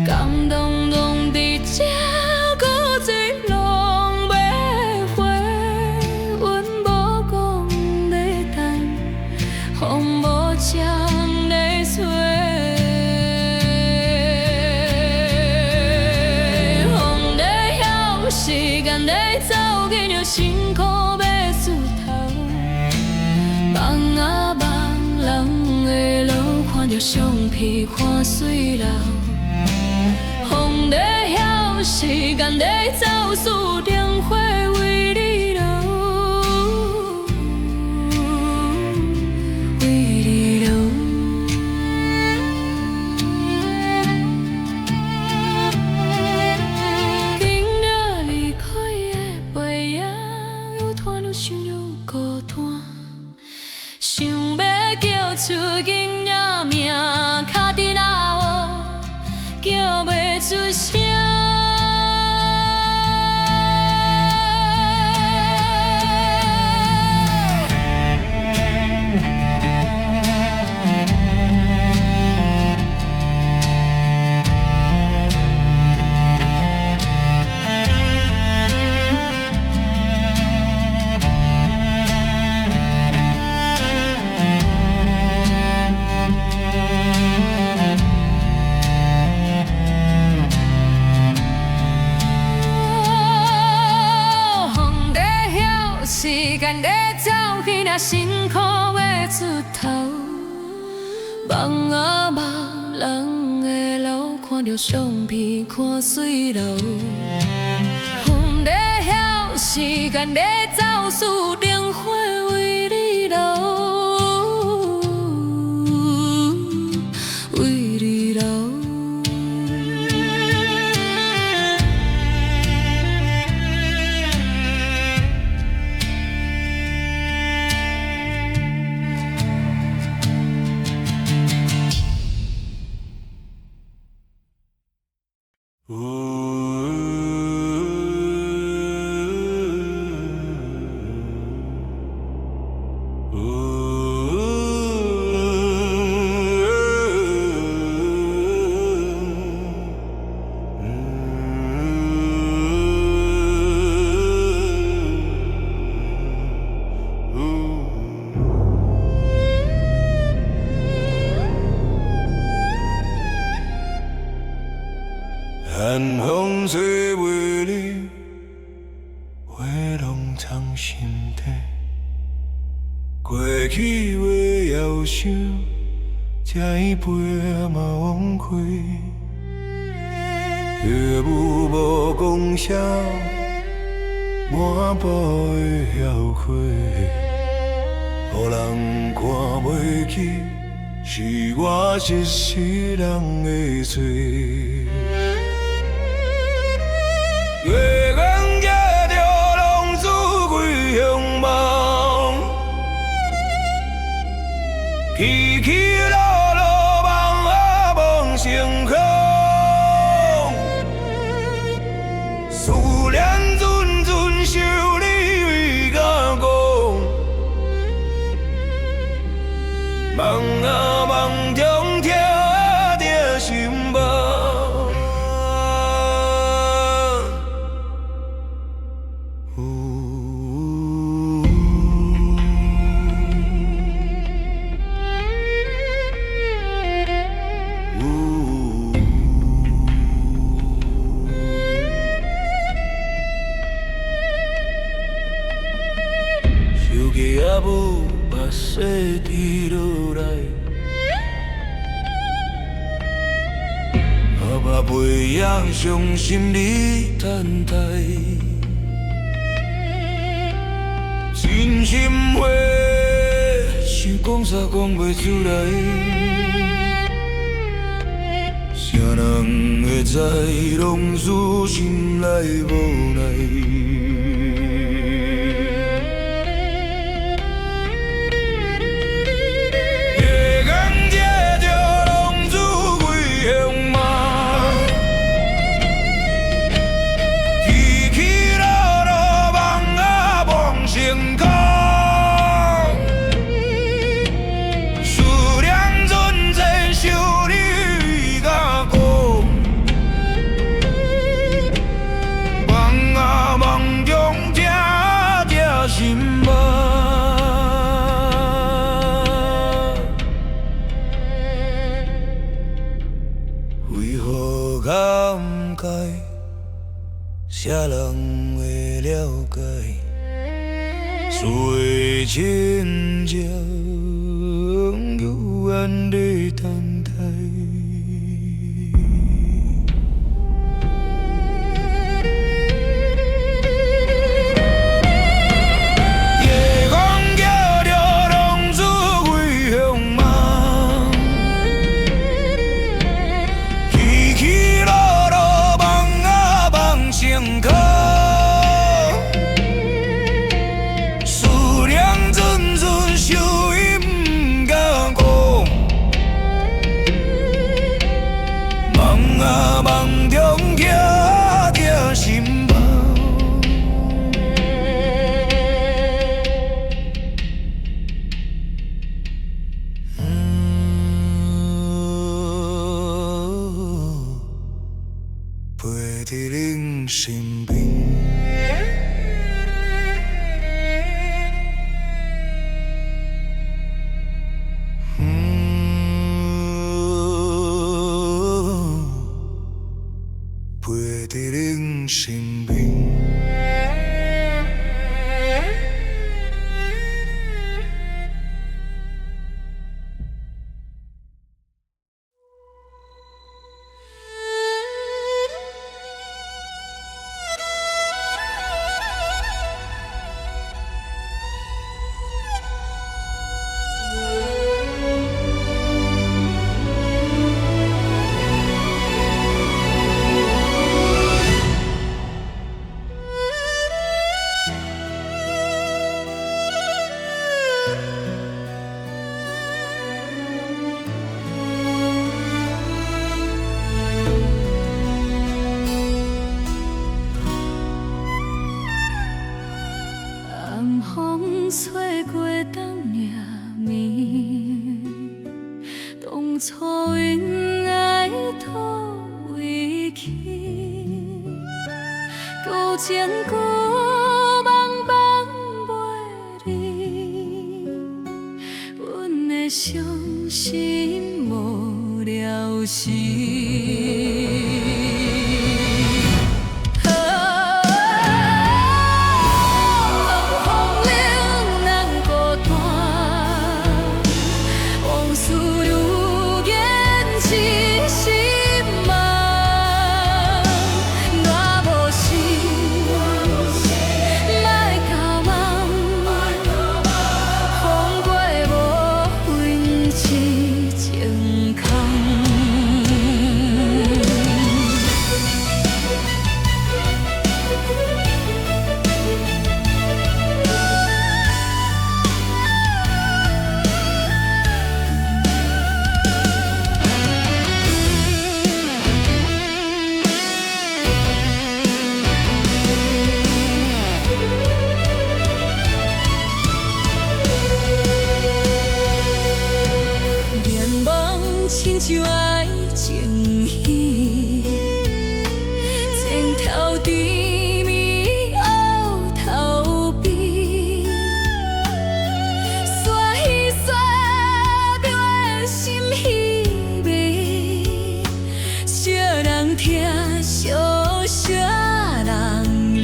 感动拢伫这，搁一拢袂回，阮无讲咧等，风无枪咧吹。时间在走，紧着身躯要出头。望啊望人的路，看着相片，看水流。风在晓，时间在走，思甜花为你流，为你流。想要叫出囡仔命，脚底那乌，叫袂出声。时间在走去，若辛苦要出头。梦啊梦，人的路，看着相片，看水流。风在晓，时间在走，注定花为你留，为你留。寒风吹袂离，话拢藏心底。过去话遥想，这一杯嘛枉开。月舞无讲啥，满布的晓花，予人看袂起，是我一世人的罪。月光遮着浪子归乡梦，起起落落梦啊梦成空，思念阵阵想你为甲讲，梦啊梦中听着心梦。阿母目屎滴落来，阿爸背影伤心里等待，真心话想讲啥讲袂出来，啥人会知拢是心内无奈。为何感觉啥人会了解？水亲像幽暗的等待。思念阵阵想伊不敢讲。初云爱土为起，旧情旧梦梦袂离，阮的伤心无了时。亲像爱情戏，前头甜蜜后头悲，煞戏煞着的心稀微，惜人听，惜人离。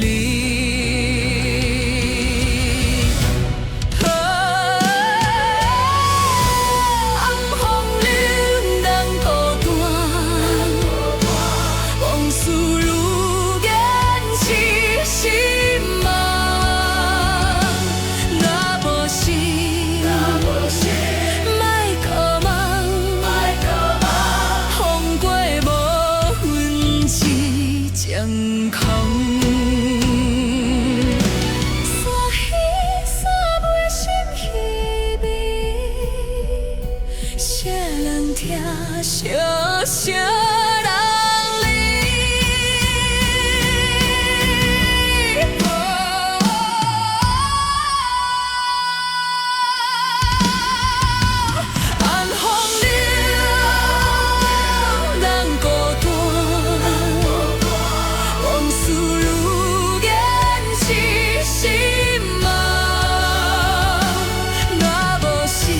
惜人离。晚风流，人孤单，往事如烟痴心梦，若无时。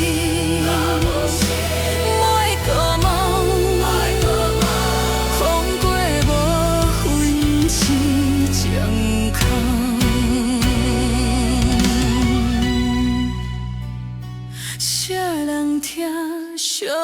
惜人听，惜人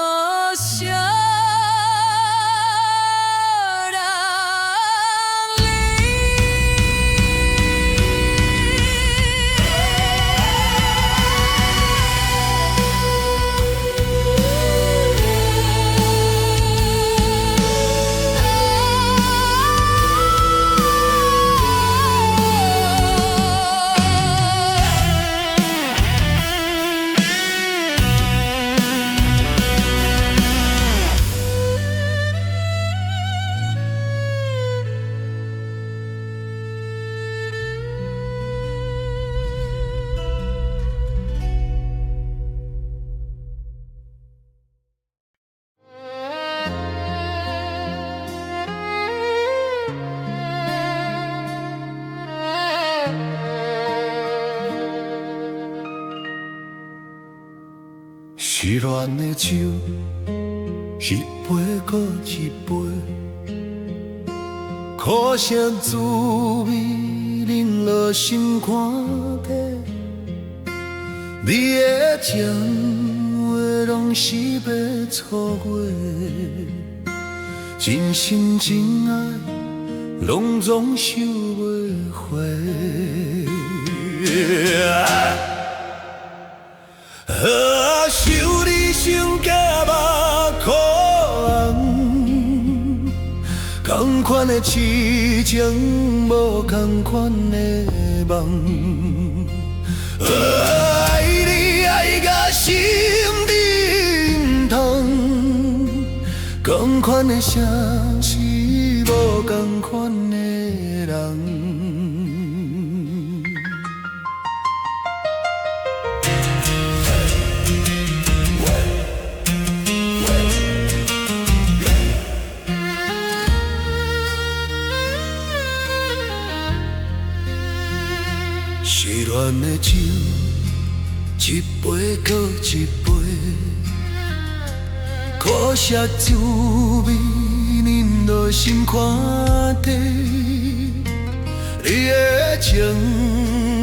失恋的酒，一杯搁一杯，苦涩滋味冷落心肝底。你的情话拢是要错过，真心真爱拢总收袂回。想你想甲目眶红，同款的痴情，无同款的梦。爱你爱甲心疼痛，同款的城市，无同款的人。酒，一杯搁一杯，苦涩滋味，饮落心坎底。你的情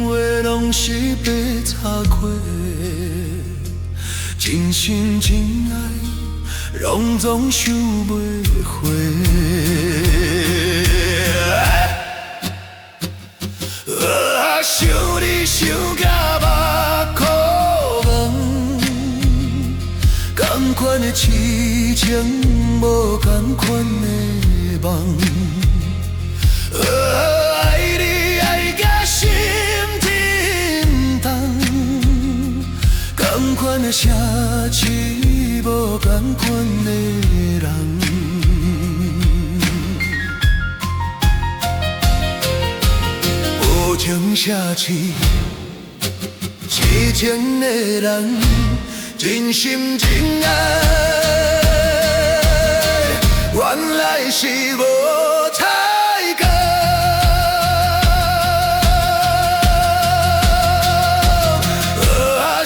话拢是白插花，真心真爱，拢总收袂回。想你想甲目眶红，同款的痴情，无同款的梦。爱你爱甲心震动，同款的城市，无同款的人。无情城市，痴情的人，真心真爱，原来是无彩工。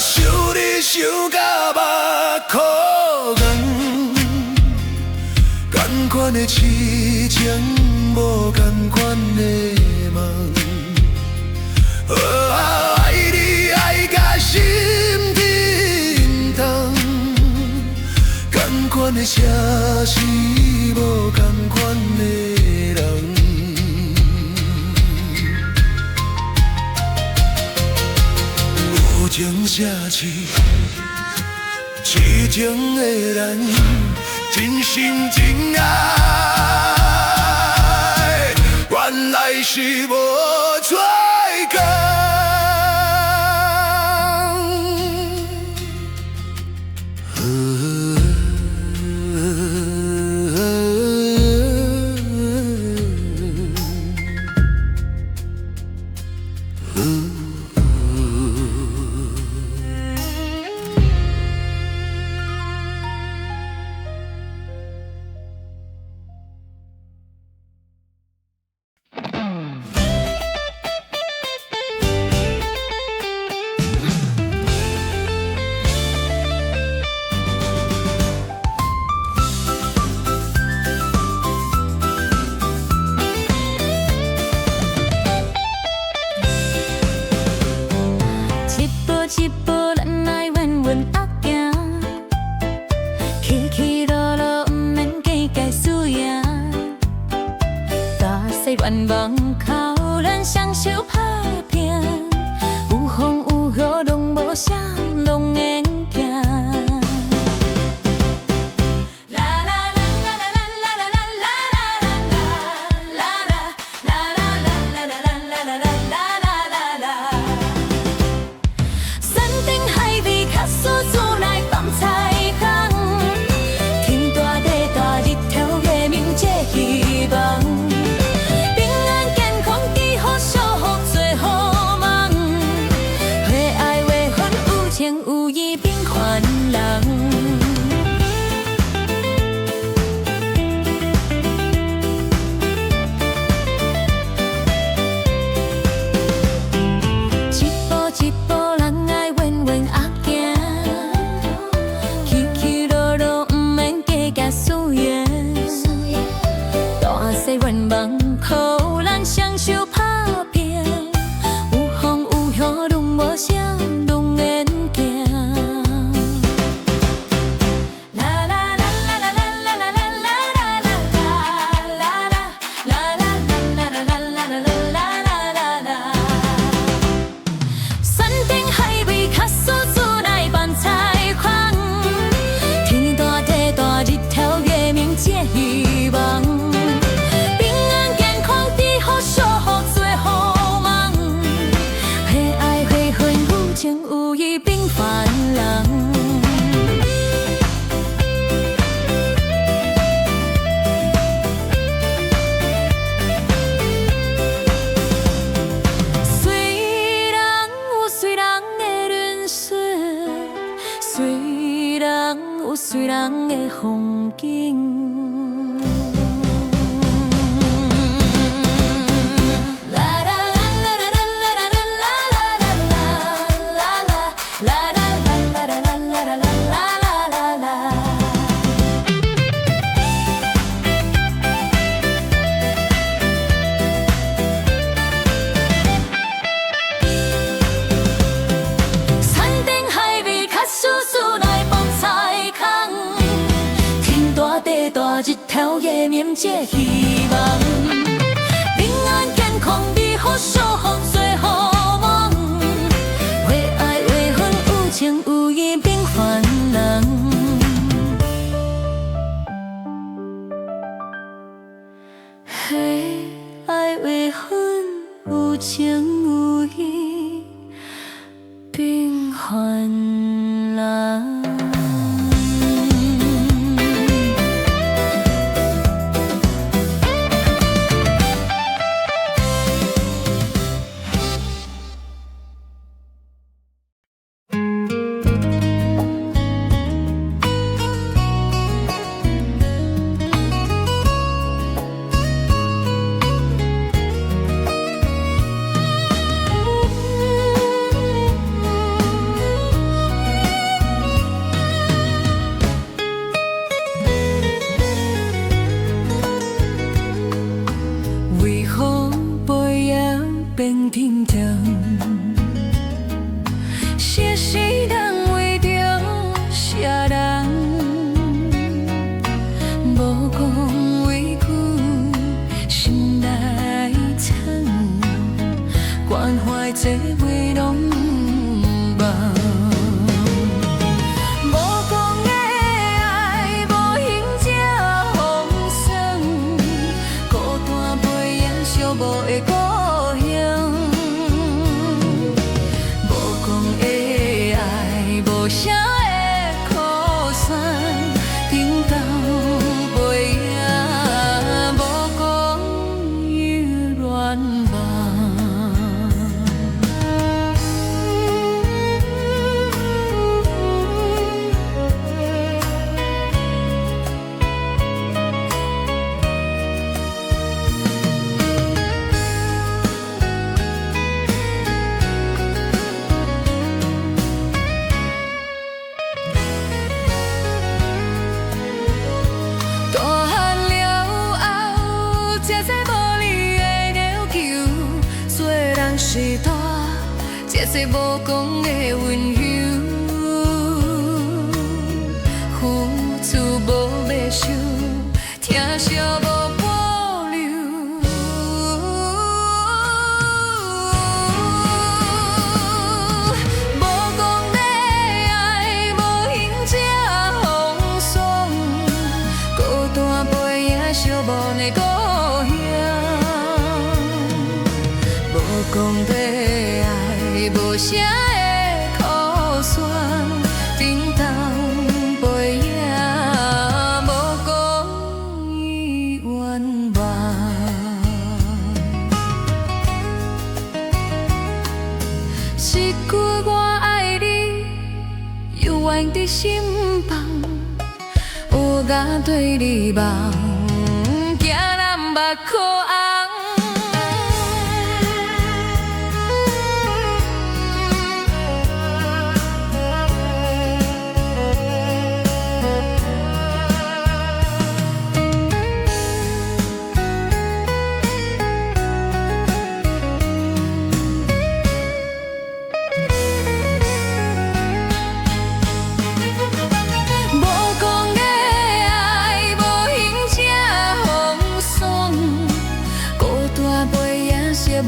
想你想甲目眶红，同款的痴情，无同款的梦。爱你爱甲心震动，同款的城市，无同款的人。无情城市，痴情的人，真心真爱，原来是无彩工。一步咱来稳稳啊行，起起落落不免计较输赢。大细愿望靠咱双手打拼，有风有雨拢无啥，拢会行。有意变款人，一步一步人爱稳稳啊行，起起落落不免计较输赢，大细愿望靠咱双手打拼，有风有雨拢无啥。随人的风景。啦啦啦啦啦啦啦啦啦啦啦。头的念这希望，平安健康美好祝福最好梦，为爱为恨有情有义并烦人，为爱为恨有情有义并烦人。变沉重，世事人为着啥人，无讲为句，心内藏，关怀这话拢忘。无讲的爱，无形才风霜，孤单背影寂寞的故。无声的哭声，顶头背影，无讲伊愿望。是大，这些无讲的温柔，付出无要收，疼惜无保留。无讲的爱，无形才风霜，孤单背影寂寞的故乡。无讲的爱，无声的苦酸，顶头背影，无讲伊愿望。一句我爱你，犹原伫心房，有我对你望，惊咱目眶红。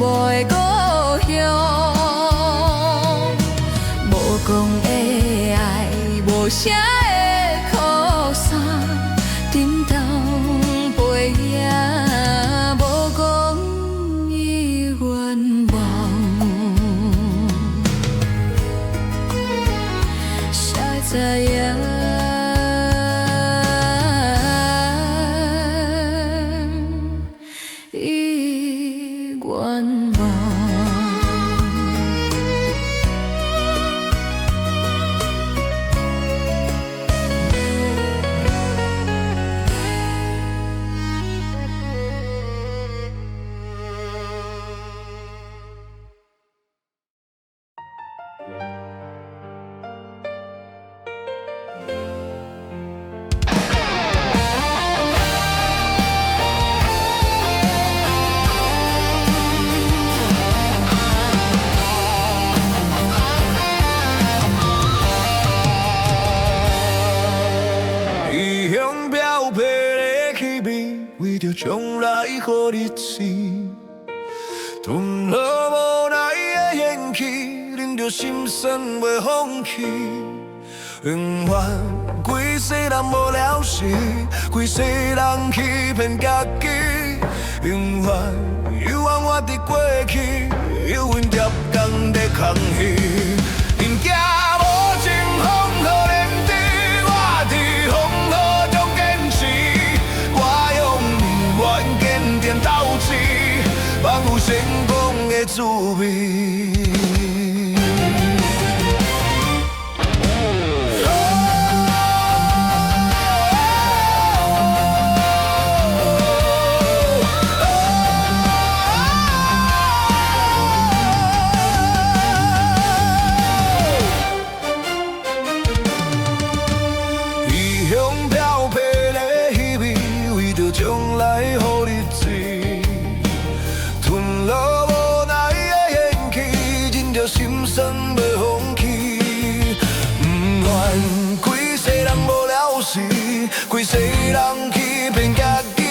我的故乡，无讲的爱，无声的哭声，顶头背影，无讲伊愿望。谁知影？将来好日子。吞落无奈的怨气，忍着心酸袂放弃。永远规世人无了时，规世人欺骗家己。永远犹原活伫过去，犹原贴工在空虚。人行无情风雨连地，我伫风雨中坚持。我用命运坚定斗志，望有成功的滋味。将来好日子，吞落无奈的怨气，忍着心酸袂放弃。不愿规世人无了时，规世人欺骗家己。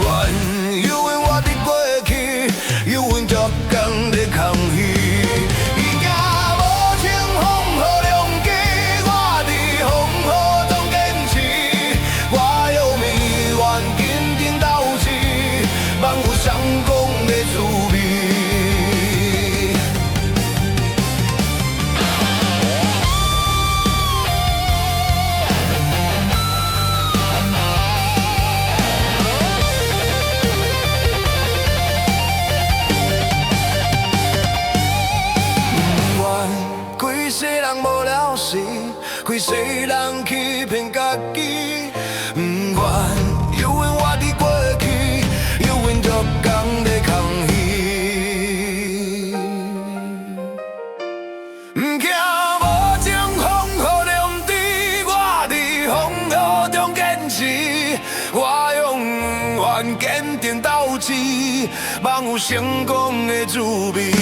不愿犹原活伫过去，犹原贴工在空虚。成功的滋味。不愿规世人无了时，规世人欺骗家己。不愿犹原活伫过去，犹原贴工在空虚。不惊无情风雨连地，我伫风雨中坚持。我永远坚定斗志，望有成功的滋味。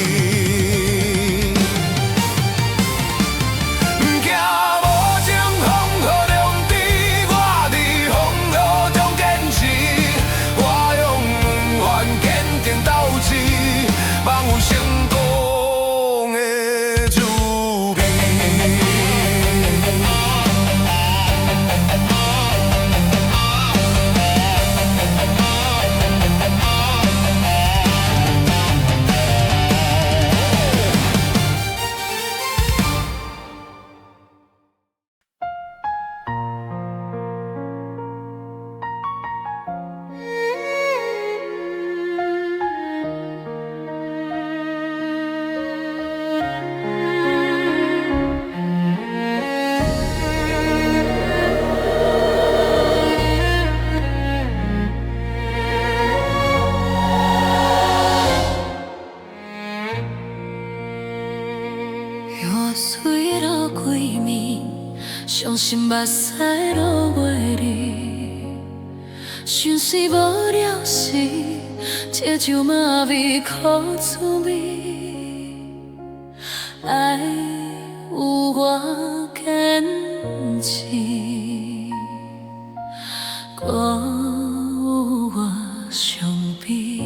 望有成功的滋味。水落几暝，伤心目屎落袂离。心碎无了时，这酒嘛味苦滋味。爱有我坚持，搁有我伤悲。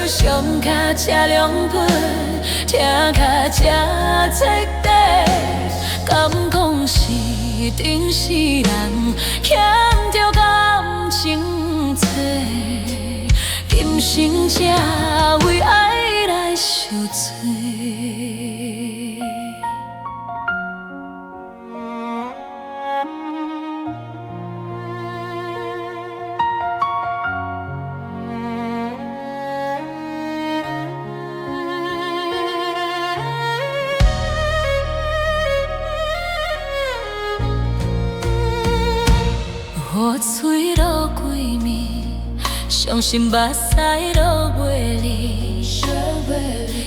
上脚这两倍，听脚这彻底。敢讲是顶世人欠着感情债，今生才为爱来受罪。雨水落几暝，伤心目屎落袂离。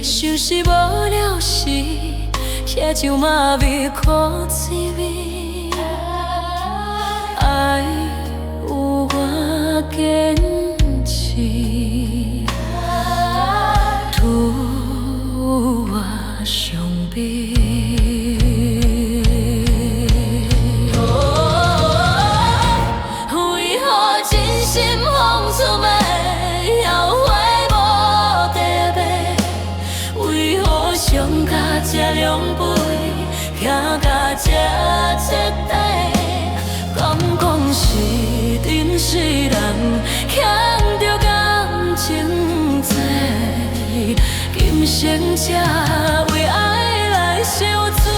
想是无了时，遐酒嘛味苦滋味。爱有我坚持，世人欠着感情债，今生才为爱来受罪。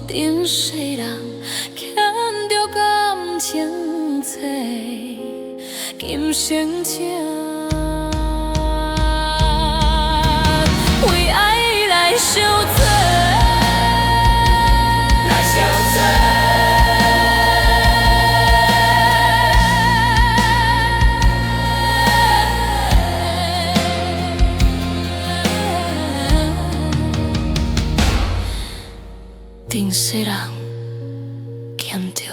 今世人欠着感情债，今生才为爱来受罪。今世人欠着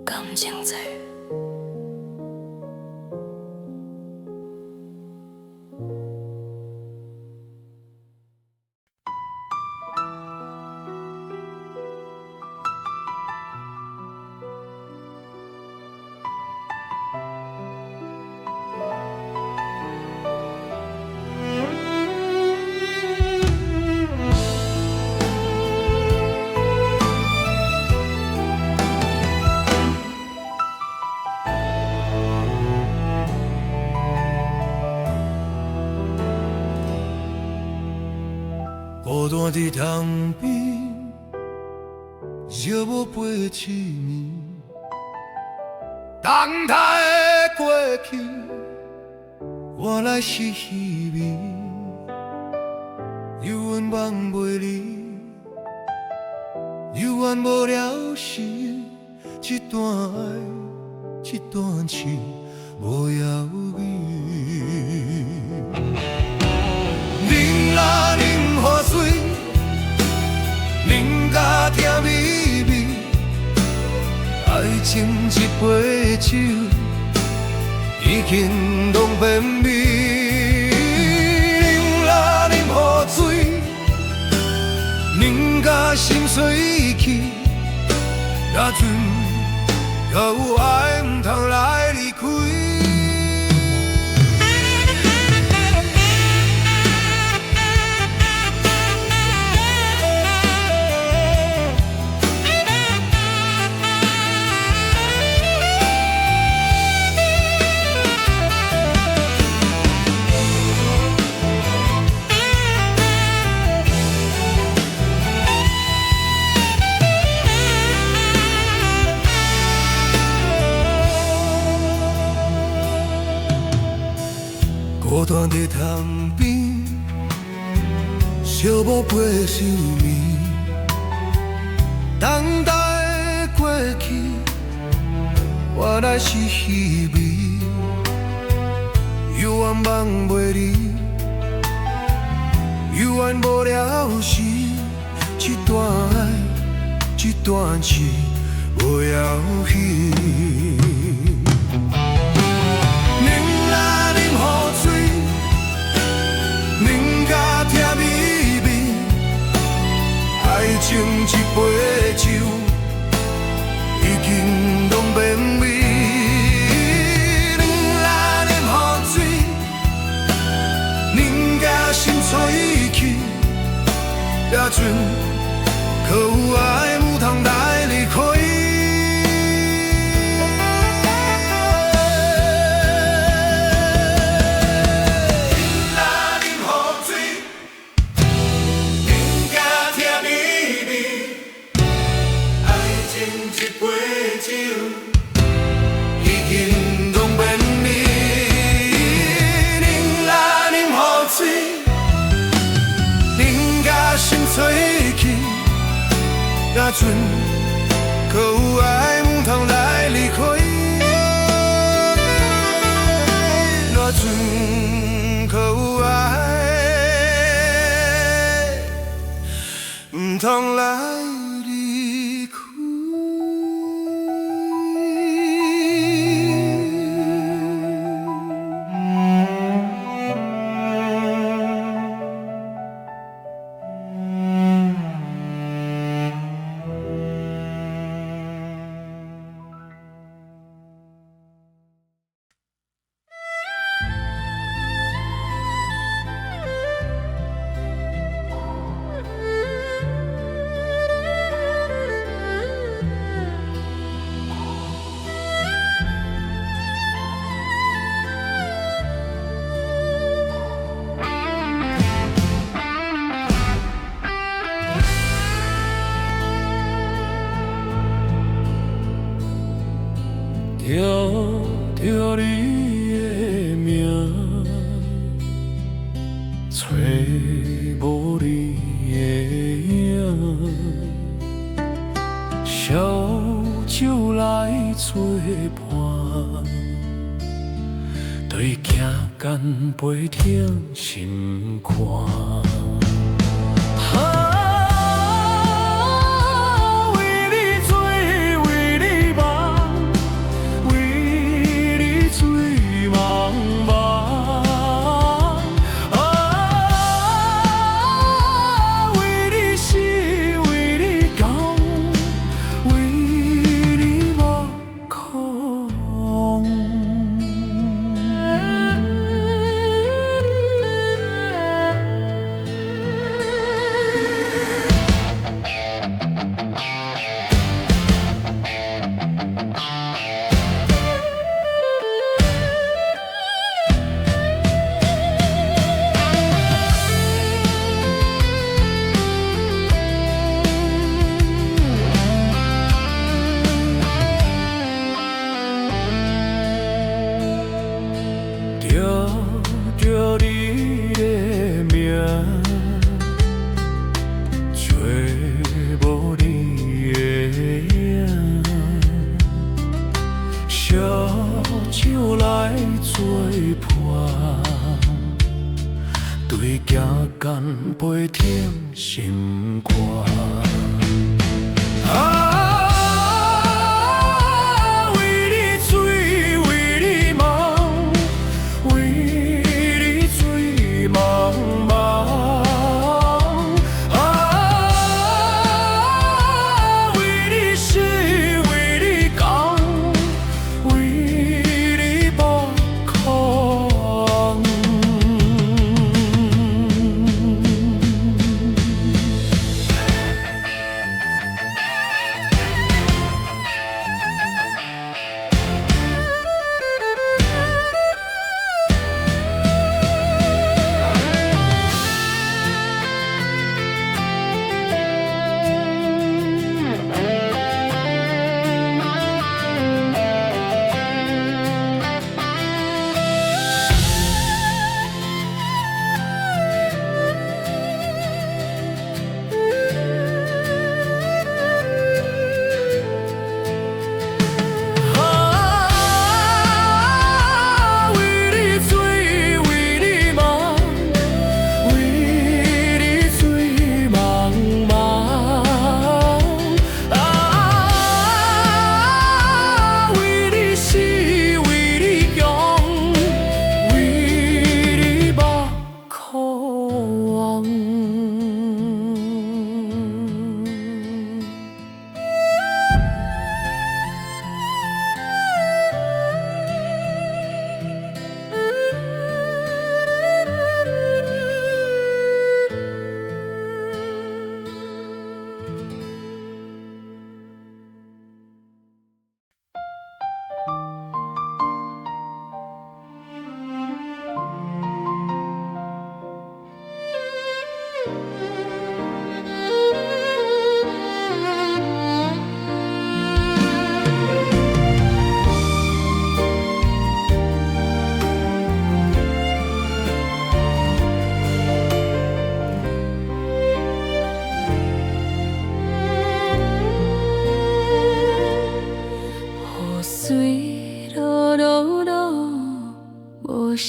感情债。孤单伫塘边，寂寞飞痴眠。等待的过去，我来是虚伪。有阮忘袂你，有阮无了时，这段爱，这段情无要紧。饮啦饮河水，饮甲甜蜜蜜，爱情一杯酒，已经拢变味。饮啦饮河水，饮甲心碎去，也准有爱唔通来离开。孤单伫塘边，寂寞陪想眠。等待过去，我来是虚伪。有缘忘袂你，有缘无了时，这段爱，这段情无要紧。爱情一杯酒，已经拢变味。饮啦饮河水，饮甲心碎去，也准可有爱唔通来离开。饮啦饮河水。若阵，可有爱唔通来离开？若阵可有爱唔通来离开？听着你的名，找无你的影，烧酒来作伴，对行干杯挺心肝。着你的名，找无你的影，烧酒来作伴，对行干杯挺心肝。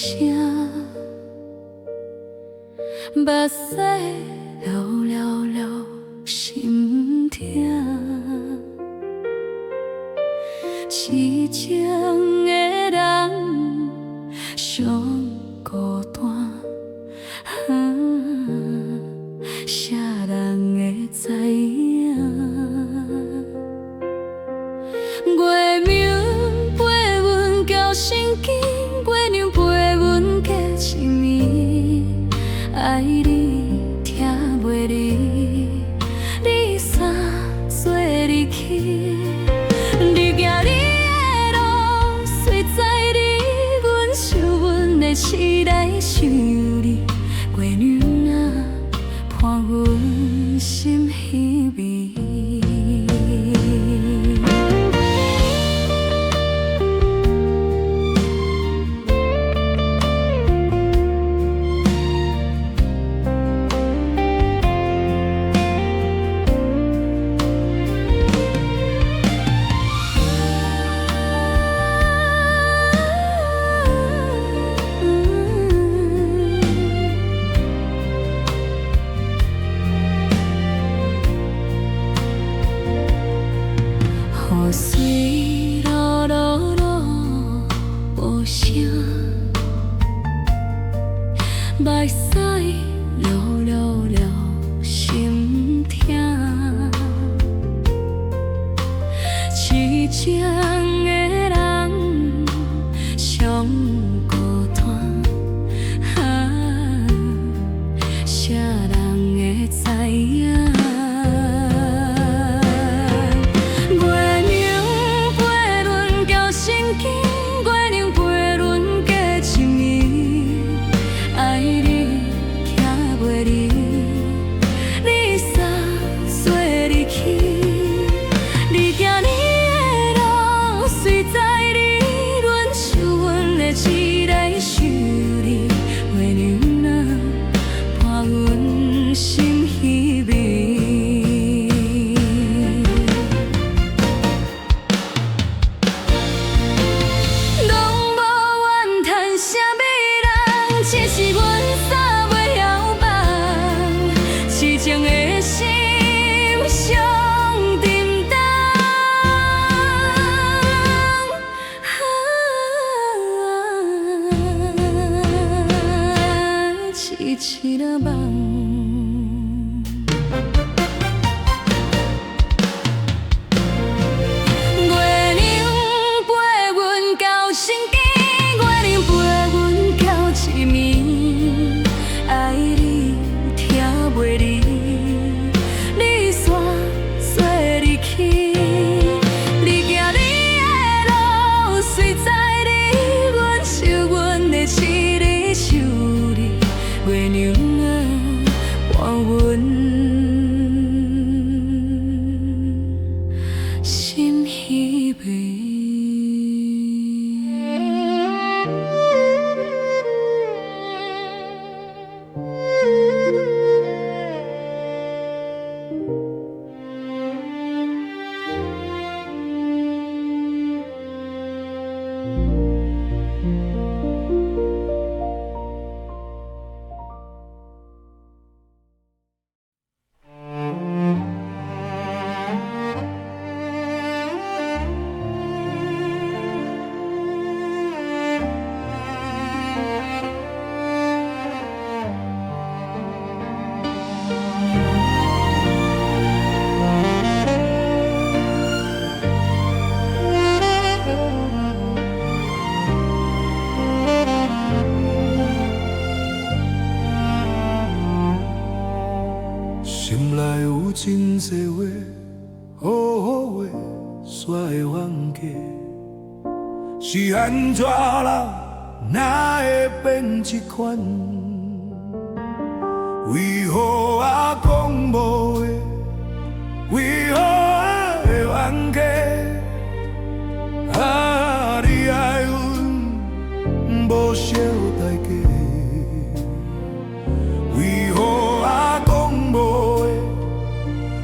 声，目屎流了了心痛。痴情的人上孤单，啥人会知影？月明陪阮交心机，月亮陪阮过一暝。爱你听袂离，你三做离去。你行你的路，随在你，阮想阮的痴来想你。月亮啊，伴阮心稀微。雨水落落落无声，目屎流了了心痛。痴情的人上孤单，啥人会知影？痴了梦，月亮陪阮到心机，月亮陪阮到一暝。爱你听袂离，你煞做离去。你行你的路，随在你，阮想阮的痴咧想你。月亮啊，伴阮心稀微。心内有真多话，好好话，煞会忘记。是安怎人哪会变这款？为何啊讲无话？为何啊会忘记？啊，你爱阮无少代价，为何啊讲无话？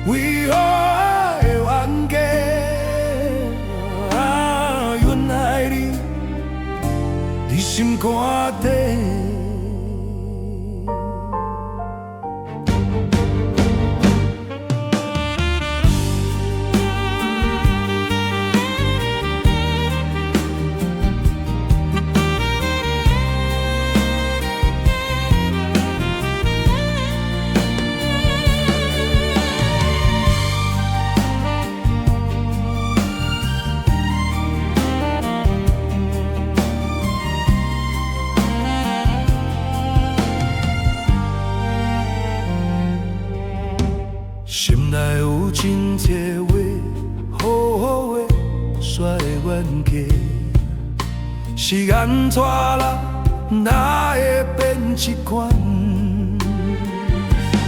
为何会忘记？啊，原来你心肝底。心内有真多话，好好的煞会冤家，是安怎啦？哪会变这款？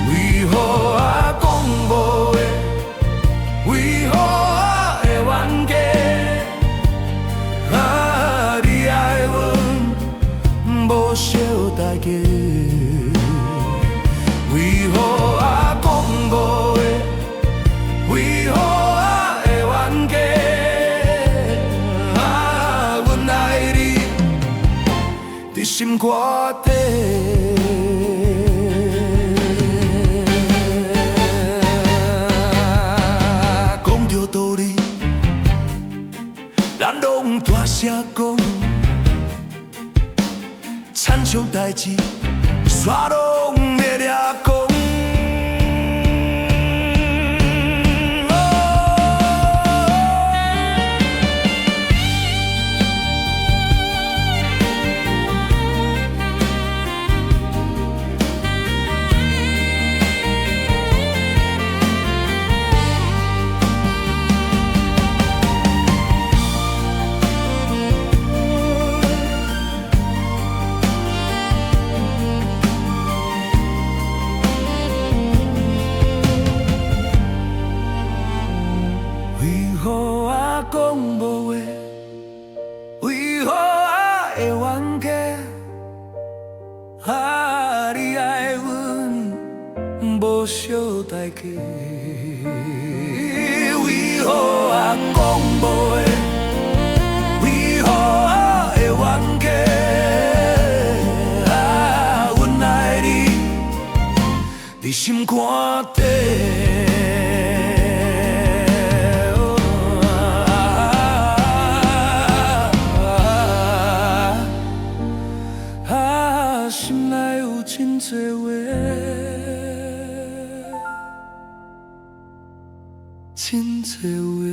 为何啊讲无话？为何啊会冤家？啊，你爱阮无小代价，为何啊讲无话？为何啊会冤家？啊，阮爱你伫心肝底。讲着道理，咱拢大声讲，亲像代志，煞拢会掠讲。为何啊讲无话？为何啊会冤家？啊，你爱阮无小代价？为何啊讲无话？为何啊会冤家？啊，阮爱你伫心肝底。心内有真多话，真多话。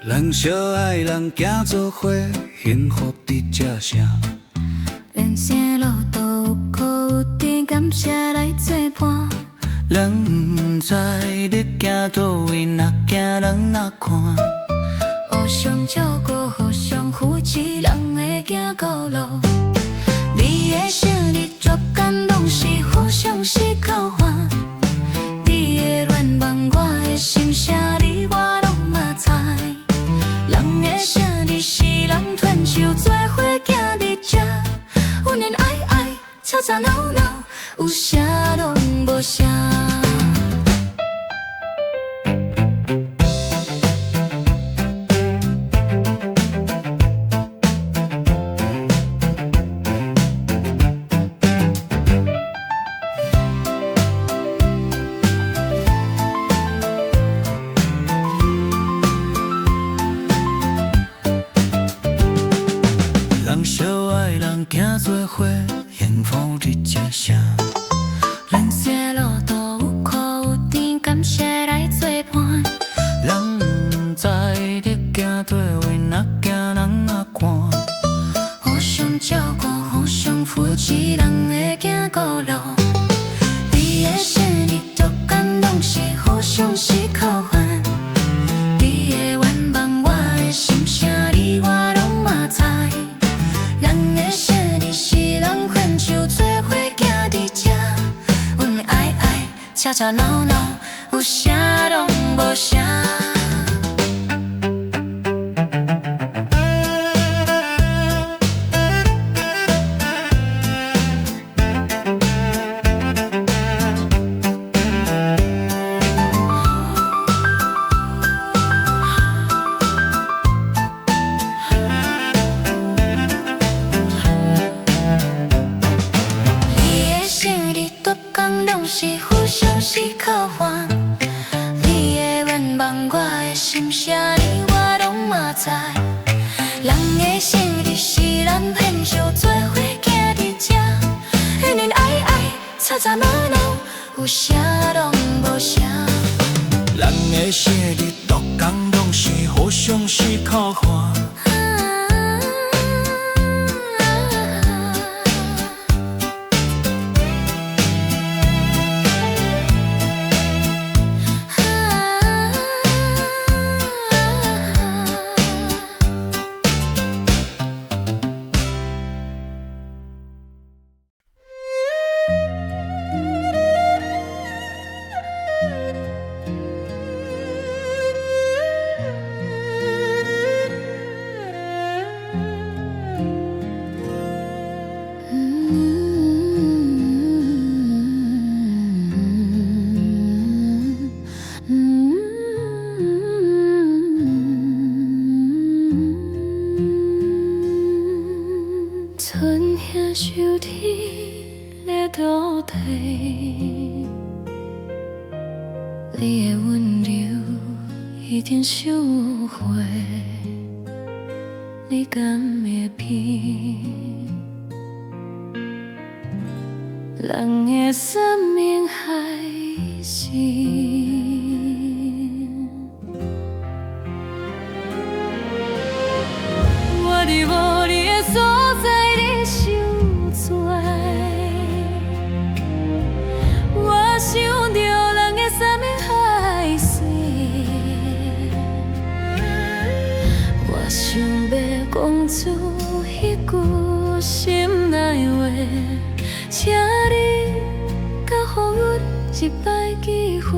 人相爱，人行做伙，幸福伫这城。人生路途有苦有甜，感谢来作伴。人不知你行倒位，若行人若看。互相照顾，互相扶持，人会行孤路。你的生日绝感拢是互相是交换。你的愿望，我的心声，你我拢嘛知。人的生日是人团手做伙行伫这，阮的爱吵吵闹闹，有啥拢无啥。人相爱，人行做伙，幸福伫这城。人生路途是人会行孤路。你的心里独感动是互相是靠反。你的愿望，我的心声，你我拢嘛知。人的心里是人分手做伙行伫这，阮爱爱吵吵闹闹，有啥拢无啥。是互相是靠反，你的愿望，我的心声，你我拢嘛知。人的心里是咱牵手做伙行伫这，彼缘爱爱吵吵闹闹，有啥拢无啥。咱的生日独感动是互相是靠看。春夏秋天的土地，你的温柔已经收回，你敢会变？人的生命还是？我伫无你的所在。我想着人的山盟海誓，我想要讲出迄句心内话，请你甲予阮一摆机会。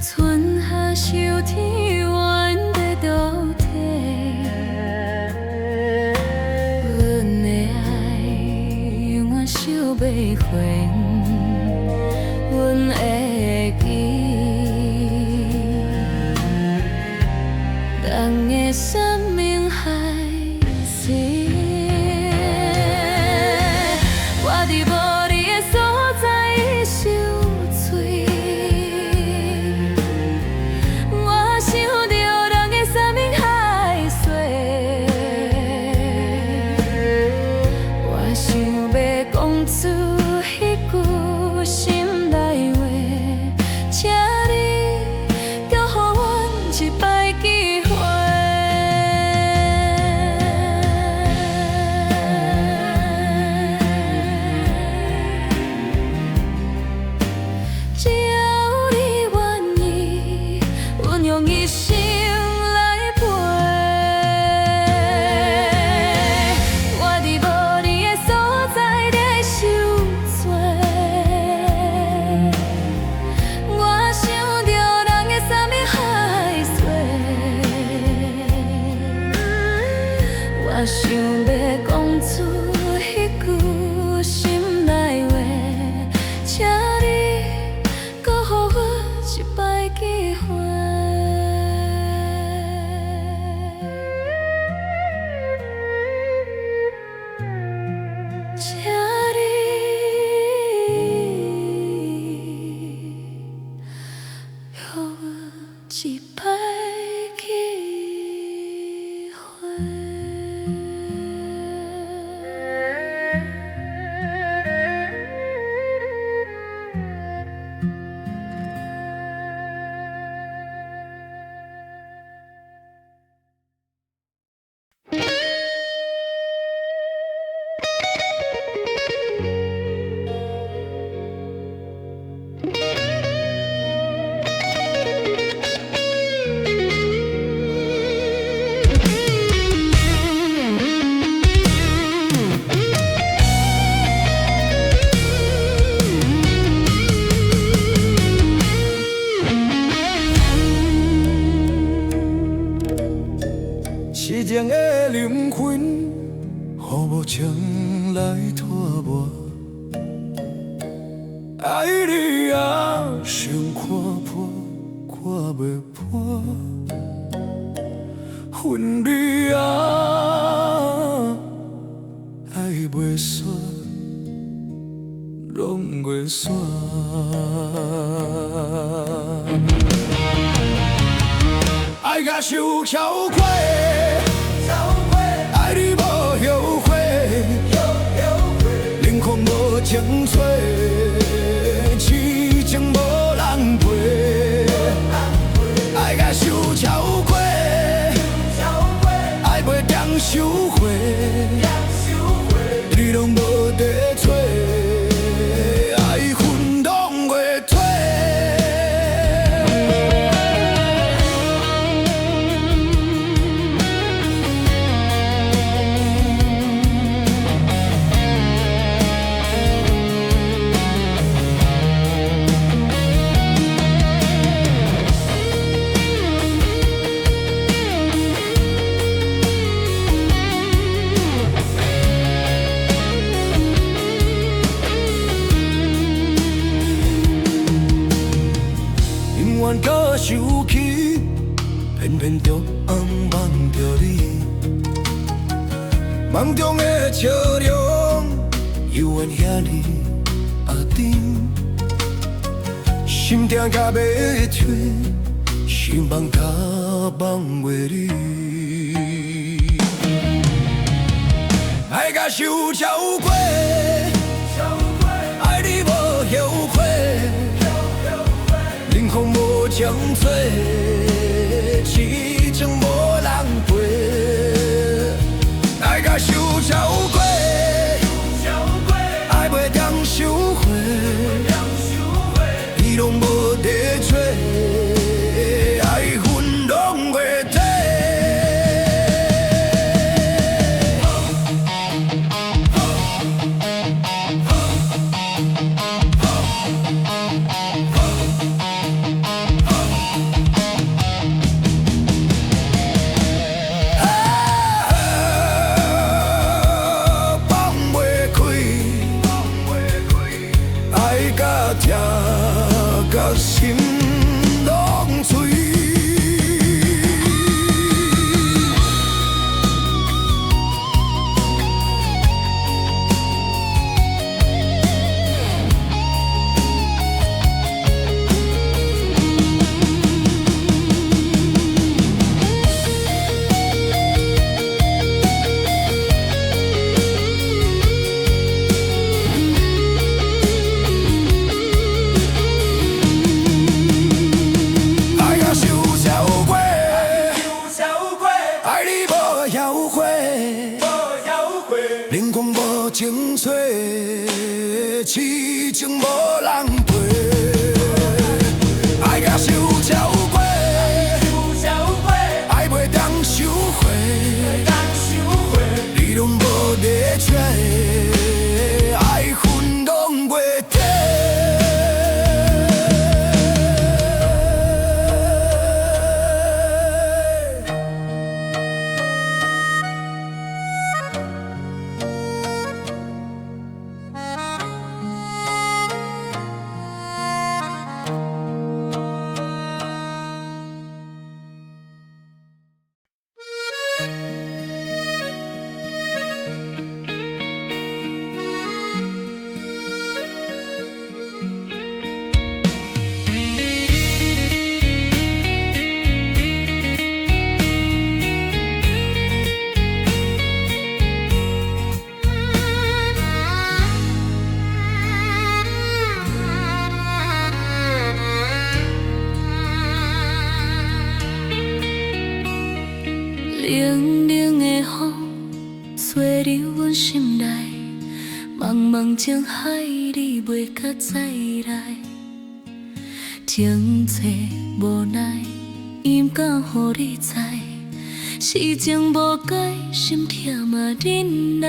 春夏秋天，阮的土地，阮的爱永远收袂回，阮会记，人的生命还是，我伫无你的所在受罪。出迄句心内话，请你给予阮一摆机会。只要你愿意，阮用一生来陪。我伫无你的所在。我想要讲出迄句心内话，请你给予我一摆机会。请你无情来拖磨。爱你啊，想看破，看袂破。恨你啊，爱袂煞，拢袂煞。爱甲受超过，爱你无后悔，冷酷无情绪，痴情无人陪。爱甲受超过，爱袂当收回，你拢无在找，爱恨拢袂退。甲受气，偏偏就暗梦着你，梦中的笑容犹原遐尼甜，心痛甲要吹，希望甲忘袂你，爱甲受超过，爱你无后悔。冷酷无情绪，痴情无人陪。爱甲受超过，爱袂当收回，你拢无在找，爱恨拢袂退。痛甲心拢碎，冷酷无情绪，痴情无人陪。爱甲受超过，爱袂当收回，你拢无在找，爱恨拢袂退。冷冷的风，吹入阮心内，茫茫情海，你袂甲再来。情切无奈，伊毋敢予你知，是情无解，心痛嘛忍耐。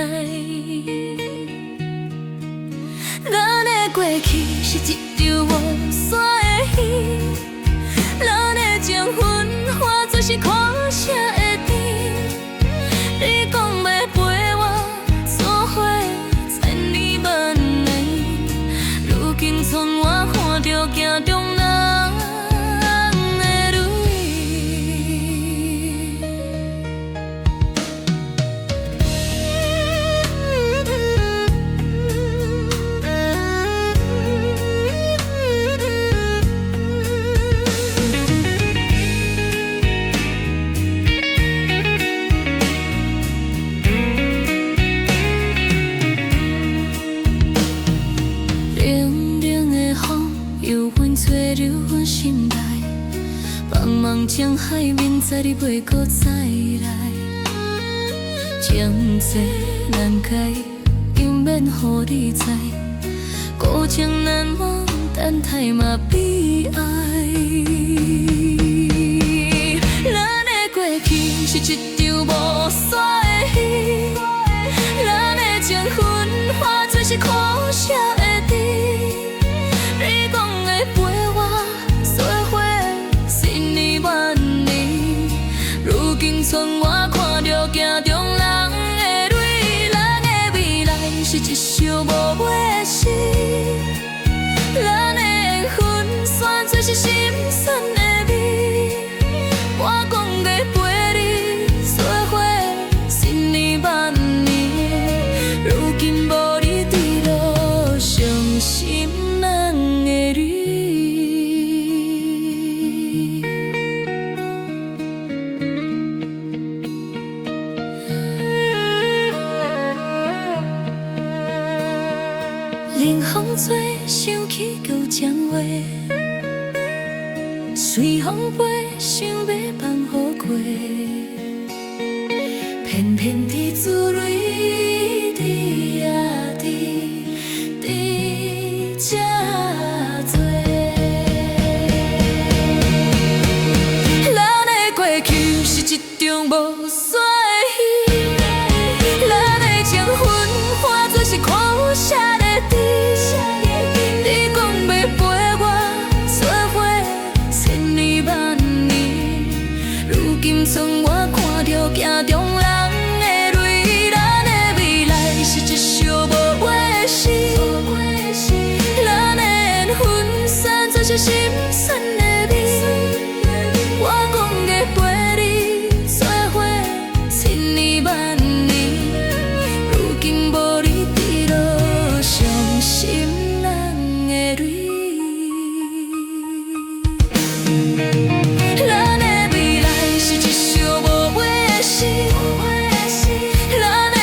咱的过去是一场无散的戏，咱的情分化作是看啥的甜。你讲要陪我，使你袂搁再来，情债难解，永免予你知，孤情难忘，等待嘛悲哀。咱的过去是一场无煞的戏，咱的情分化做是苦涩的甜。你讲的陪我做伙10年万年，如今剩我看着镜中人的泪，咱的未来是一首无尾的诗，咱的缘分算做是心酸的味。我讲的陪你做伙10年万年，如今无你伫路，伤心人的你。冷风吹，想起旧情话，随风飞，想要放予过，偏偏伫滋蕊滴啊滴，滴这多。咱的过去是一场无煞的戏，咱的情分化做是苦涩的甜。你讲要陪我做伙10年万年，如今剩我看着镜中人的泪，咱的未来是一首无尾的诗，咱的缘分算做是心酸的味。我讲的陪你做伙10年万年，如今无你伫路，伤心人的泪。咱的未来是一首无尾的诗，咱的缘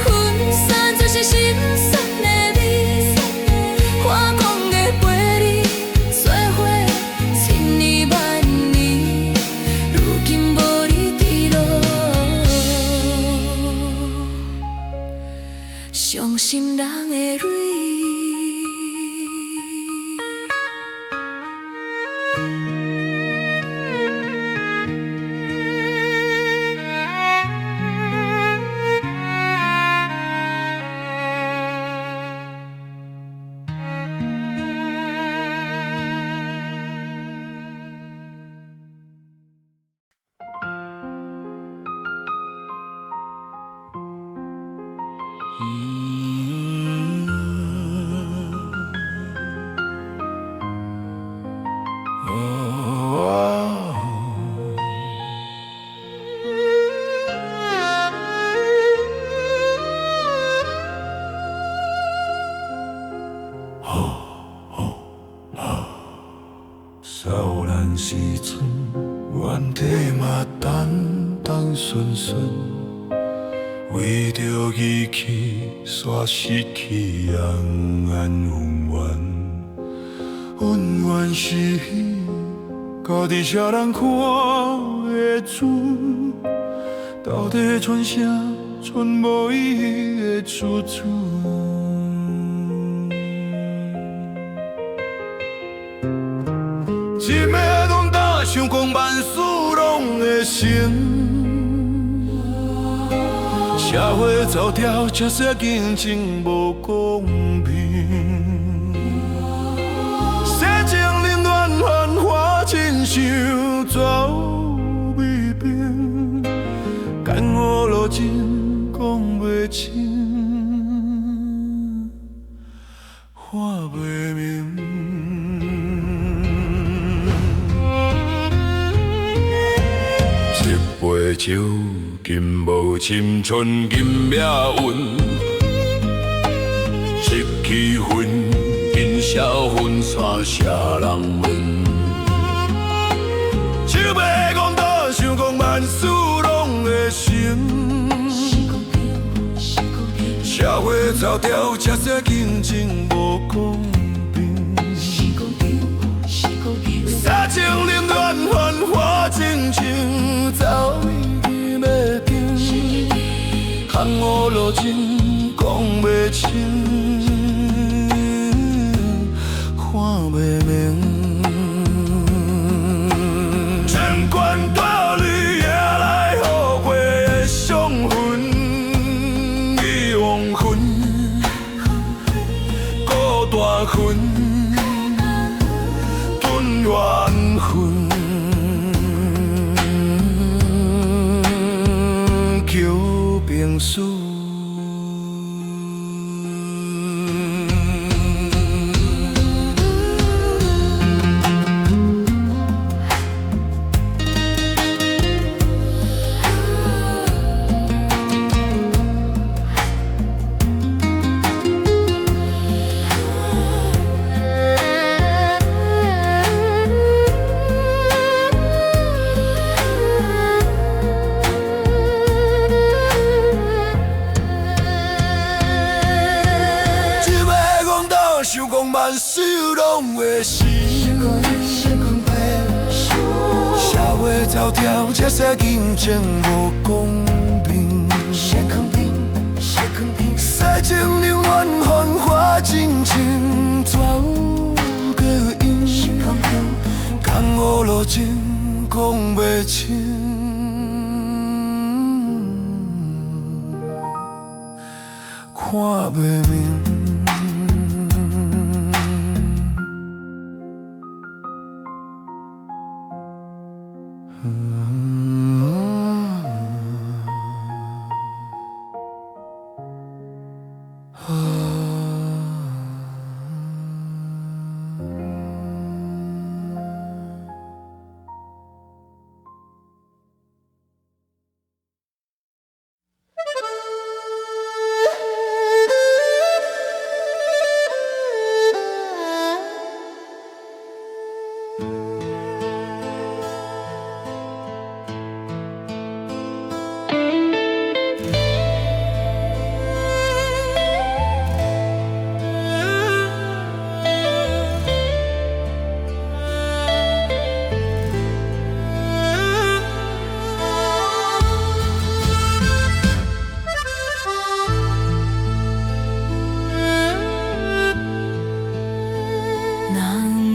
分算做是心酸的味。我讲的陪你做伙10年万年，如今无你伫路，伤心人的泪。少年时阵，原地嘛单单纯纯，为着义气，煞失去安安稳稳。温暖是彼，家己谁人看会准？到底剩啥，剩无伊的自尊？一暝拢打想讲万事拢会成，社会走调，赤色竞争无公平，世情冷暖繁华，亲像走未平，甘我路真讲袂清，看袂明。杯酒，金无深，寸金命运。失去魂，因销魂，煞谁人问？手袂讲倒，想讲万事拢会成。社会走调，赤色竞争无公平。世三情冷暖繁华情情，早已要定。含糊路情讲袂清，看袂明。千关大旅迎来后悔的相逢，已黄昏，孤大魂。缘分求平顺，想讲万事拢会死，社会走跳，这世竞争无公平。三情冷暖繁华情情，怎有个因？江湖路情讲袂清，看袂明。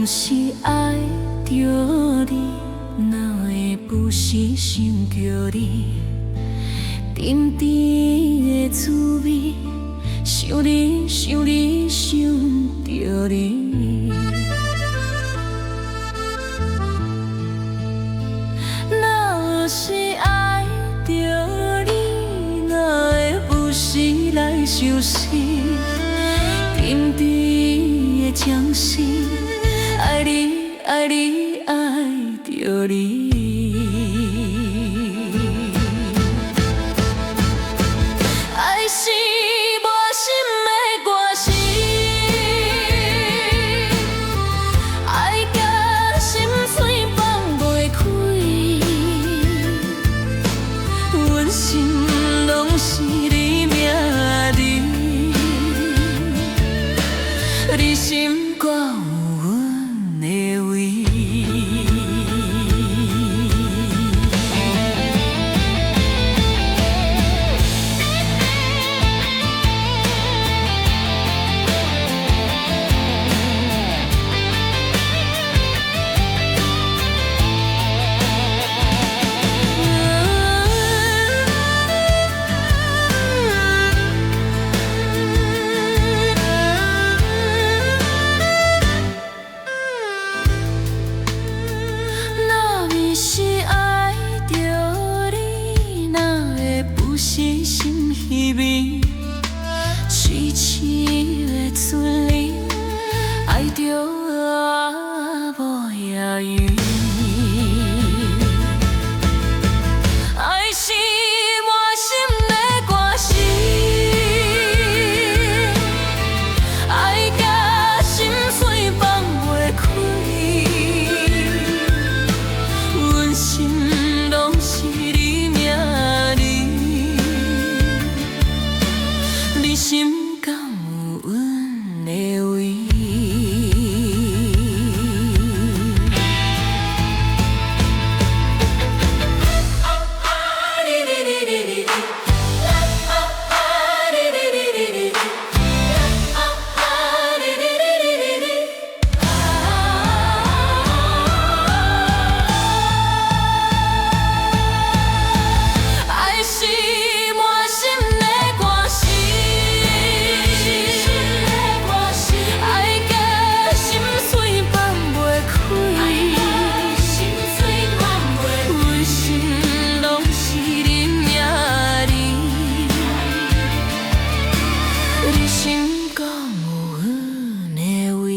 是爱着你，哪会不死心叫你？甜甜的滋味，想你想你想着你。若是爱着你，哪会不死来相思？甜甜的掌心。爱你，爱你，爱着你。爱是无心的歌词，爱甲心碎放袂开。阮心拢是你名字，你心肝有阮的位。痴痴的存你，爱着我无野语。爱是满心的歌词，爱甲心碎放袂开。阮心拢是你名字，你心。心敢有阮的位？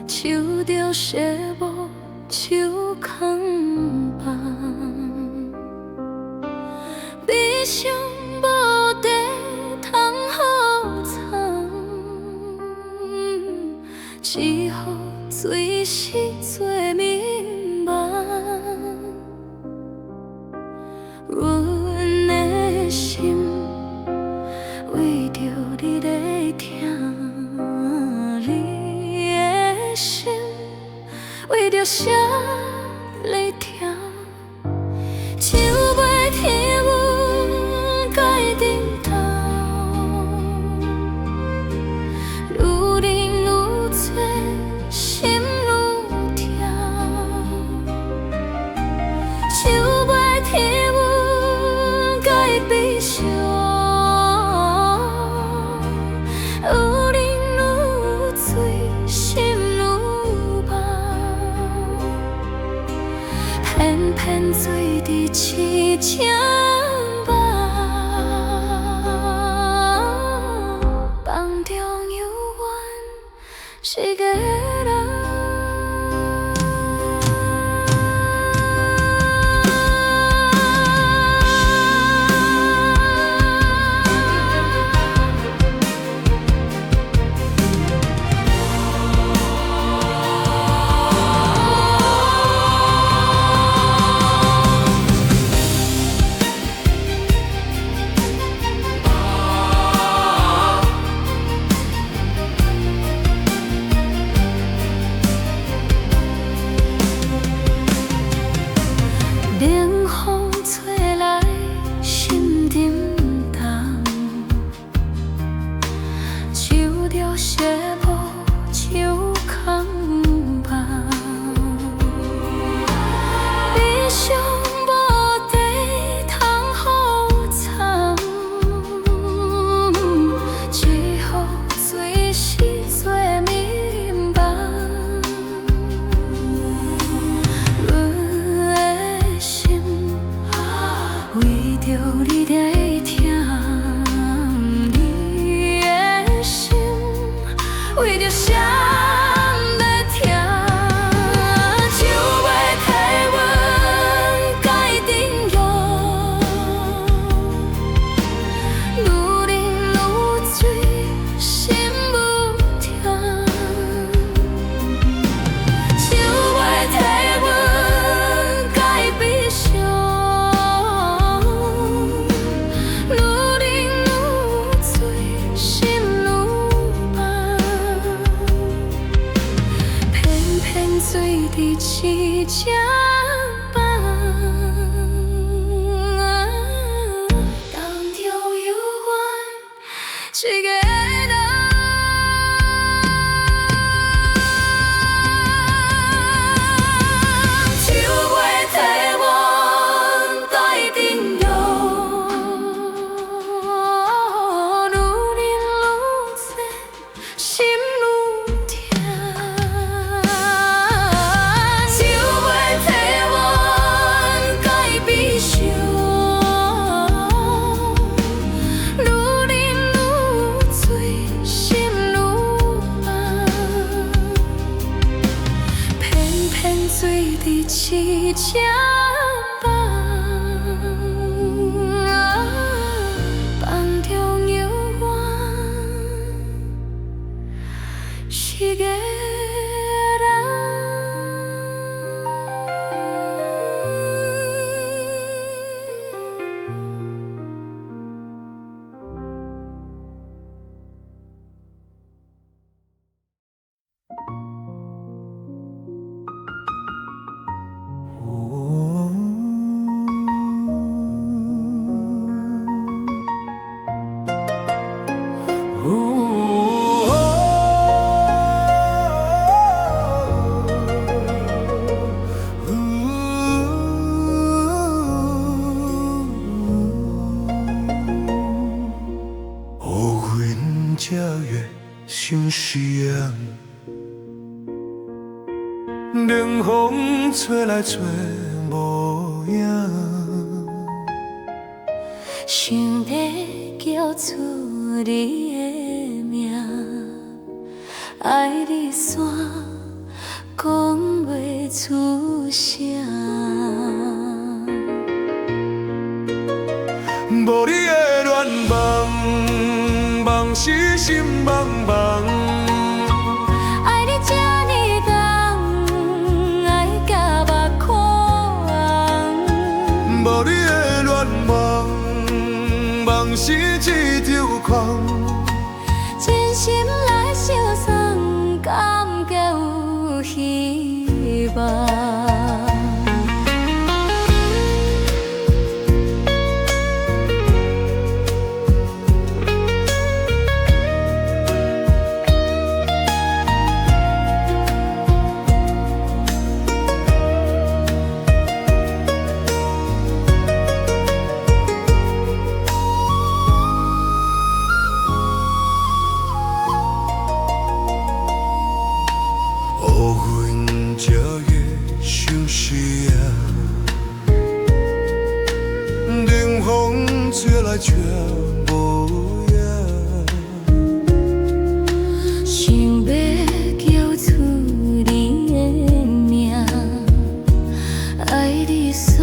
手着寂寞手空房，悲伤无地通好藏，只好随时做迷茫。阮的心为着你在疼。 为着啥在疼？手袂天阮该顶头，愈忍愈多，心愈痛。手袂天阮该悲伤，愈忍愈多，心。 偏偏做伫痴情梦，梦中有阮一个人。 冷风吹来，心沉重，手着寂寞手空房，悲伤无地通好藏，只好随时做迷茫。 为着你在疼，你的心为着啥在疼？手袂替阮改阵容，愈忍愈醉，心愈痛。手袂替阮改悲伤。 做伫痴情梦，梦中有阮一个人。手袂替阮改阵容，愈忍愈多，心愈痛。 手袂替水伫市车房，房中犹原是个人。想是啊，冷风吹来吹无影，想要叫出你的名，爱你煞讲袂出声。无你的恋梦，梦是心茫茫。爱你这呢重，爱甲目眶红。无你的恋梦，梦是一条空。真心来相送，感觉有希望。吹来却无影，想要叫出你的名，爱你煞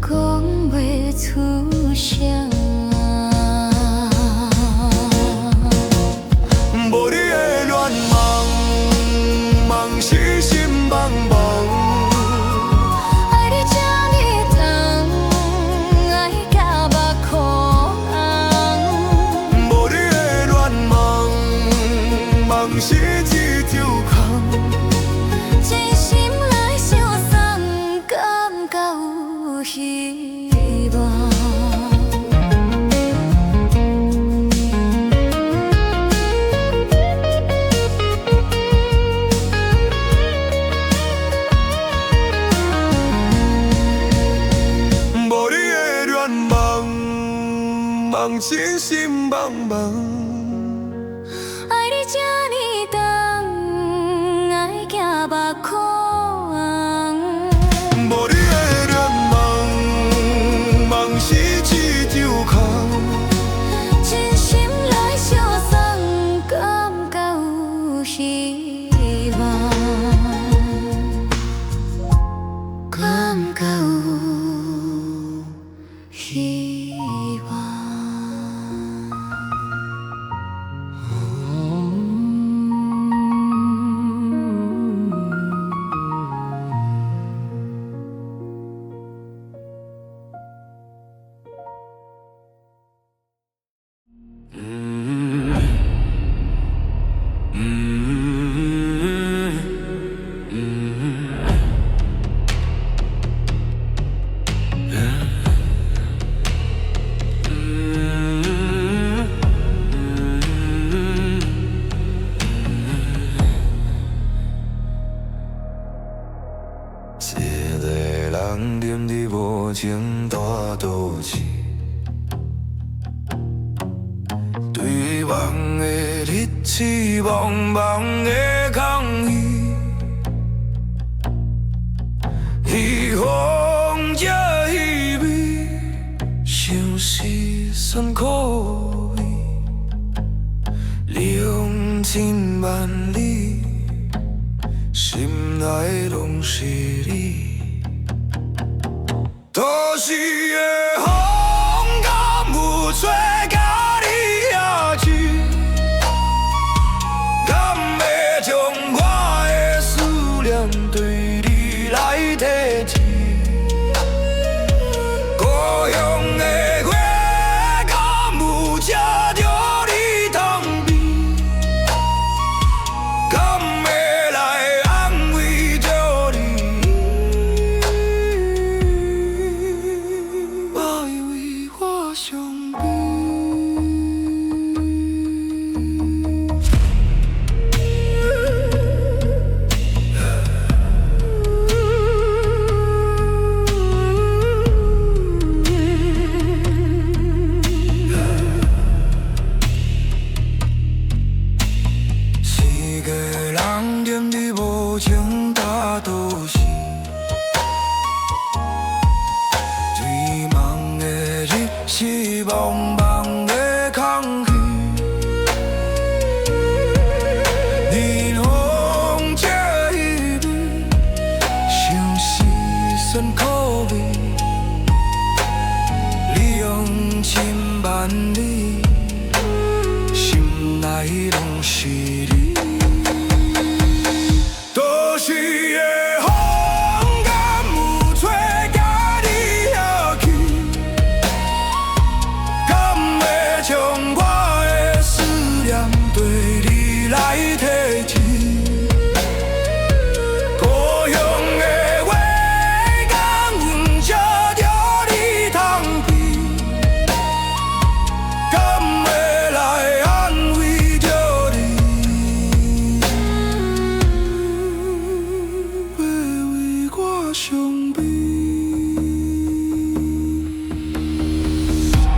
讲袂出声。无你的恋梦，梦是心茫茫。是一条空，真心来相送，感觉有希望。无你的恋梦，梦是心茫茫。爱你这呢重，爱行目眶红。无你的恋梦，梦是一条空。真心来相送，感觉有希望，感觉有希望。一个人踮伫无情大都市，对梦的日子，茫茫的空虚，虚风也虚美，相思酸苦味，两千万里，心内拢是你，都是的风甲雾吹甲你也去，敢会将我的思念对你来提起？故乡的月甲雾遮着你痛悲，敢会来安慰着你？我以为我伤悲。四个人踮伫无情大都市，最梦的日是茫茫的空虚。日风这一对，像是酸苦味，你用千万里，心内拢是你。都是的风甲雾吹甲你也去，敢会将我的思念对你来提起？故乡的月甲阮遮着你痛悲，敢会来安慰着你？会为我伤悲，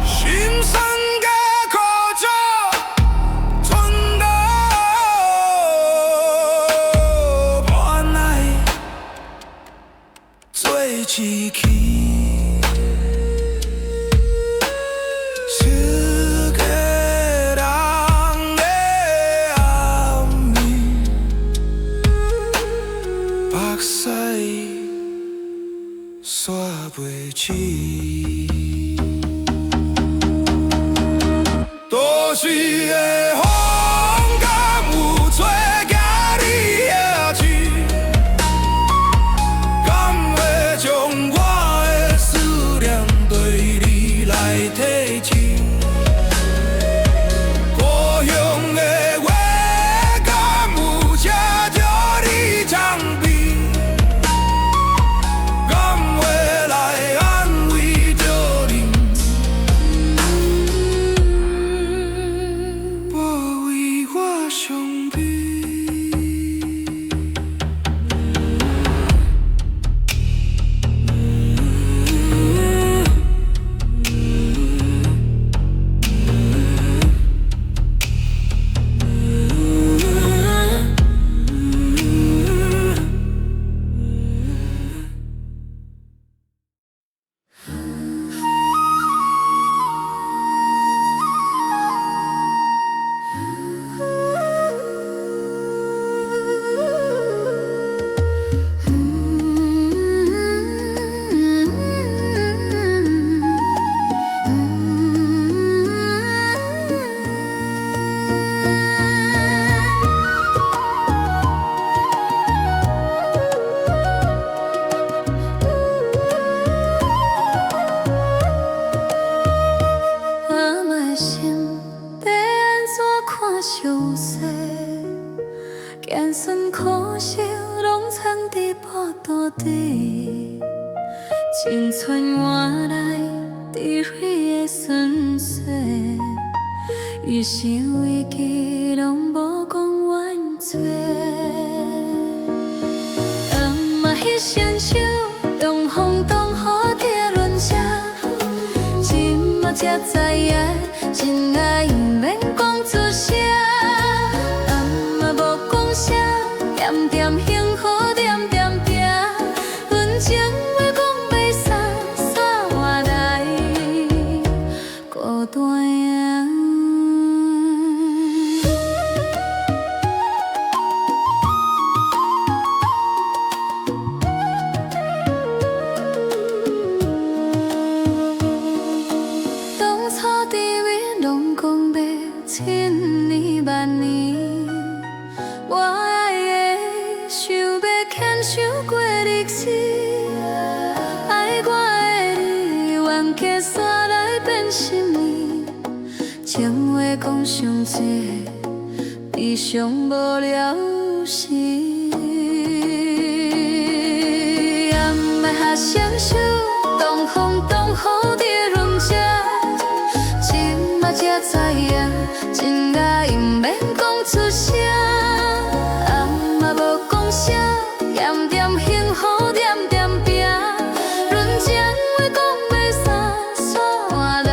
心酸甲苦楚，全都换来做一起。一个人的暗暝，目屎煞袂去。都是的风甲雾吹甲你也去，敢会将我的思念对你来提起？故乡的月甲雾遮着你痛悲，敢会来安慰着你？我为我伤悲。阿妈的心要安怎看详细？艰酸苦涩拢藏伫跋肚底，青春换来滴水的顺细，一生一世拢无讲冤罪。阿妈迄双手，东风东雨地轮写，今仔才知影，真爱免讲出声。阿妈无讲啥，点点幸福点点拼，阮情话讲袂煞，煞换来孤单呀。历史，爱我的你，冤家山来变心意，情话讲伤济，悲伤无了时。暗暝下双手，东风东雨在轮车，今嘛才知影，真爱毋免讲出声，暗嘛无讲啥，点点幸福点点拼，论情话讲袂散，山来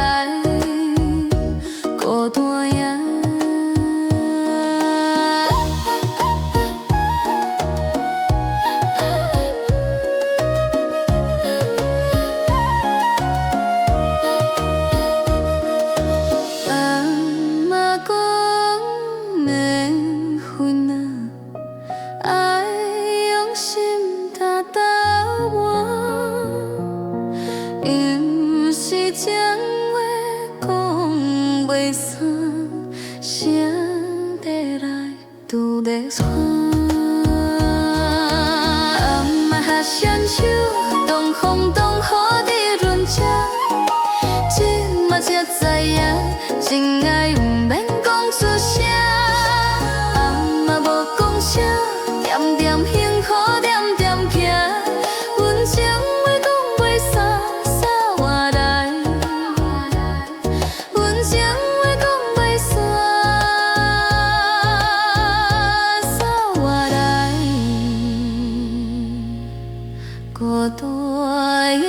孤单影。情话讲袂散，谁在来拄在喘？暗暝下双手，东风东雨在轮车，今嘛才知影，真爱毋免讲出声，暗嘛无讲啥，点点幸福点点拼，阮情话讲袂散。孤单影。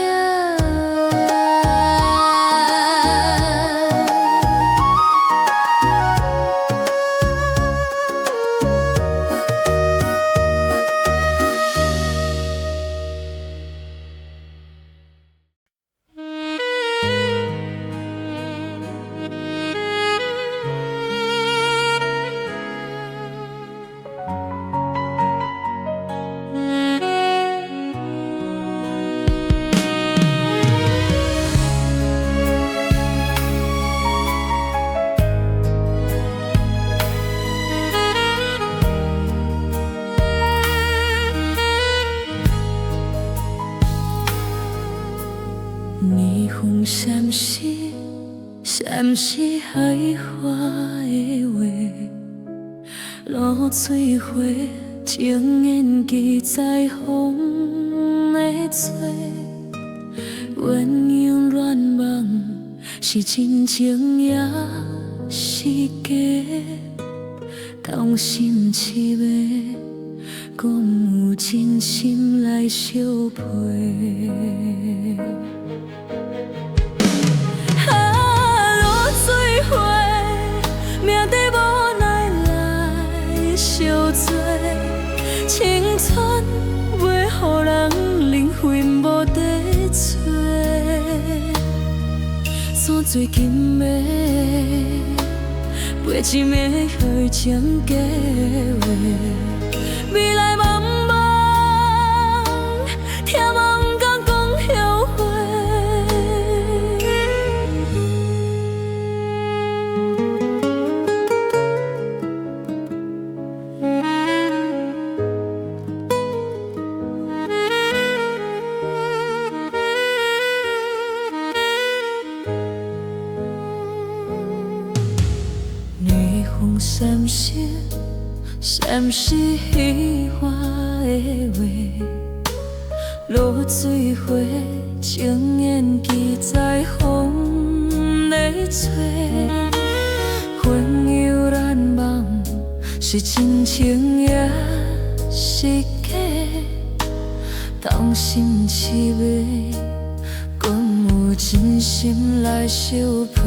霓虹闪烁，闪烁海花的话，露水花，情缘记在风的吹，鸳鸯乱梦是真情也是假，同心七月，讲有真心来相陪。命在无奈来相做，青春袂予人灵魂无地找，山水金马，陪一暝好情计划，未来茫茫，听梦敢讲后悔。闪烁，闪烁虚华的话，露水花，情缘记在风里吹，魂游难忘，是真情也是假，同心七月，讲有真心来相陪。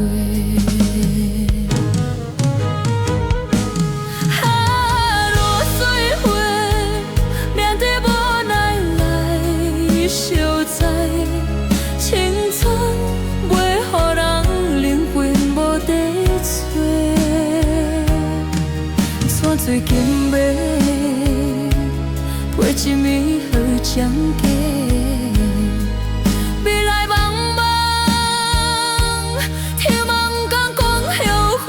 最近要陪一暝好情计，未来茫茫，听梦敢讲后悔。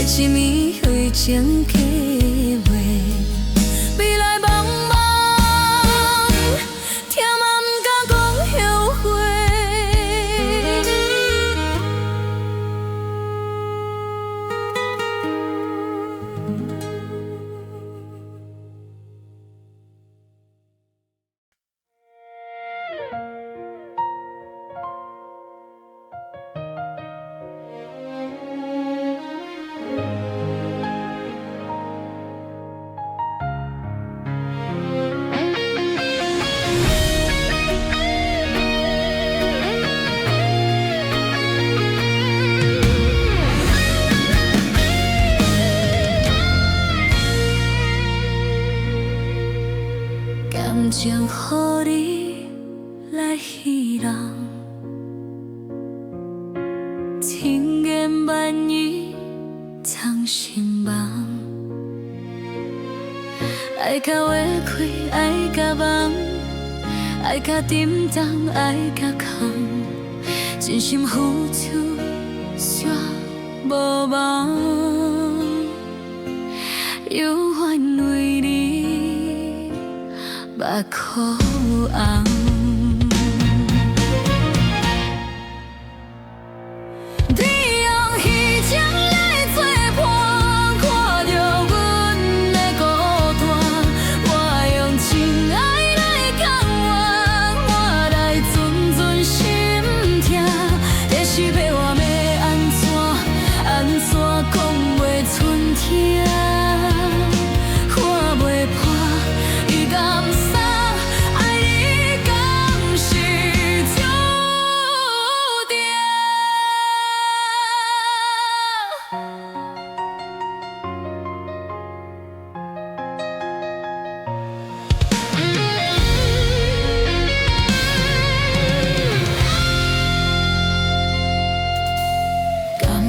一暝花情计划，未来茫茫，听嘛不敢讲后悔。感情予你来戏弄，千言万语藏心房。爱甲话开，爱甲梦，爱甲沉重，爱甲空，真心付出却无望，有缘为你目眶红。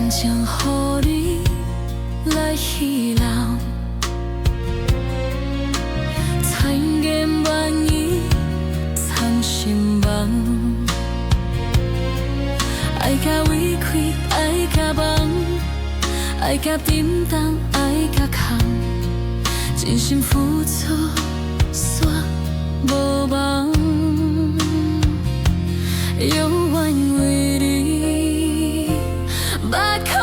情予你来戏弄，千言万语藏心房。爱甲委屈，爱甲梦，爱甲沉重，爱甲空，真心付出却无望，有缘为你目眶。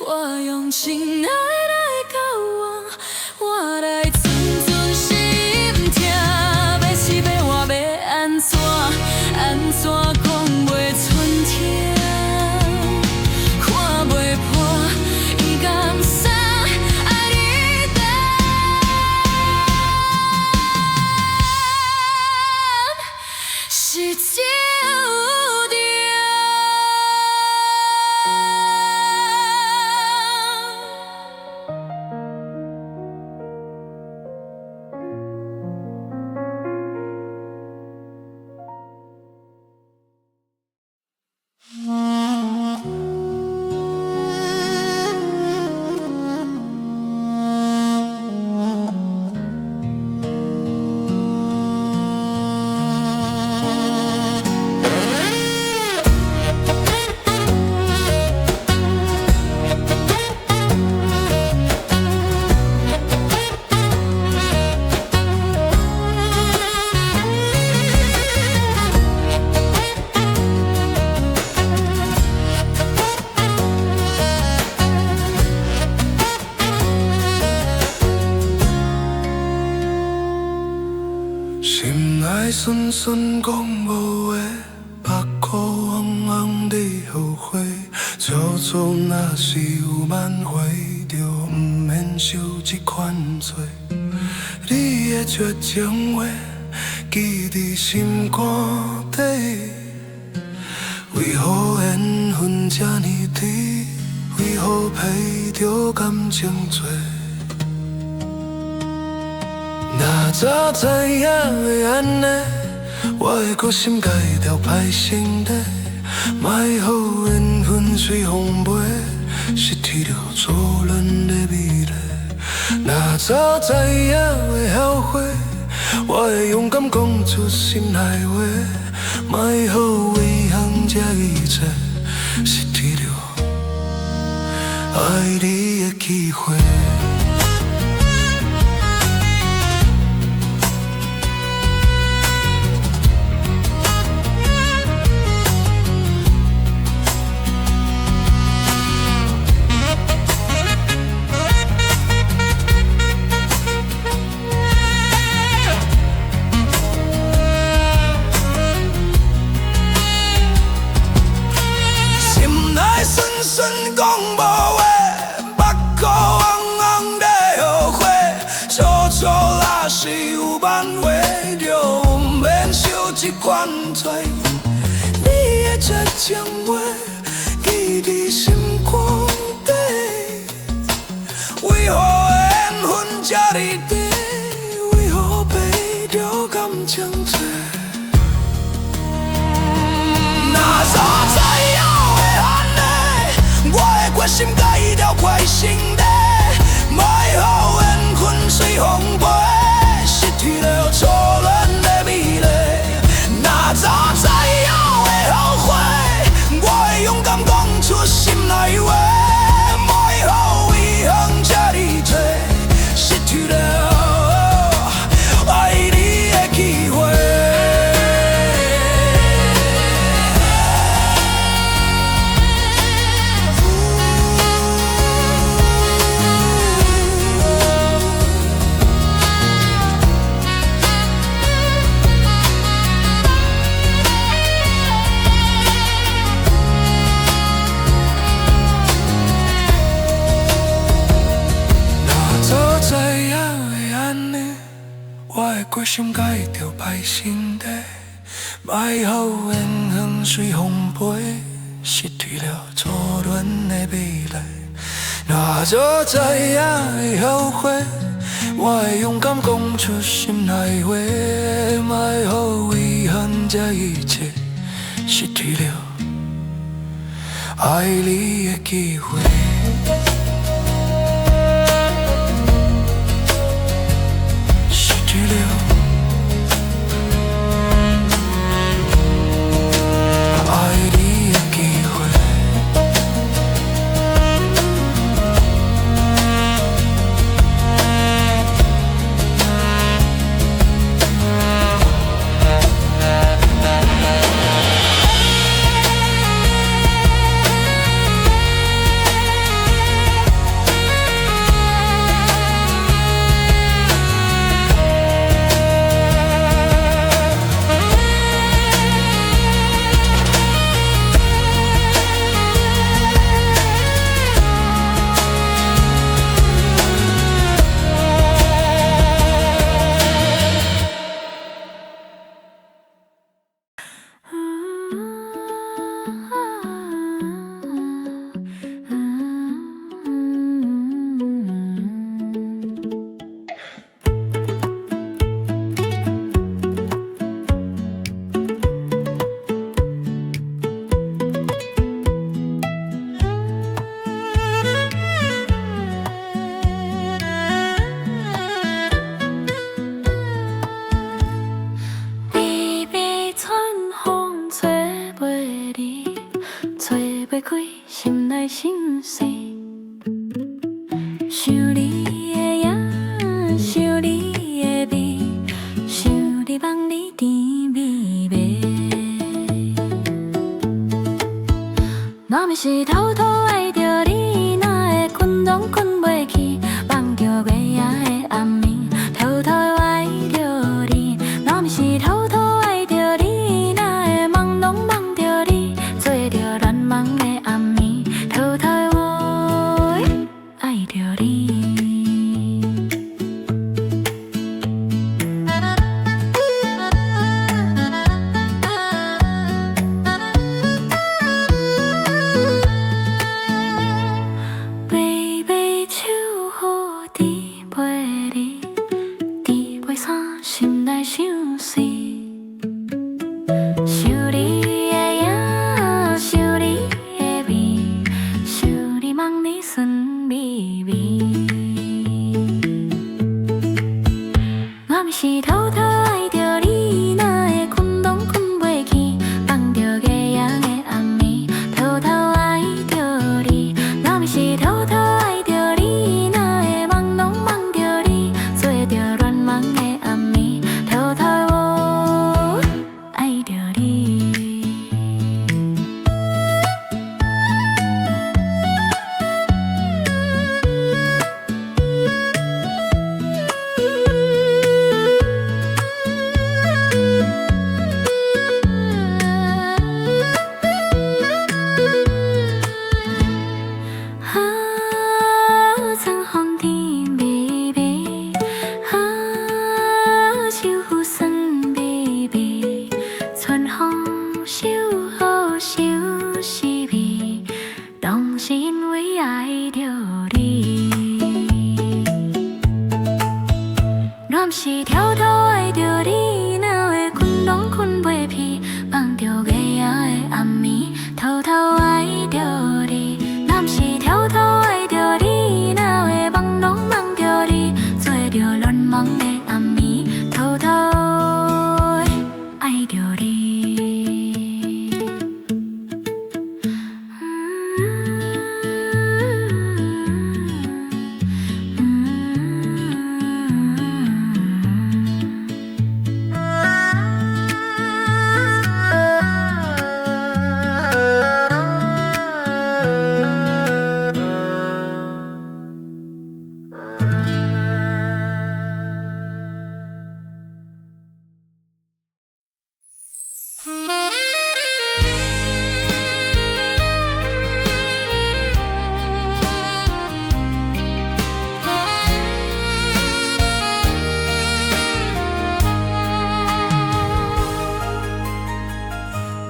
我用心爱来交换，我来寸寸心痛，要是要我要安怎，安怎讲袂出声，看袂破伊甘心爱你等，是注定。顺顺讲无话，目眶红红地后悔。错错若是有挽回，就毋免受这款罪。你的绝情话，记伫心肝底。为何缘分这呢甜？为何配着感情多？若早知影会安尼，我会决心改掉歹心地。莫予缘分随风飞，失去了初恋的美丽。若早知影会后悔，我会勇敢讲出心内话。莫予遗憾这一切，失去了爱你的机会。顺讲无话，目眶红红在后悔。错错若是有挽回，就毋免受这款罪。你的绝情话，记伫心肝底。为何缘分这呢甜？为何配着感情多？若早知影会安尼，我会决心改掉坏心地，莫予缘分随风飞，失去了初恋的美丽。若早知影会后悔，我会勇敢讲出心内话，莫予遗憾这呢多，失去了爱你的机会。我会决心改掉歹心地，莫予缘分随风飞，失去了初恋的美丽。若早知影会后悔，我会勇敢讲出心内话，莫予遗憾这一切，失去了爱你的机会。心内心事，想你的影，想你的美，想你梦里甜蜜蜜。若毋是偷偷爱着你，哪会困拢困袂去？梦着月夜的暗暝，偷偷爱着你。若毋是偷偷爱着你。是偷偷爱着你，哪会困拢困袂去，放着月夜的暗暝，偷偷爱着你。若不是偷偷爱着你，哪会梦拢梦着你，做着乱梦的暗暝，偷偷爱着你。是因为爱着你，若不是偷偷爱着你，哪会困拢困袂去，放着月夜的暗暝，偷偷爱着你。若不是偷偷爱着你，哪会梦拢梦着你，做着乱梦的暗暝，偷偷爱着你。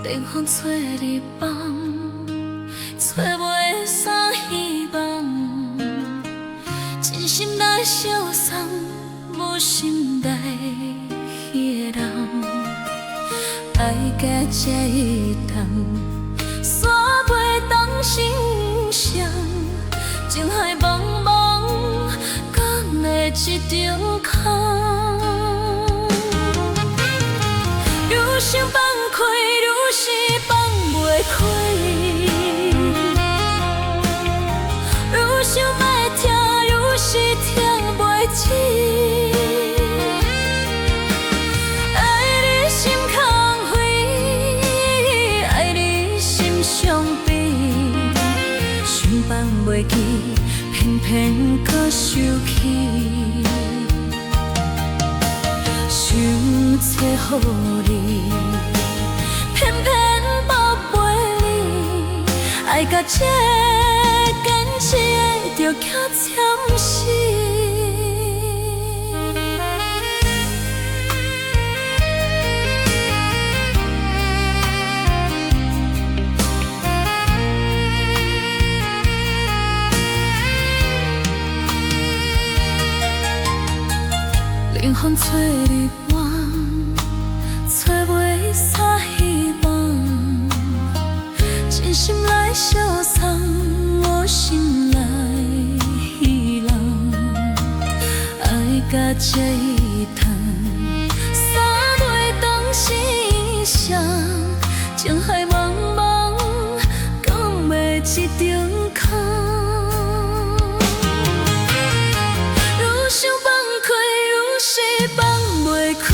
冷风吹日梦，吹袂散希望，真心来相送，无心内迄个人，爱甲这一冬，山袂当心上，情海茫茫，讲的一场空，愈想放开。是放袂开，愈想要听，愈是听袂起。爱你心空飞，爱你心伤悲，想放袂记，偏偏搁想起。想找予你。偏偏无陪你，爱甲这坚持的着欠惨死。冷风吹日晚，吹袂散希望。真心来相送，我心内希望，爱甲这一趟，三袂当心上，情海茫茫，讲袂一场空。愈想放开，愈是放袂开，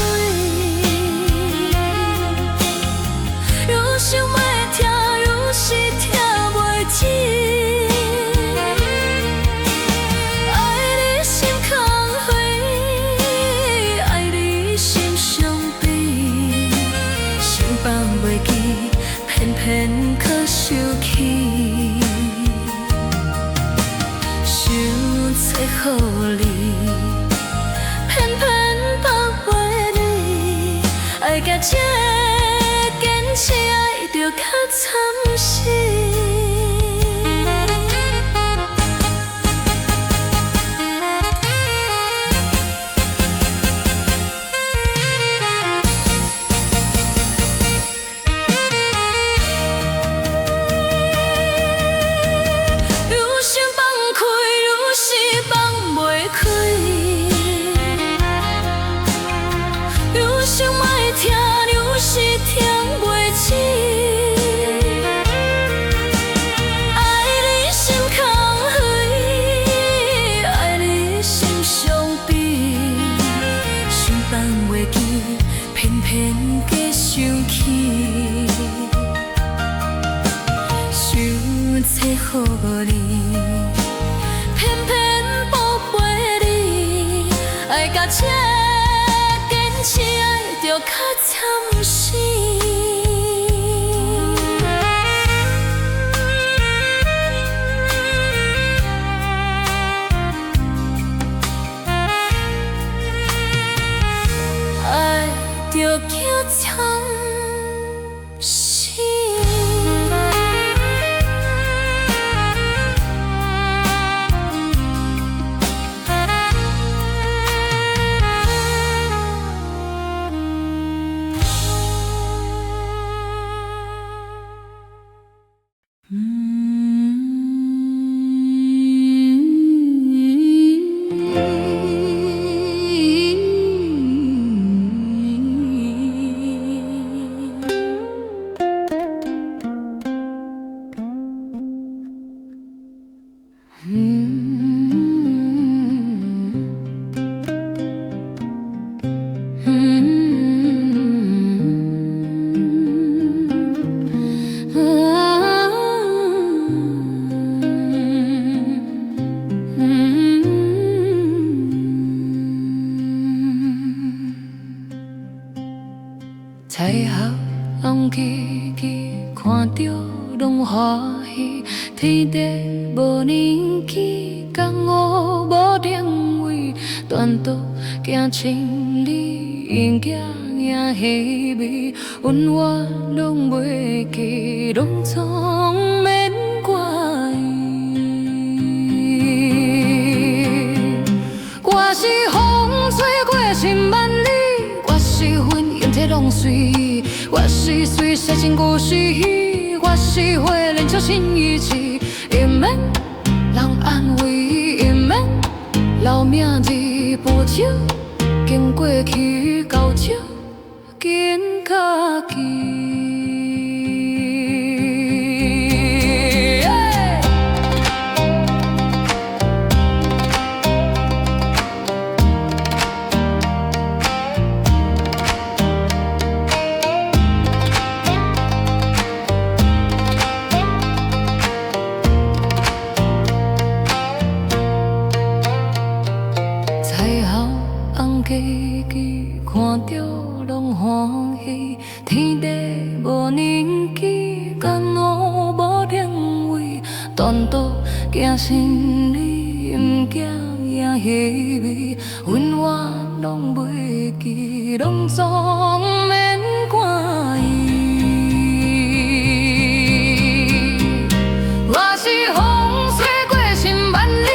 愈想要听。是听袂起，爱你心空飞，找好你，偏偏放袂你，爱甲这个坚持爱着较惨死。好你，偏偏不陪你，爱甲这坚持爱着较惨死。爱着较惨死。彩霞红旗旗，看着拢欢喜。天地无年纪，江湖无定位，断独行千里，因行赢稀微，阮我拢袂记，拢总免怪伊。我是风吹过千万里，我是云烟体拢水，我是水写成故事，我是花莲笑心意志，因免人安慰，因免留名字无少，经过去到少，紧较记。看着拢欢喜，天地无年纪，江湖无定位，断独行千里，毋惊赢稀微，阮我拢袂记，拢总免怪伊。我是风吹过千万里，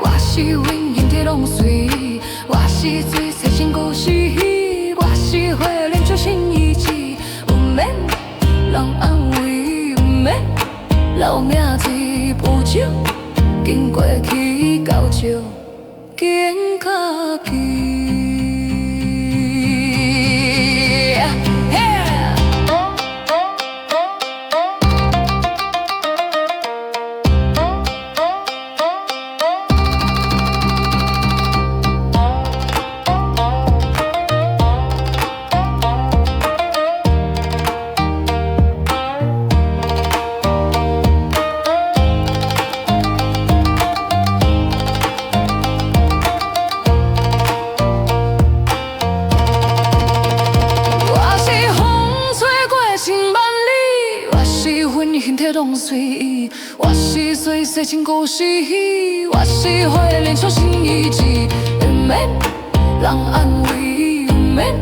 我是云烟体拢随，我是水写成故事。是花莲笑心意志，毋免人安慰，毋免留名字不少，经过去到少，紧较记。拢随，我是水写成故事，我是花莲变成细节，免人安慰，免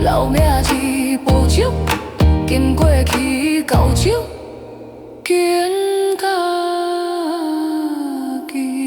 留名字，保守，经过去交手，见家己。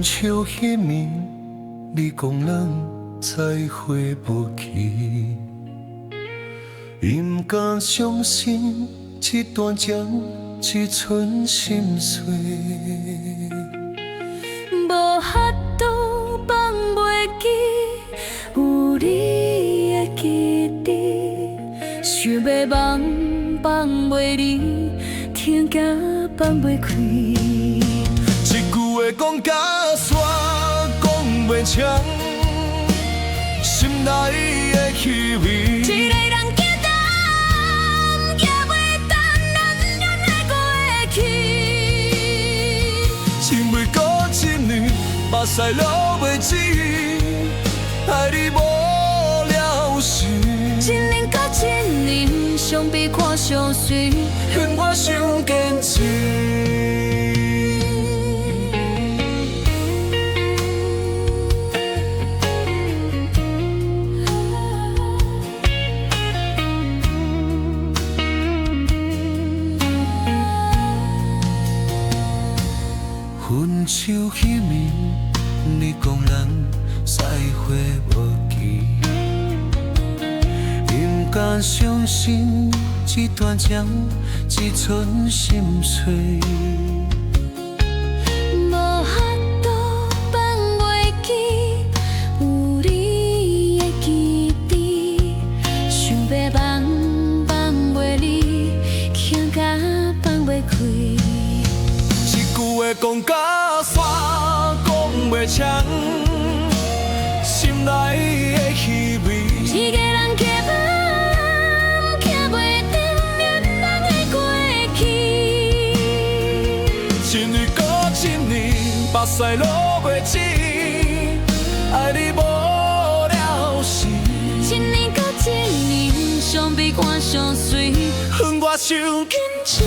手迄暝，你讲咱再会无期，伊毋敢相信这段情只剩心碎。无法度放袂记，有你的记忆，想要忘放袂离，听惊放袂开。一句话讲甲煞，讲袂清，心内的气味。一个人行动，也袂当咱恋爱过会去。情未过一年，目屎流袂止，爱你无了时。一年到一年，相比看相随，劝我伤坚持。难相信一段情，一寸心碎。无法度放袂记有你的记忆，想要放袂离，轻甲放袂开。一句话讲甲煞，讲袂清，心内的气味。一个人骑马，骑袂定恋人的过去。一年过一年，目屎落袂止，爱你无了时。一年到一年，相比看相随，恨我伤紧紧致。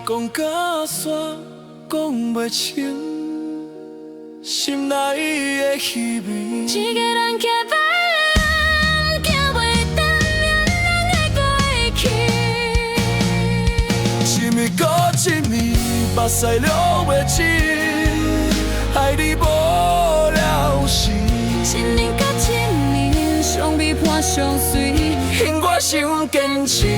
讲甲煞，讲袂清，心内的气味。一个人骑马，骑袂动恋人的过去。一年过一年，目屎流袂止，爱你无了时。一年到一年，相比伴相随，恨我伤坚持。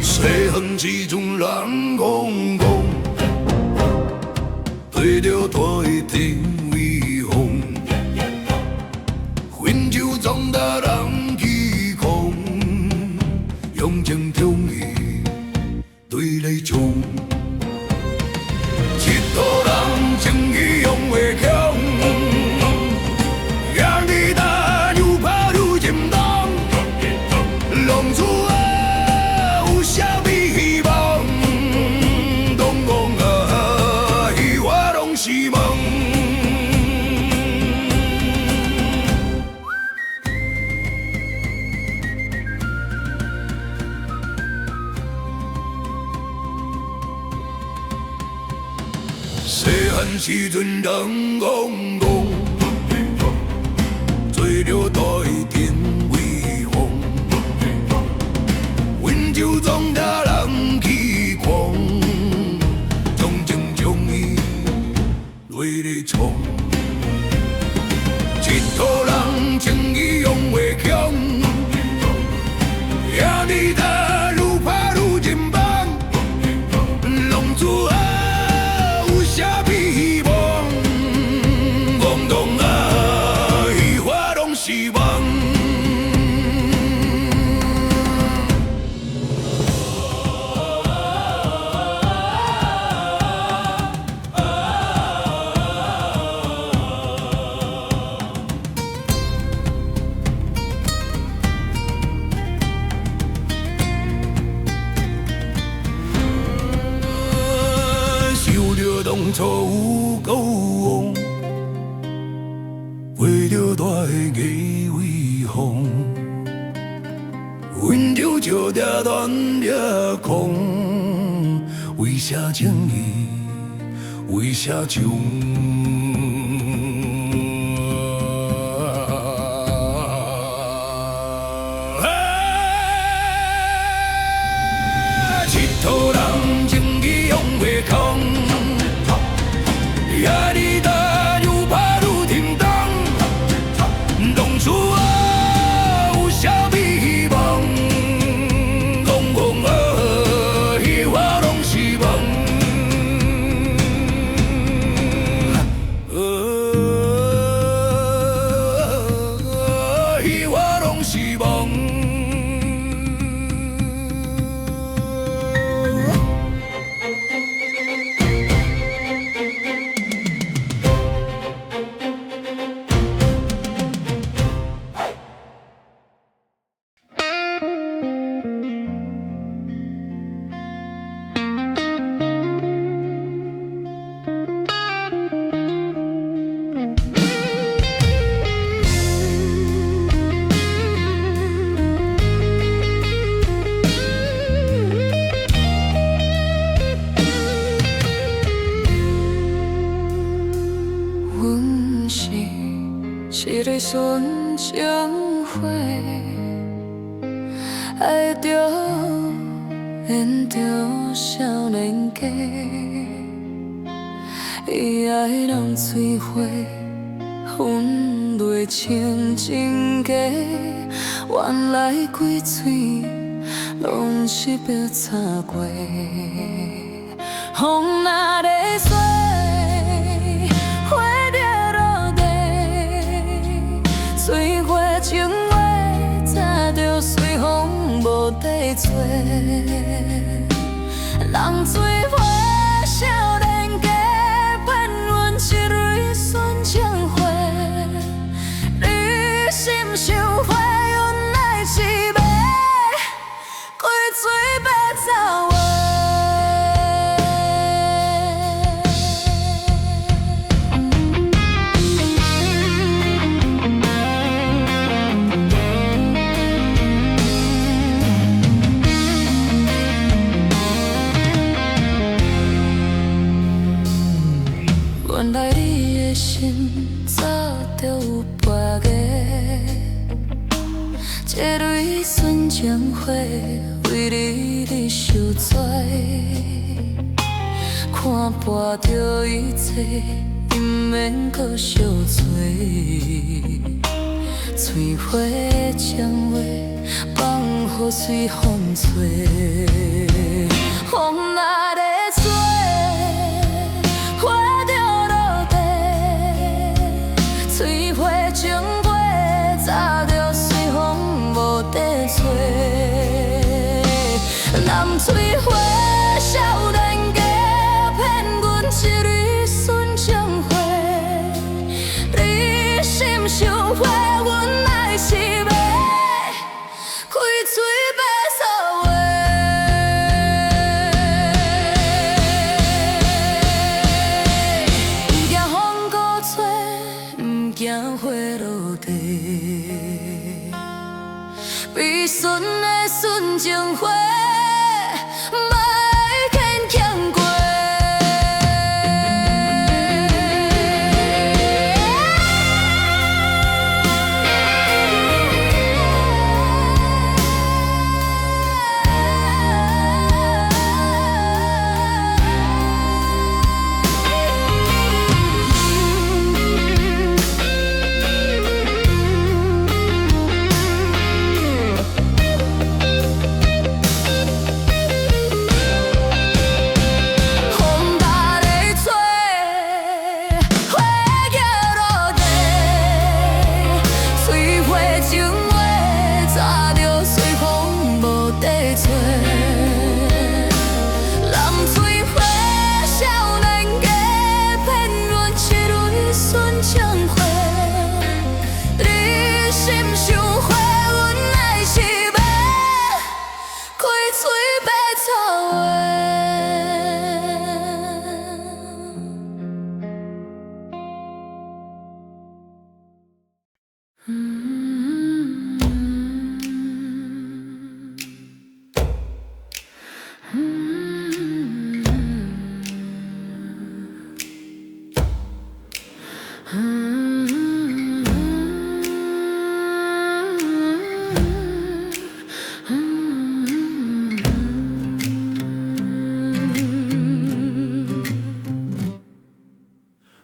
西横之中人讲讲，对着大地威风，温州壮大人气狂，用情中义对你冲，一土人情义用袂强，让你打又怕又紧张，弄出。啥物希望？拢讲啊，我拢是梦。细汉时阵人讲讲，做着大天威风。温州壮大人气狂，用情将伊对你冲，一土人情义用袂强，遐你打愈打愈紧绑，弄出啊有啥物希望？懵懂啊，我拢是梦。当初有够旺，为着大个艺威风，温州石条断了空，为啥情义，为啥情？一土人情义用袂空。压力大，愈怕愈停当，弄出啊阮是一个纯情花，爱着缘着少年家，伊爱人水花，阮泪清真假，原来规嘴拢是白擦过，风若在吹。 水花情话，早着随风无地找。人水花少年家，骗阮一蕊纯情花。你心想花，原来是要开嘴要走话。 原来你的心早就有别个，这蕊纯情花为你受罪，看破着一切，伊免搁相找。嘴花的情话，放予随风吹，风若在吹。 水花情话，早着随风无地找。男水花少年家，骗阮一蕊纯情花。你心想花，原来是要开嘴要说话。不惊风鼓吹。 惊花落地，悲顺的纯情花，莫牵强过。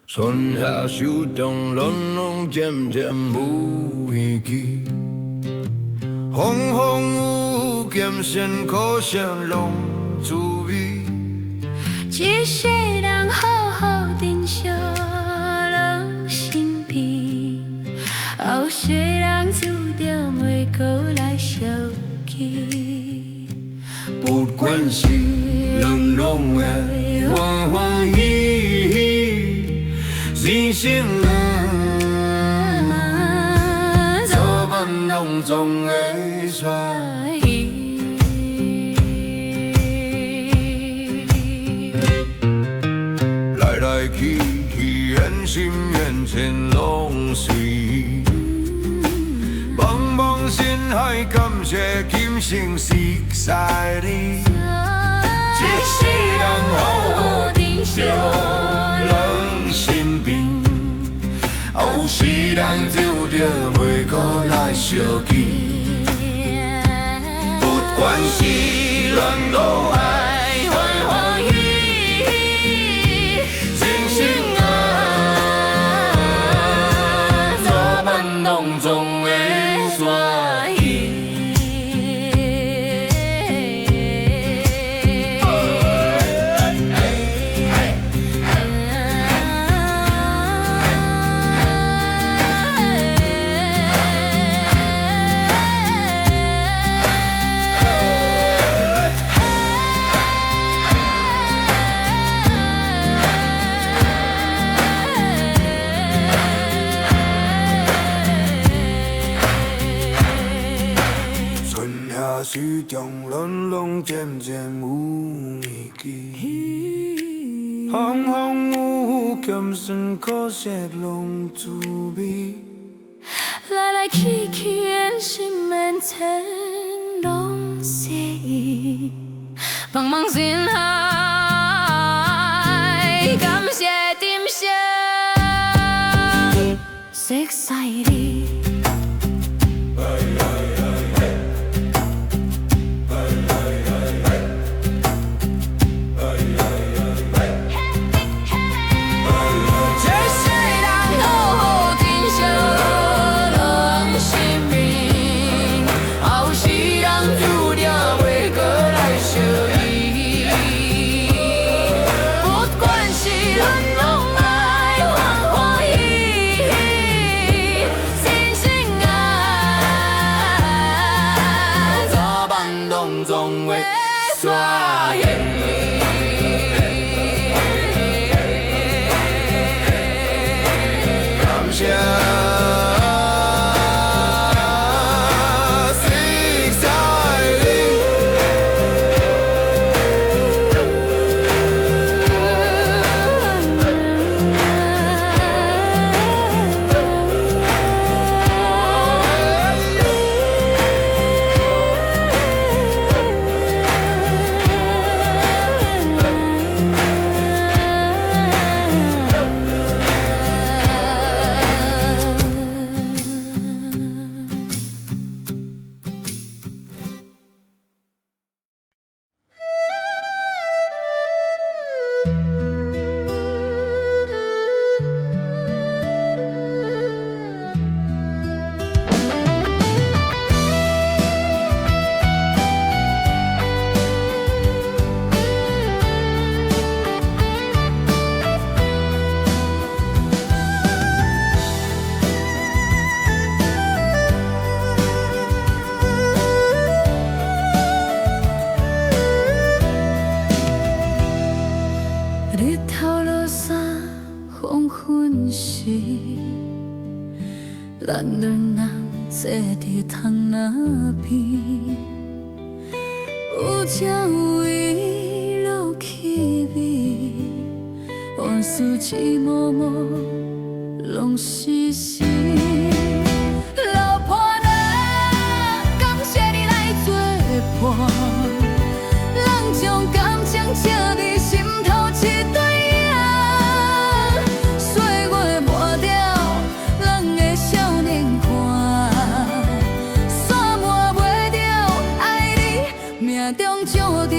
春夏秋冬，拢渐渐有意义。风风雨咸咸苦涩拢滋味。一世人好好珍惜人身边，后世人注定袂过来相见。不管是人拢会欢欢喜喜，人生啊，早晚拢总会衰。来来去去，缘深缘浅拢随。茫茫深海，感谢今生识在你。一世人好好珍惜人身边，有时人就着袂过来相见。不管是恋落爱，欢欢喜喜，真心爱，早晚拢总会煞伊。始终咱拢渐渐有默契，风风雨雨咸酸苦涩拢滋味。来来去去的心免牵拢是伊，茫茫人海，感谢珍惜熟悉你。总会煞现。感谢熟悉你。日头落山，黄昏时，咱两人坐伫窗仔边，有情有义，落气味，往事一幕幕，拢是诗。老伴啊，感谢你来作伴，咱将感情刺伫心头。一对影，岁月抹掉咱的少年寒，散抹袂掉爱你命中注定。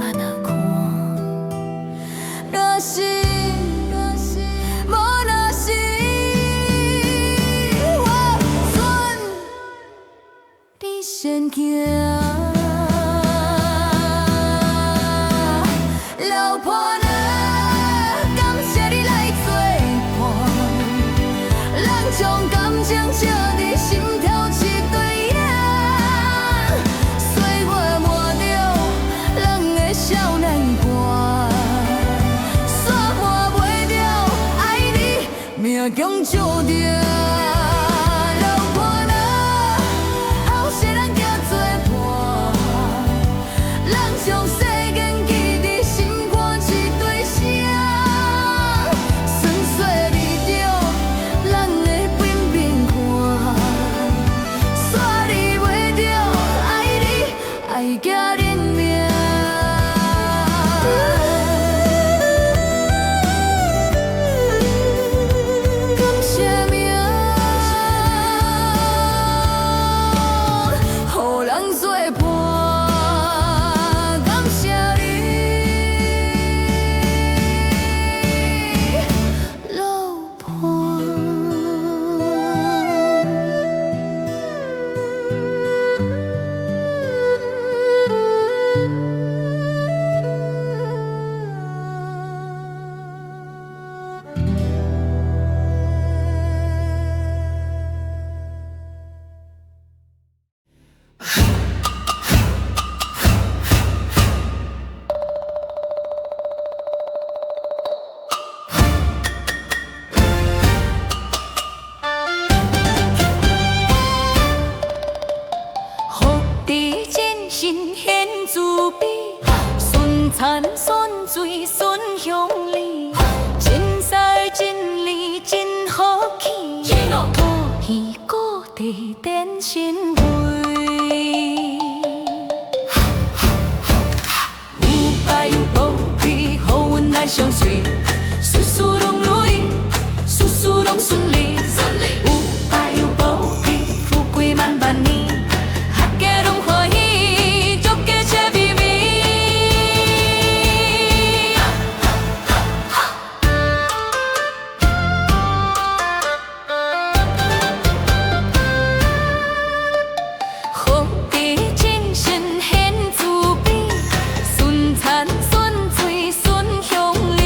安怎看？若是，无若是，我选你先行。老婆呢，感谢你来作伴，咱将感情写伫心头一对影，岁月磨着咱的少年肝，煞磨袂着爱你命中注定。老婆呢，后世咱行作伴，咱将世间记伫心肝一对声，酸涩离着咱的平平看，煞离袂着爱你爱甲恁命。感谢命，互人作伴，感谢你，老婆。福地真心显慈悲，顺产顺水顺乡里，真师真理真好气，讨喜故地展新慧。有拜有保庇，好运来相随，事事拢如意，事事拢顺利。有拜有保庇，富贵万万年。合家拢欢喜，足家笑眯眯。福地真心显慈悲，顺产顺水顺乡里，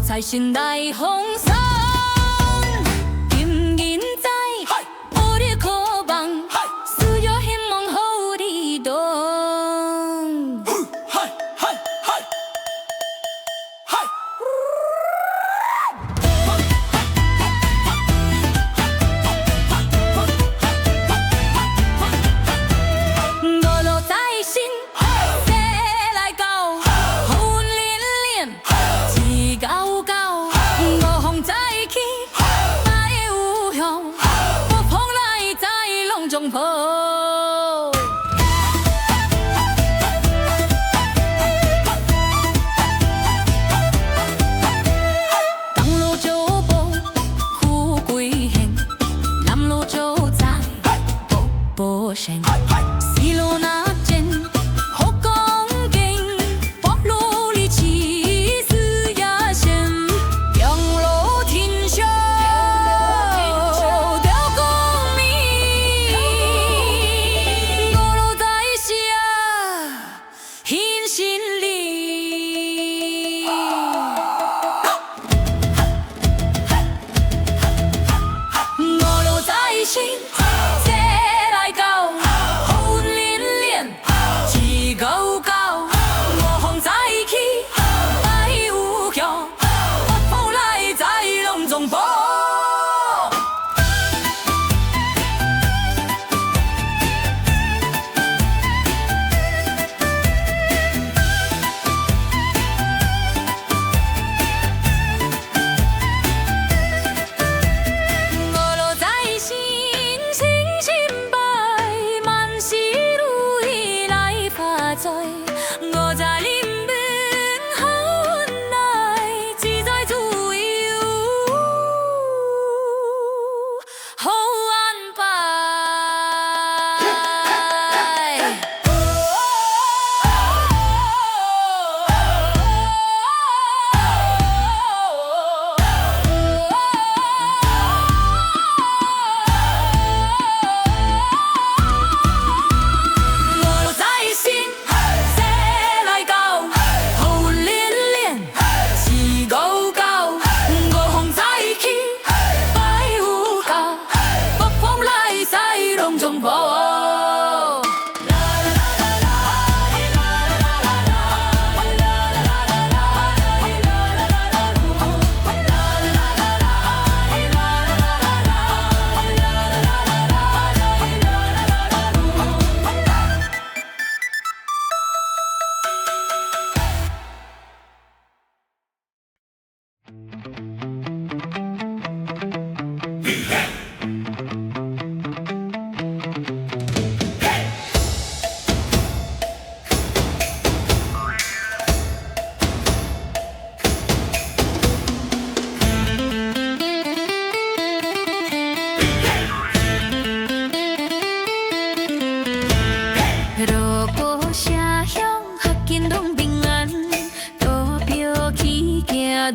财神来丰收，金银财，予你可望，所有希望予你当。中坡，东路招宝富贵现，南路招财步步升，西路拿剑好恭敬，北路里气势也盛，中路天上。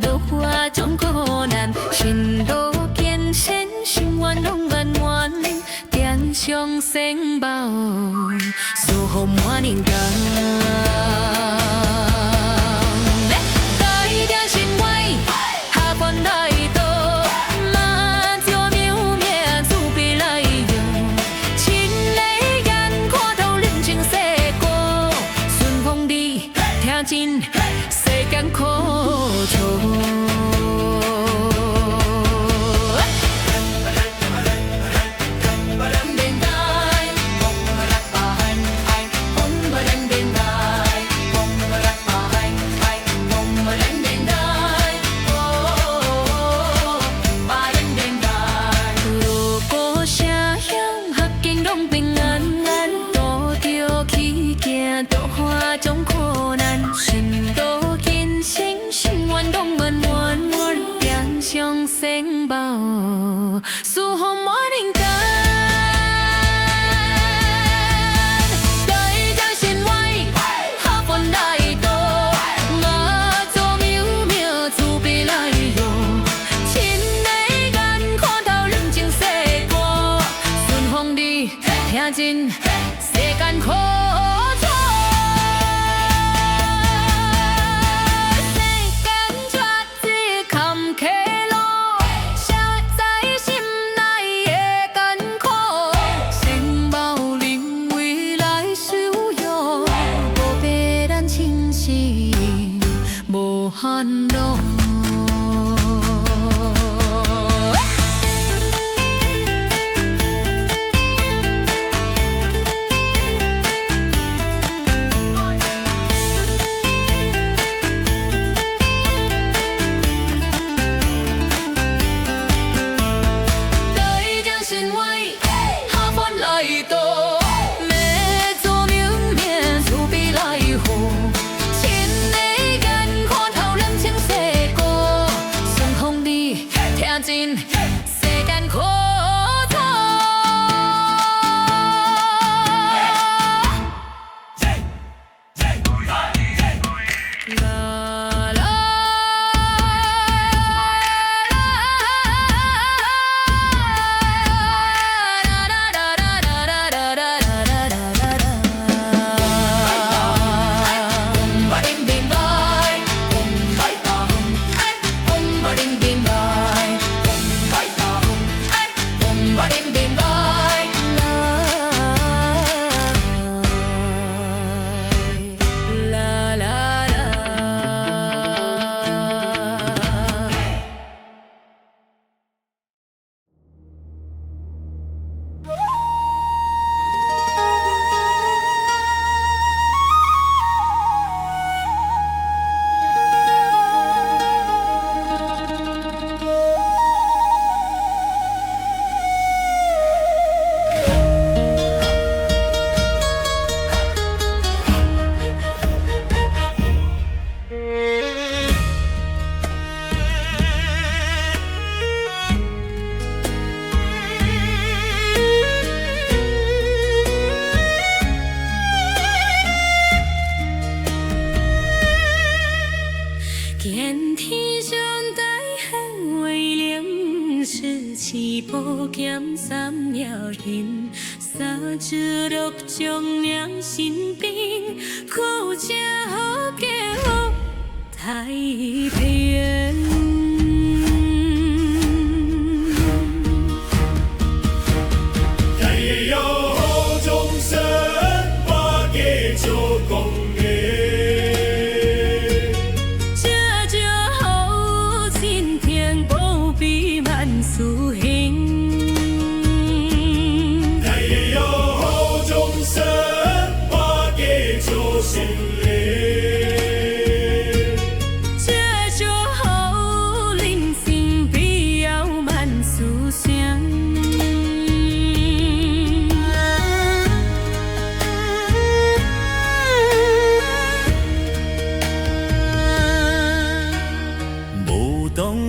渡花总困难，心路艰险，心愿拢圆圆，点上仙宝，祝福满人间。大点心怀，下凡来到，嘛照妙命，慈悲来用，亲的眼看透人情世故，顺风你听真，世间苦楚。渡花总困难，心路艰辛，心愿拢圆圆，点上仙宝，祝福满人间。大点心怀，下凡来到，我做妙妙慈悲来用，亲的眼看透人情世故，顺风你听真，世间苦。下凡来渡，要做人命慈悲来护，亲的眼看透人情世故，顺风你听真世间苦楚。啦啦。见天上大汉威灵，士气宝剑三摇hình，三只鹿将两新兵，苦家好家好太平。太阳好众生，百家做公。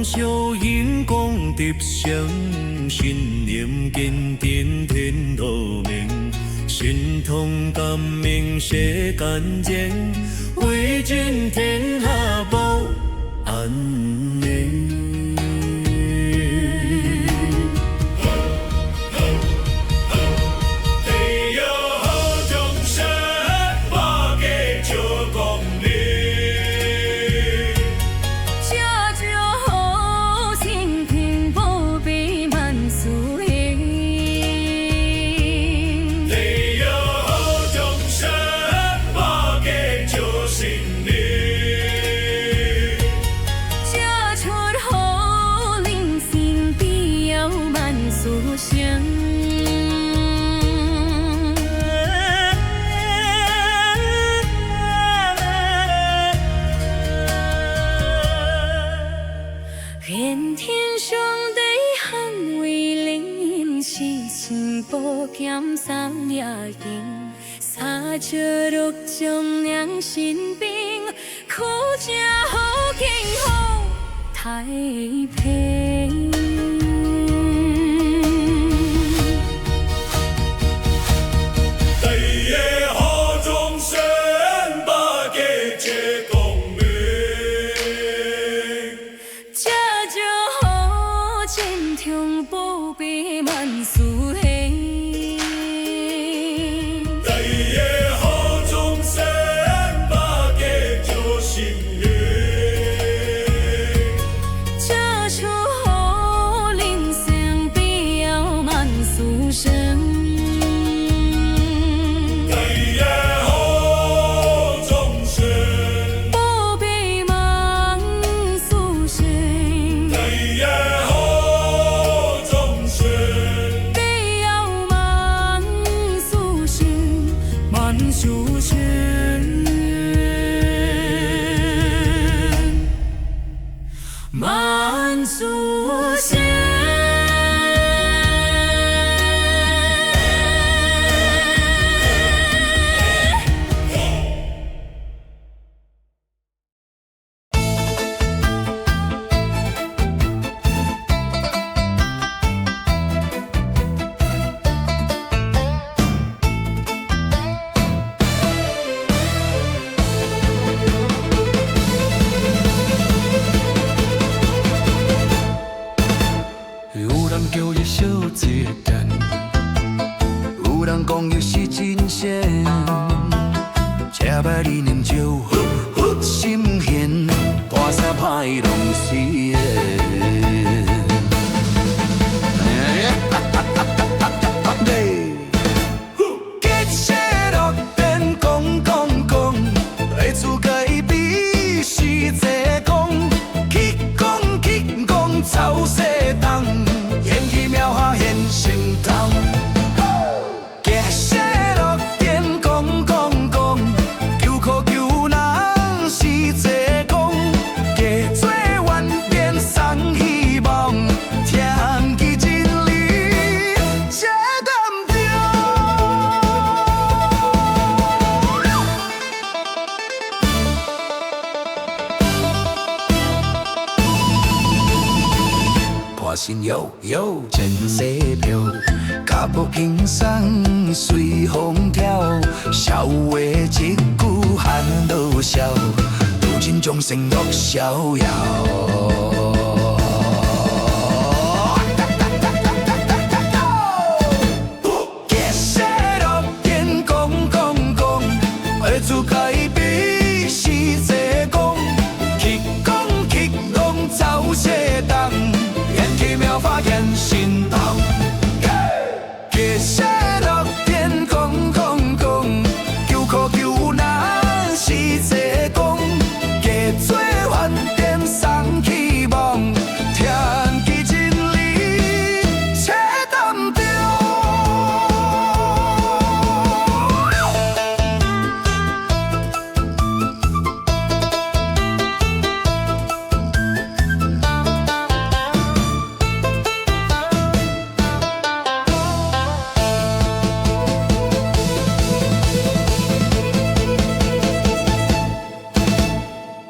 小英功德成，信念坚定天道明，神通感明世间情，为尽天下保安宁。愿天上地汉威灵，四千宝剑三也赢，三只鹿将两新兵，苦家好景好太平。宝贝万事兴，大家好众生，百家做成缘，这出好人生必要万事成。大家好众生，宝贝万事成。大家好。殊胜，万殊胜。人讲伊是真仙，吃饱你念酒，心闲，大山歹弄死的。结社乐典讲，对厝改比是这讲，去讲走西东，演去庙下现神通。结社乐典讲，求苦求难是这讲，加做愿变送希望，天气真理这甘着。破心悠悠前世飘，脚步轻松随风跳，笑话一句含到笑，如今众生乐逍遥。结社乐典讲，会自改比是这讲，去讲走西东。去庙发现神通，结社乐典讲，求苦求难是这讲，加做愿点送希望，天气真理切淡着。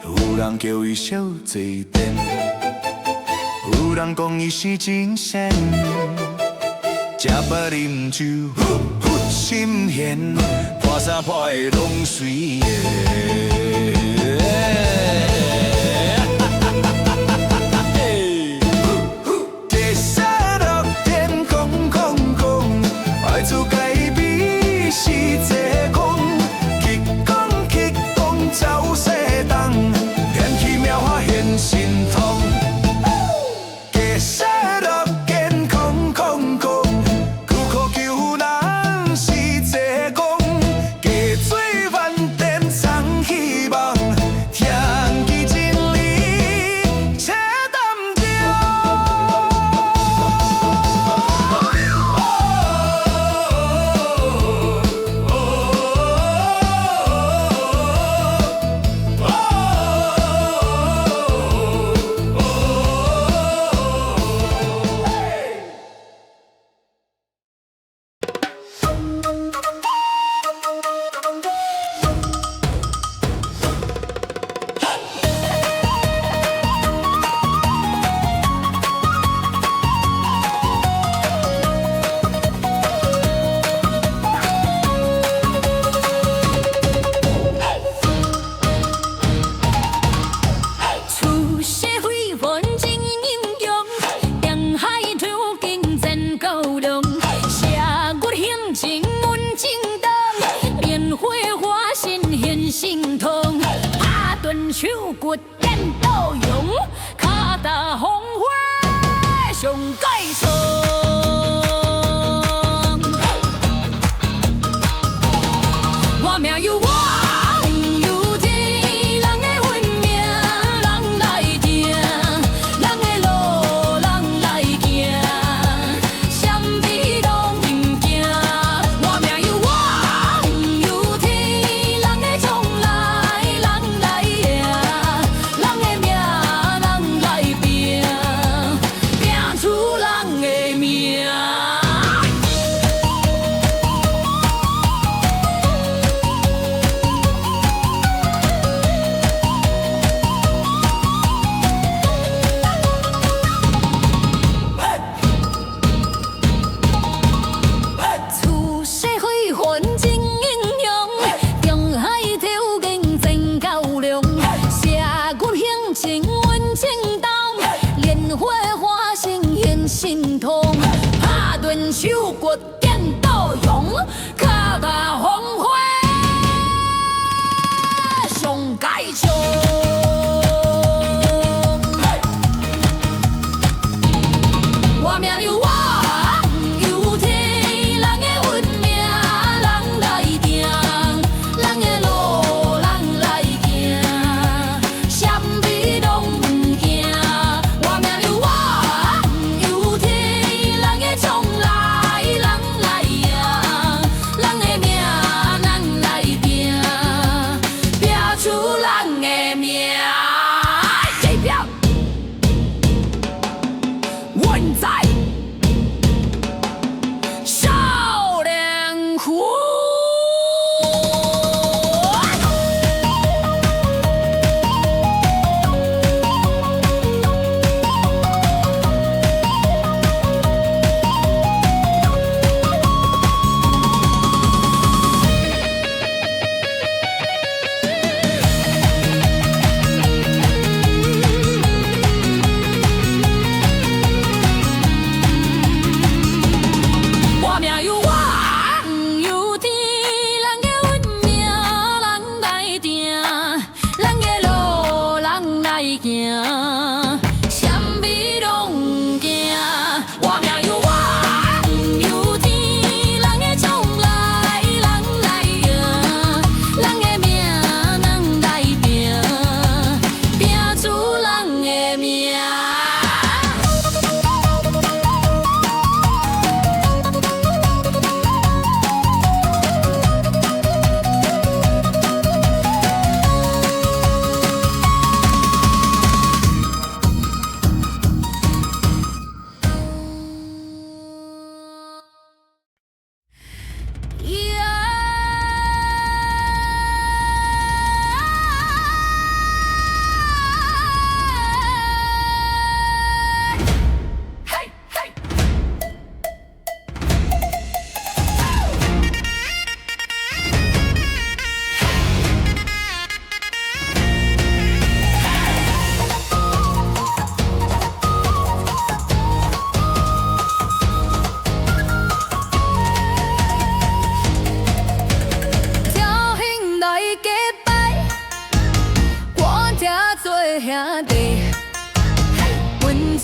有人叫伊小醉店，有人讲伊是真仙，吃饱啉酒，心闲，破衫破的拢随的。结社乐典讲，爱自改比是这讲，去讲走西东。庙下现神通，结社乐典讲，求苦求难是这讲，加做愿点送希望，天气真理切淡着。心痛，打断手骨颠倒用，脚踏风花上解爽。我命由我。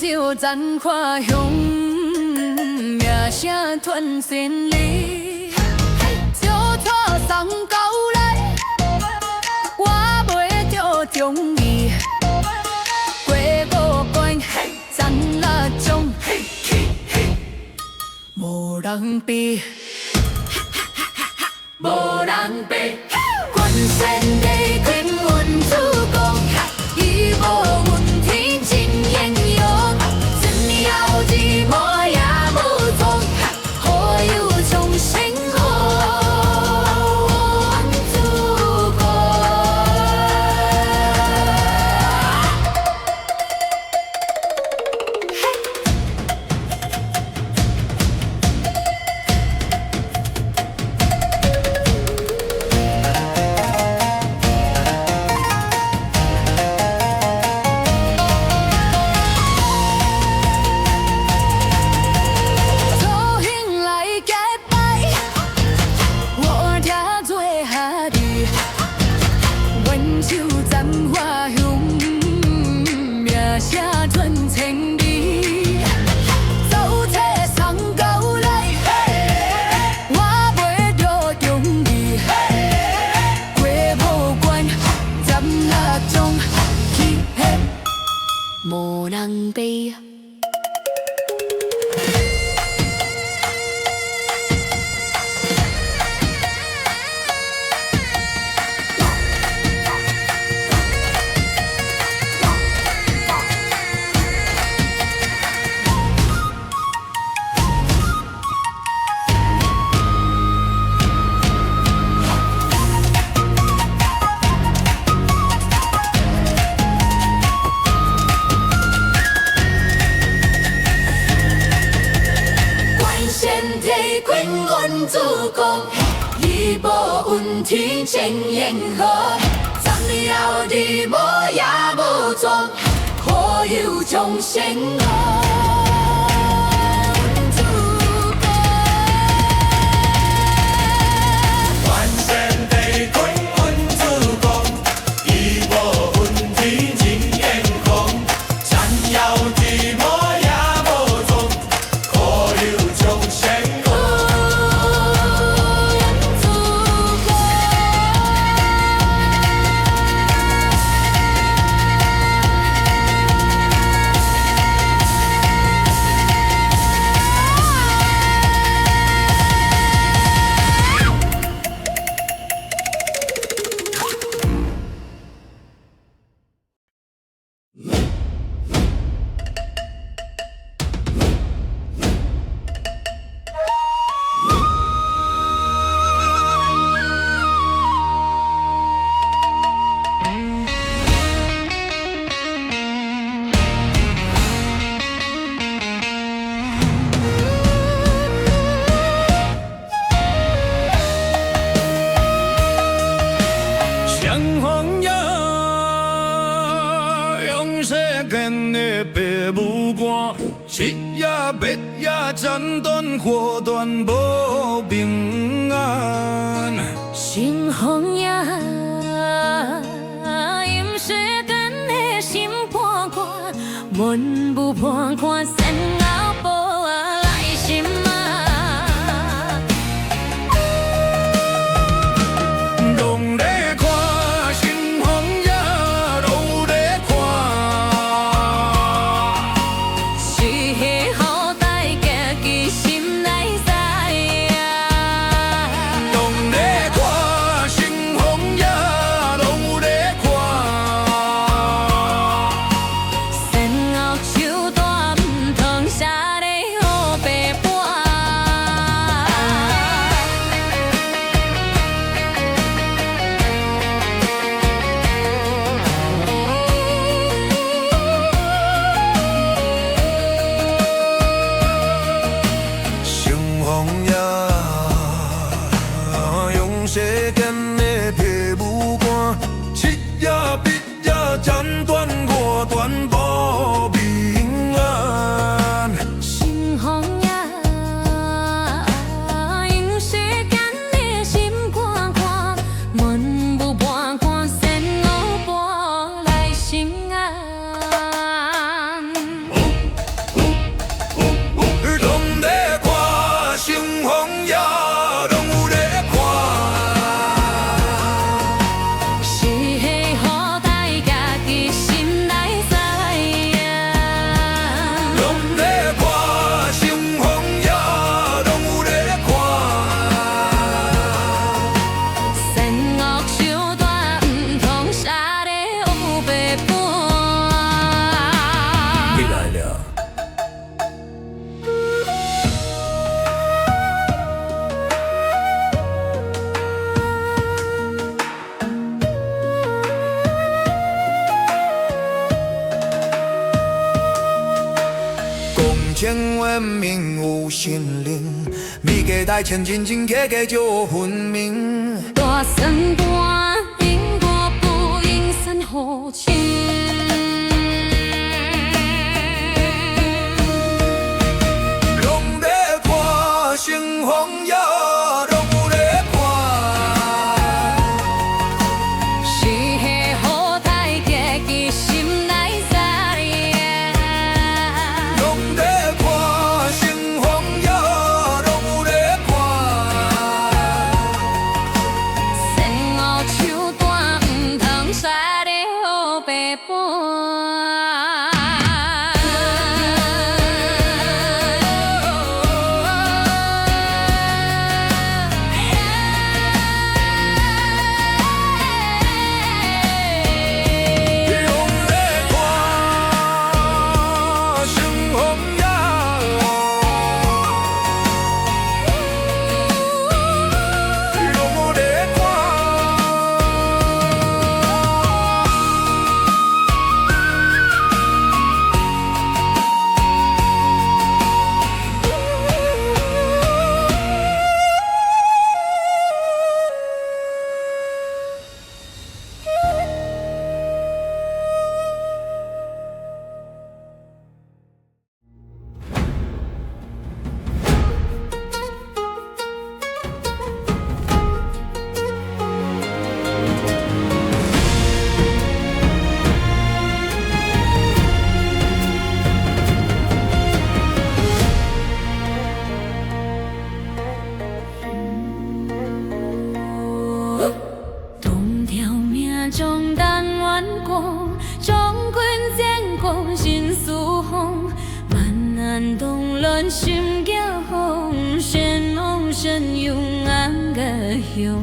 手残花香，名声传千里。小菜送到来，我袂着中意。过五关斩蜡种，无人比，无人比。关山地天运主公，义无问天真英勇。真要寂寞也无踪，何有重生还主公？无人比。主公，义无问天真言和，斩了你无也无踪，何有众生七夜八夜斩断火断无平安，心风也因世间的心破关，门不破看先后无来心啊，拢在看心风也拢在看。世间的皮母干，七夜八夜斩断我断无平安。心风也因世间的心看看，门不半看先后无来心安。千万名有心灵，每个代千真真假假就分明。大算盘因果不应散好情，拢在看成风也拢有在看，是迄好太结其心内在拢在看成风也拢有在看。仙后手段唔通使咧黑白伴。东条命中但愿光，将军战光心似风，万难动乱心惊慌，神往神勇安个雄。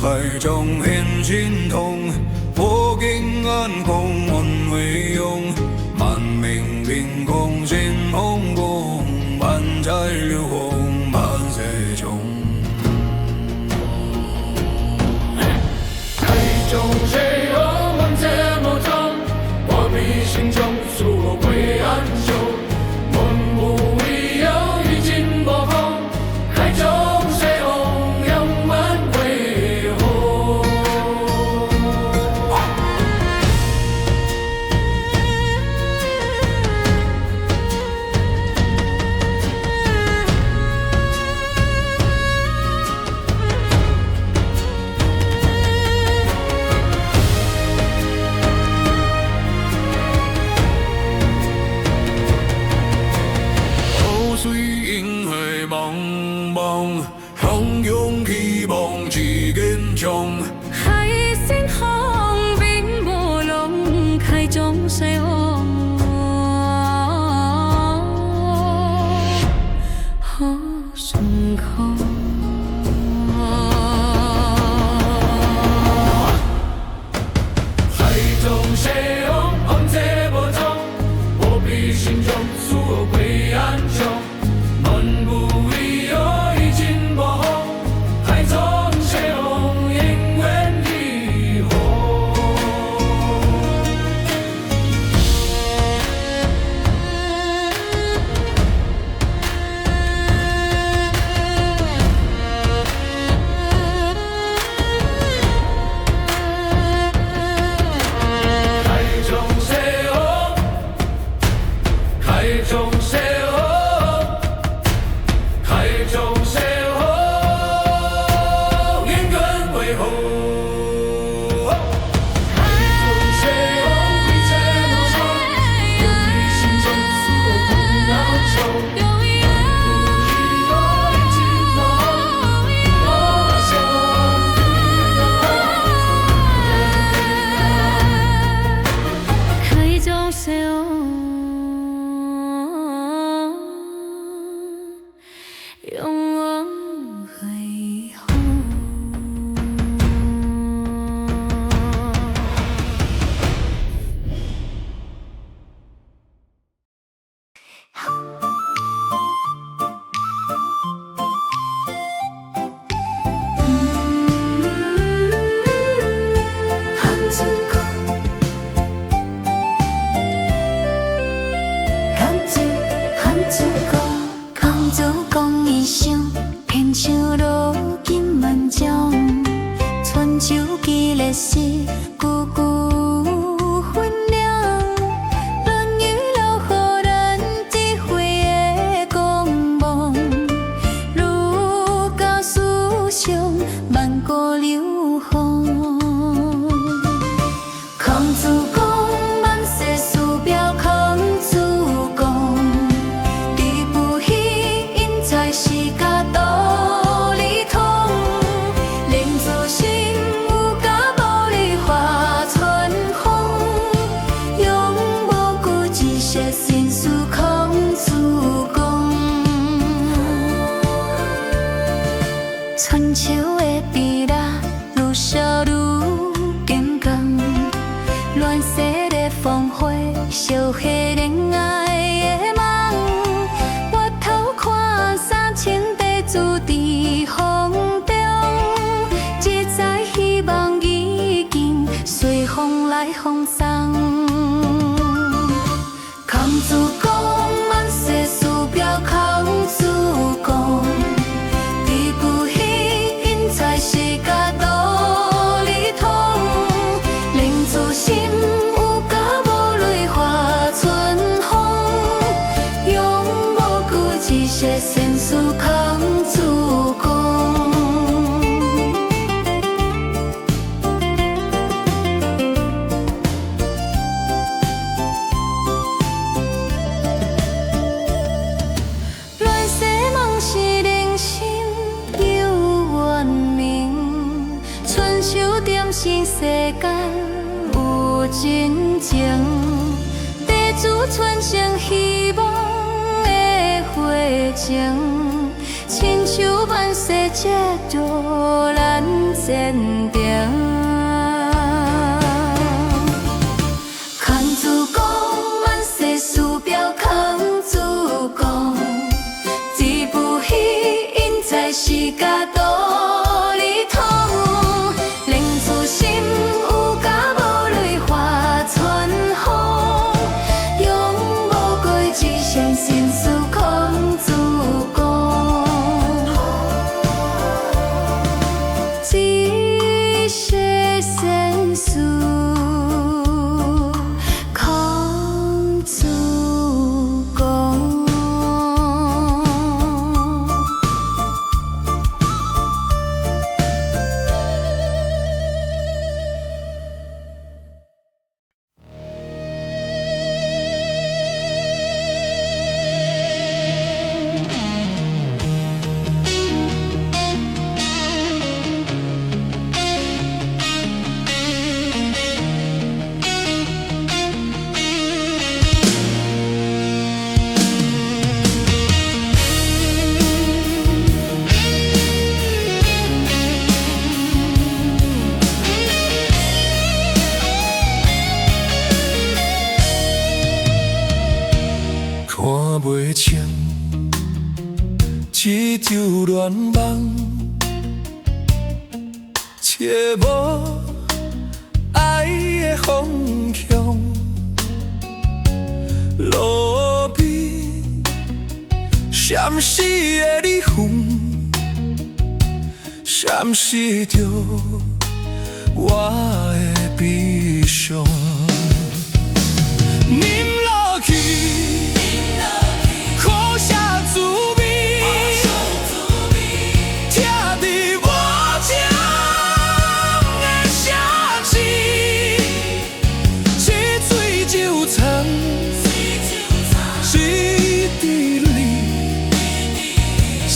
海中现心痛，破镜安空问为用，万民凭空心空空，万载流红万世中。海中谁红万劫莫中，我必心中属归安休。梦不为有与金波风，海中谁红永万归红。雨水映月茫茫，汹涌希望志坚强。海星空并无龙，开中西往，好顺空。海中谁红万劫莫中，我必心中属归安休。梦不为有与金波红，海中谁红永远离红。海中谁红？海中谁红？海中谁红？永远为红。海中谁红？为这么长，有你心中所不要求。永远开中西往。公主讲伊想，偏像落金满江。春秋记历史，句句分量。论语留予咱智慧的光芒。儒家思想，万古流芳。孔子讲。春秋的美丽，愈烧愈坚强。乱世的烽火，烧火恋爱的梦。我偷看3000地主伫风中，一再希望已经随风来风送。孔子讲万世师表，孔子讲。世家道理通，令自心有甲无泪化春风，永无顾一切善事孔子讲。乱世梦是人心。春秋点醒世间有真情，地主传承希望的火情，亲像万世接着咱坚定。孔子讲万世师表，孔子讲，志不虚，因在世家道理通。心有甲无泪化春风，永无过一线善事孔子讲。一些善事孔子讲。看袂清一场恋梦，找无爱的方向，路边闪烁的离婚，闪烁着我的悲伤。饮落去。苦涩滋味，听伫我情的声字，是水就藏，水伫你，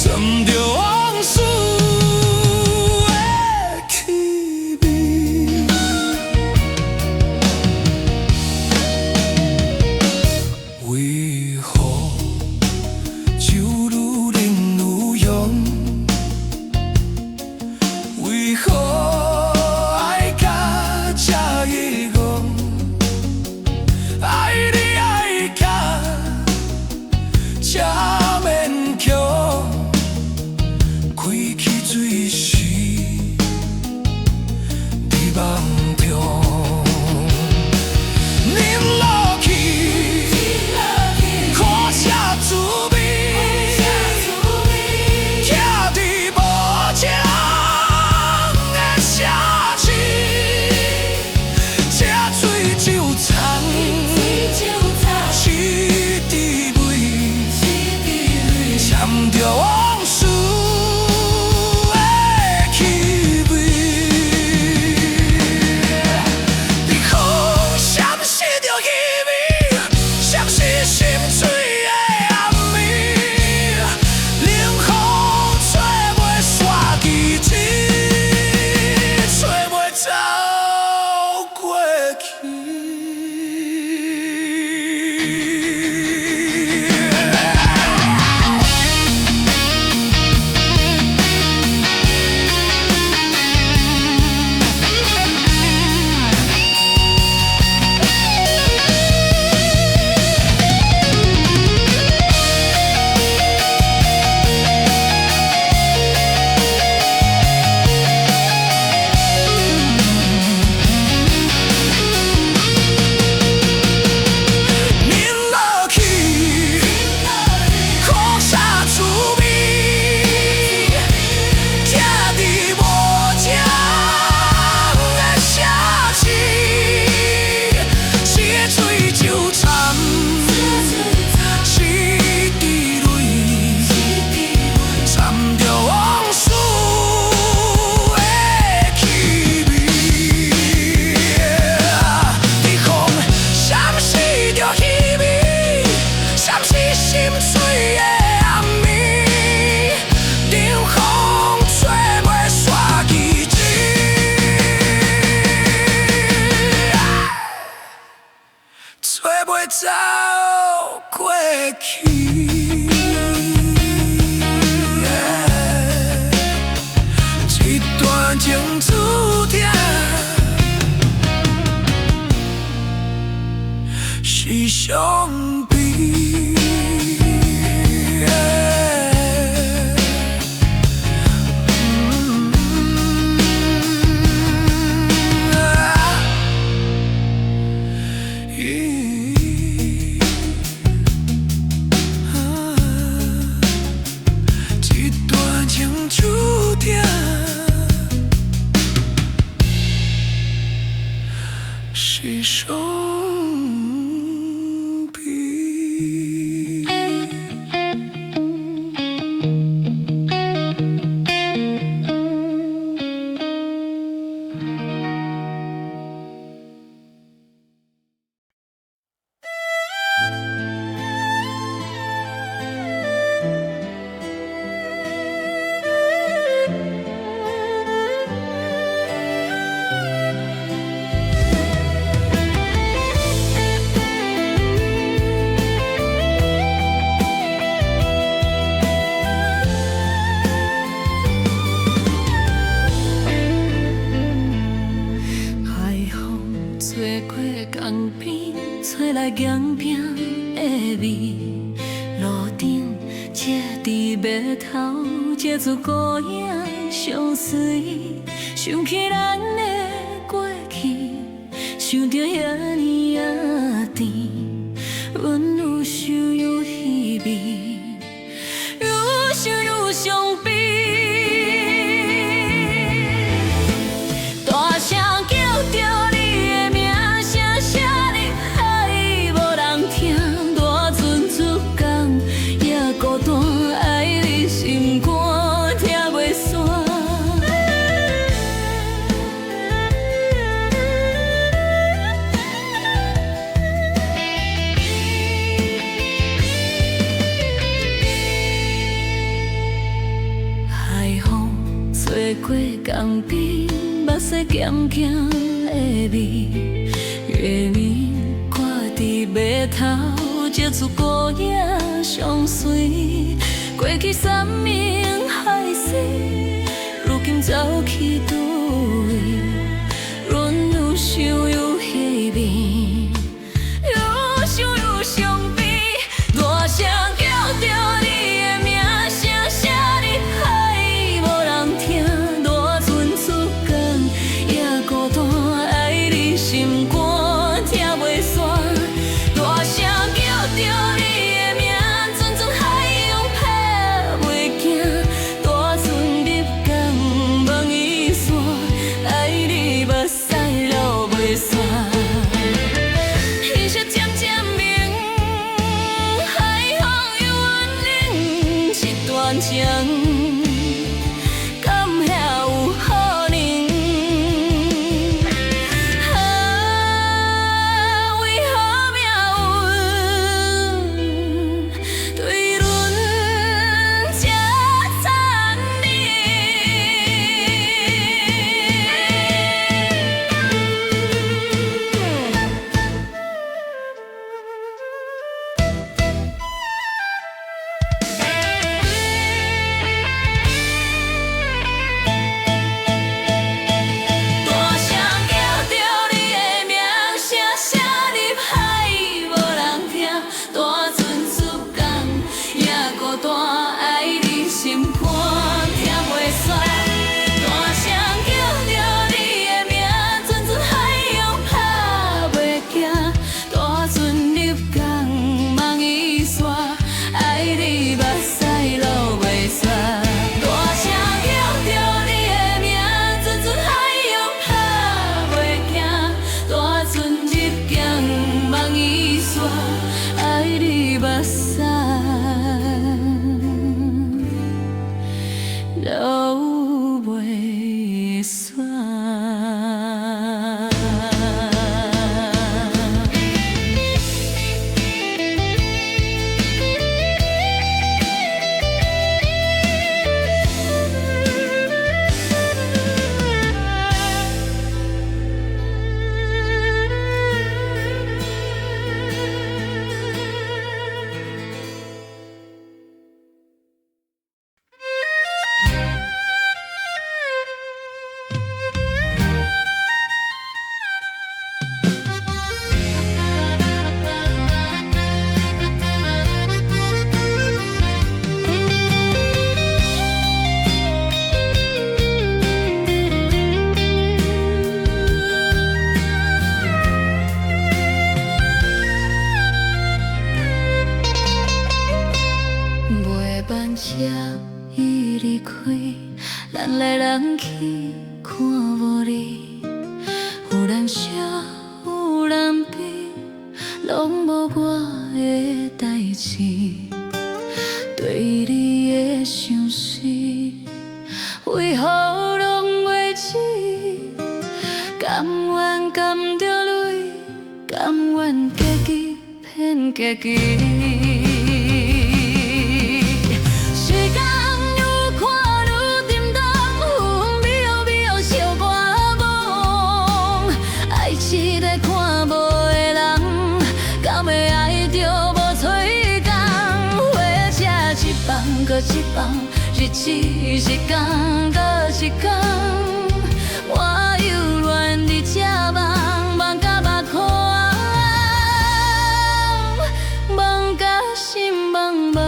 染着往事的气味。为何？酒愈饮愈勇，为何爱甲这遗忘？爱你爱甲去。一段情注定是伤悲。是伤悲。江边吹来咸咸的味，路顶车伫码头接出孤影相随，想起咱的过去，想着遐年仔甜，阮愈想愈稀微，愈想愈伤悲。大声叫着你。过江边，目屎咸咸的味，月面看伫码头，接出孤影相随。过去山盟海誓，如今走去倒位？阮愈想愈稀微，愈想愈伤悲。大声叫着你。车已离开，人来人去，看无你。有人笑，有人悲，拢无我的代志。对你的相思，为何拢袂止？甘愿甘着泪，甘愿家己骗家己。时间愈看愈沉重，美哦美哦笑我梦。爱一个看无的人，敢会爱着无吹工？花车一放搁一放，日子一天搁一天。我犹原伫这梦，梦甲目眶，梦甲心茫茫。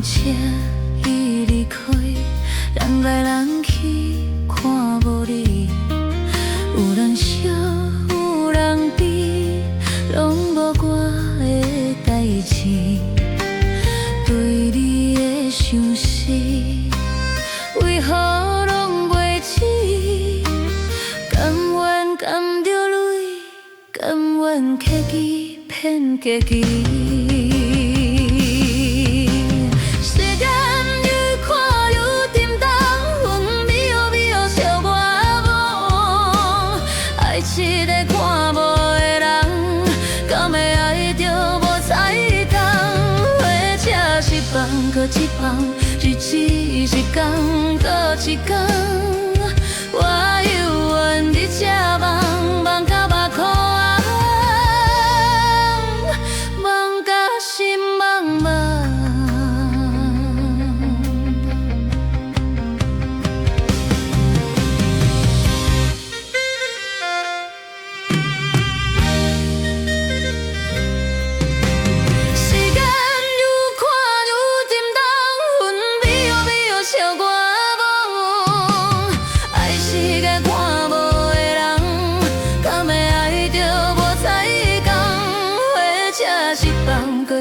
车已离开，人来人去，看无你。有人笑，有人悲，拢无我的代志。对你的相思，为何拢袂止？甘愿甘着泪，甘愿家己骗家己。一个看无的人，敢会爱着无彩工？花车一放搁一放，日子一天搁一天。我犹原伫这梦，梦甲目眶，梦甲心茫茫。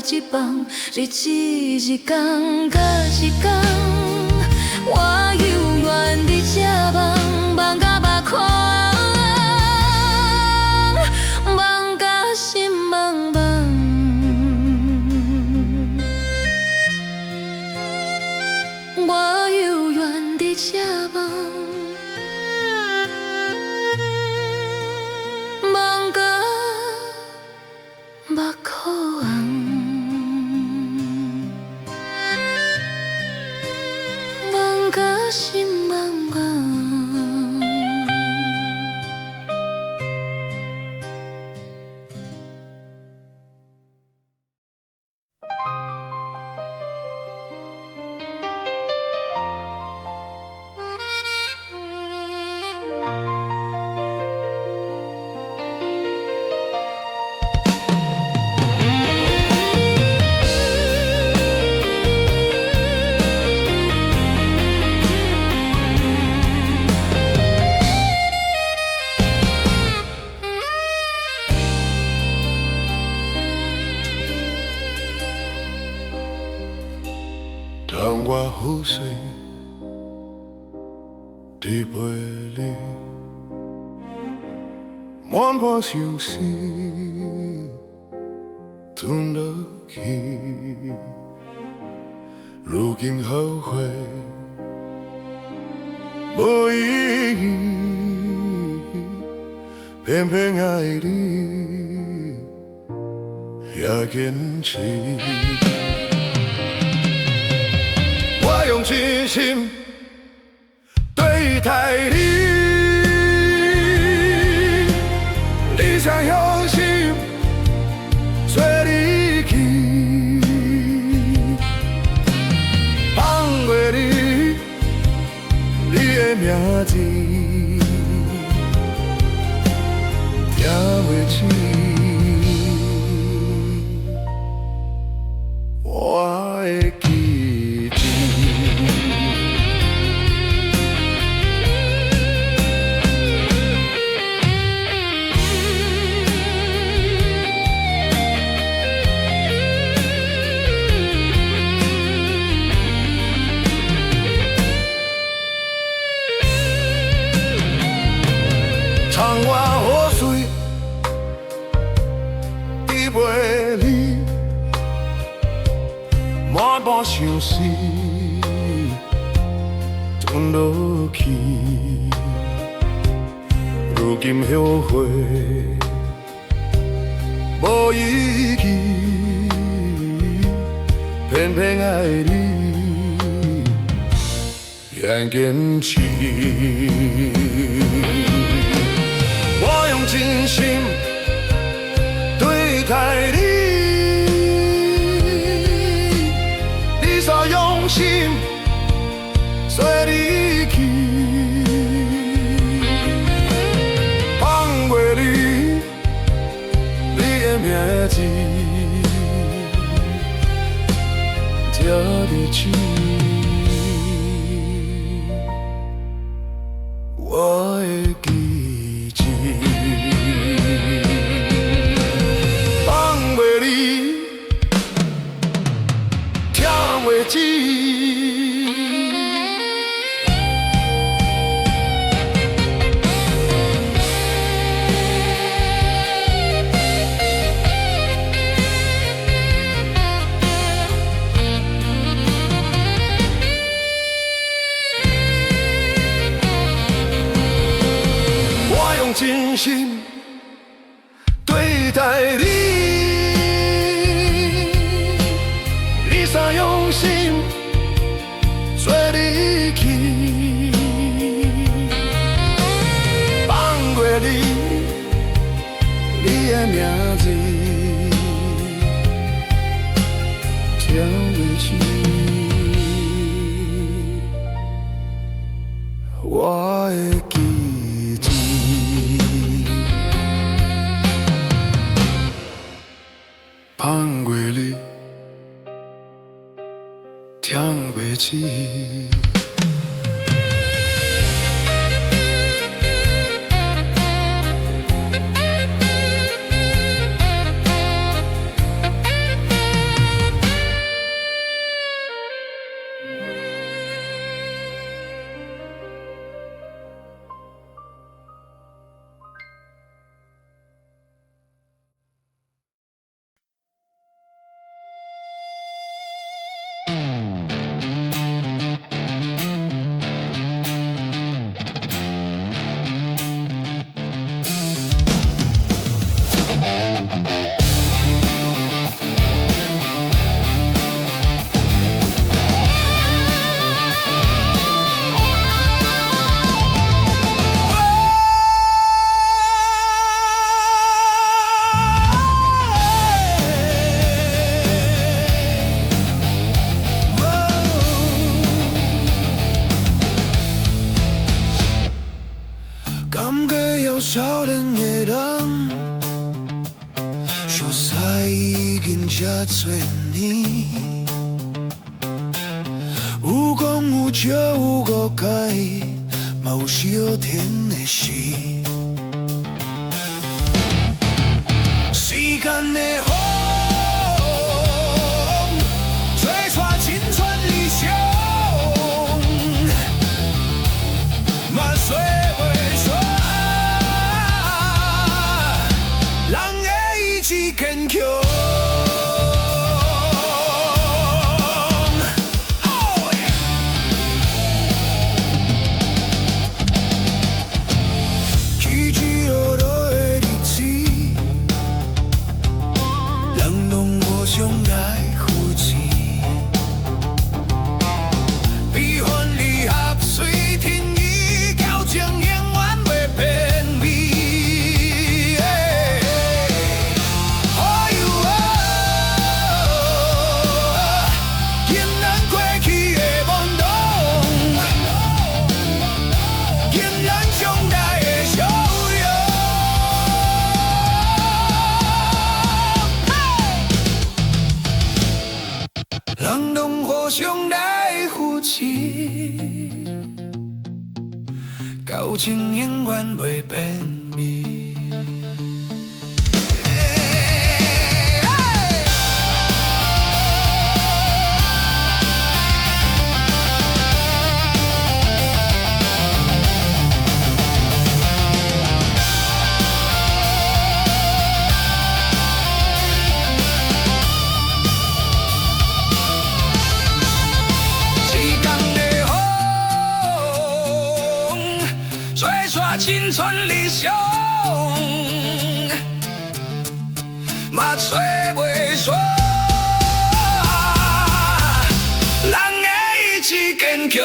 一放，日子一天搁一天，我犹原伫这梦，梦甲目眶，梦甲心茫茫。我犹原伫这梦，梦甲目眶。心茫茫，当我覆水伫杯里，满盘相思吞落去，如今后悔无意义，偏偏爱你也坚持。我用真心对待你，你才用心随你去。字，听袂清。我会记住。窗外雨水滴袂离，满半相思吞落去。如今后悔无意义，偏偏爱你，愿坚持。我用真心对待你，你煞用心随你去，放袂离你的名字，这日子我会记住。我用真心对待你，你煞用心随你去，放袂离你的名字，听袂清。我会记住，放袂离，听袂清。感觉有少年的人，熟悉已经这多年，有讲有笑有误解，嘛有小甜的事。时间的风，吹散青春理想，嘛随。坚强，起起落落的日子，人拢互相来扶持，交情永远袂变味。青春理想，嘛找袂煞，人的意志坚强。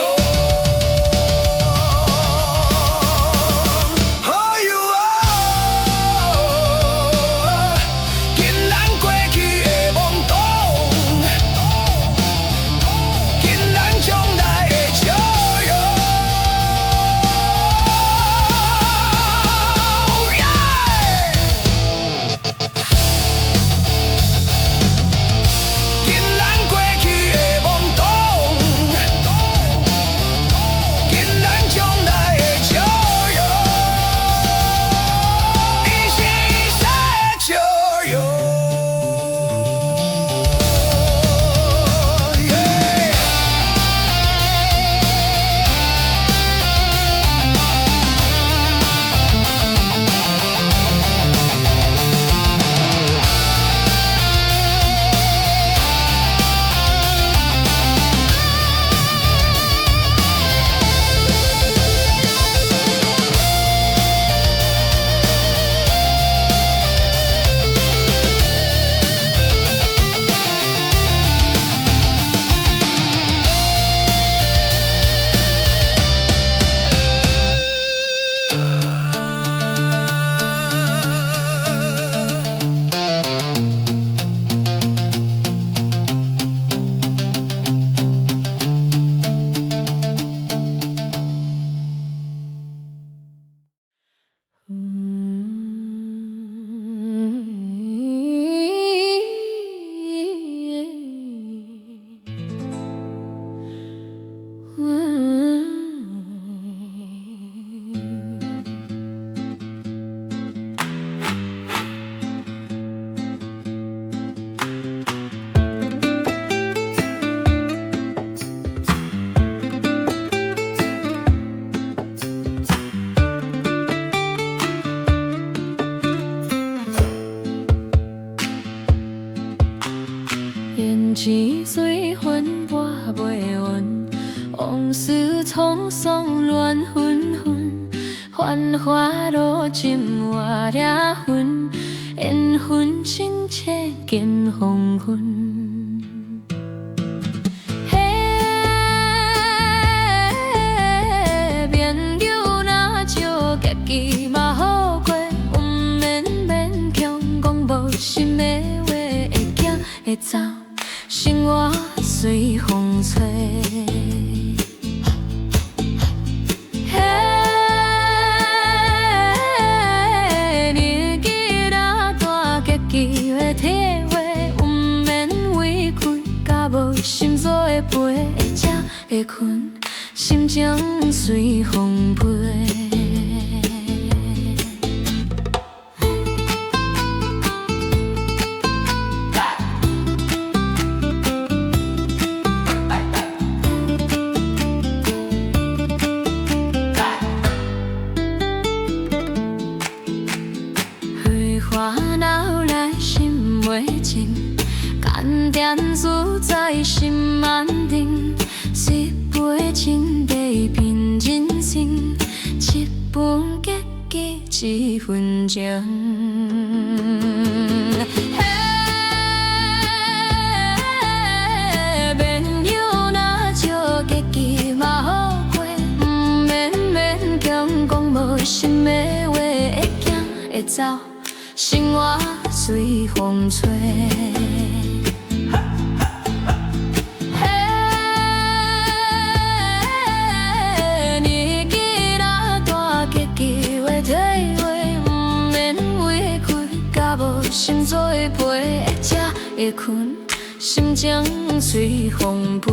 情随分拨袂完，往事沧桑乱纷纷，繁华路尽我俩魂，缘分真切见黄昏。嘿，朋友若少，家己嘛好过，毋免勉强讲无心的话，会行会走。生活随风吹，嘿，日记若大，结局会体会，毋免委屈，甲无心做的陪，会食会困，心情随风飞。甘甜自在心安定，一杯清茶品人生，一分结局一分情。嘿，朋友若少，结局嘛好过，毋免勉强讲无心的话，会行会走。生活随风吹，嘿，日记若大，结局会体会，毋免委屈，甲无心做的陪，会食会困，心情随风飞。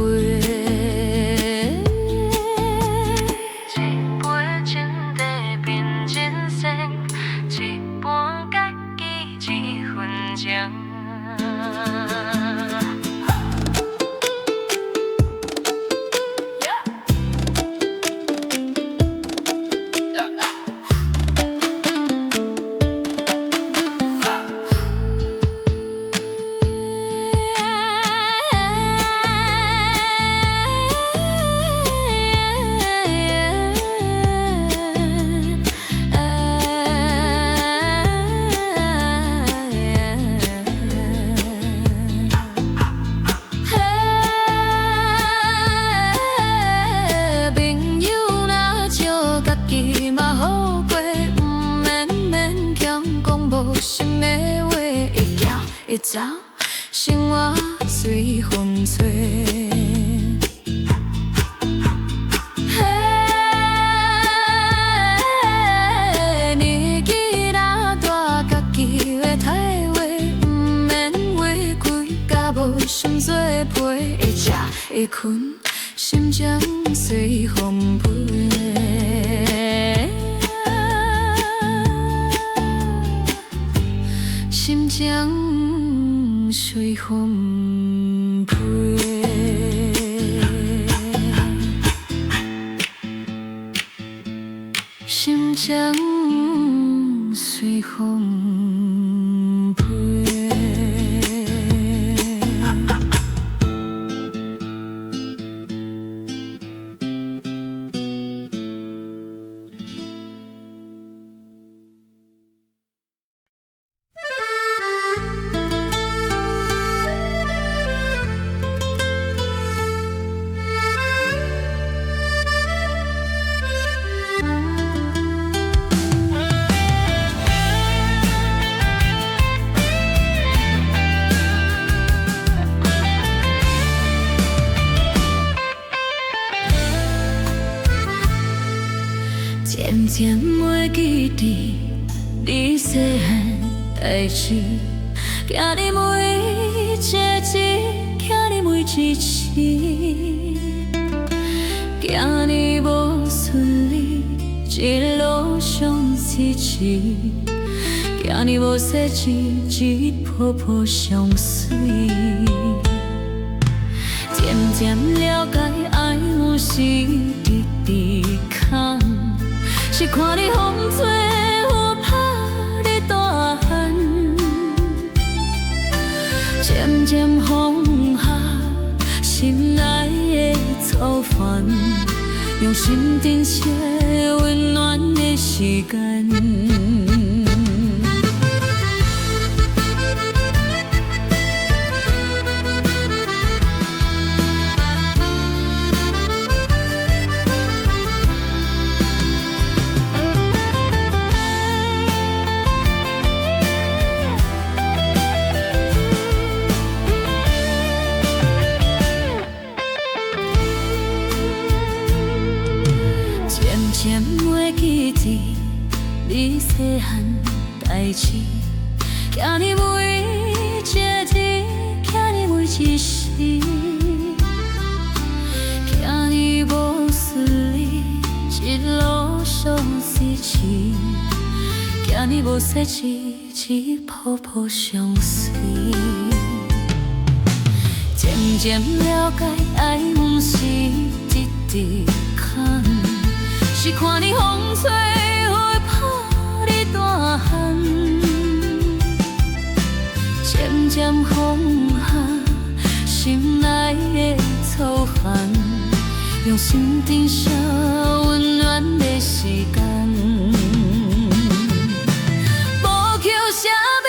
一杯情茶变人生，一半家己一分情。一走，生活随风吹。年纪若大，家己会体会，不免话开，甲无心做陪。会食会困，心情随风飞。心情随风飞，心情随风飞。渐渐袂记得你细汉代志，惊你每一字，惊你每一字，惊你无顺利，一路上痴痴，惊你无说一泡泡相随。渐渐了解爱有时直直空。是看你风吹雨打你大汉，渐渐放下心内的操烦，用心珍惜温暖的时间。渐袂记得你细汉代志，惊你每一字，惊你每一时，惊你无顺利，一路上痴痴，惊你无说一泡泡相随。渐渐了解爱不是一直空。是看你风吹雨打你大汉，渐渐放下心内的操烦，用心珍惜温暖的时间。无求啥物，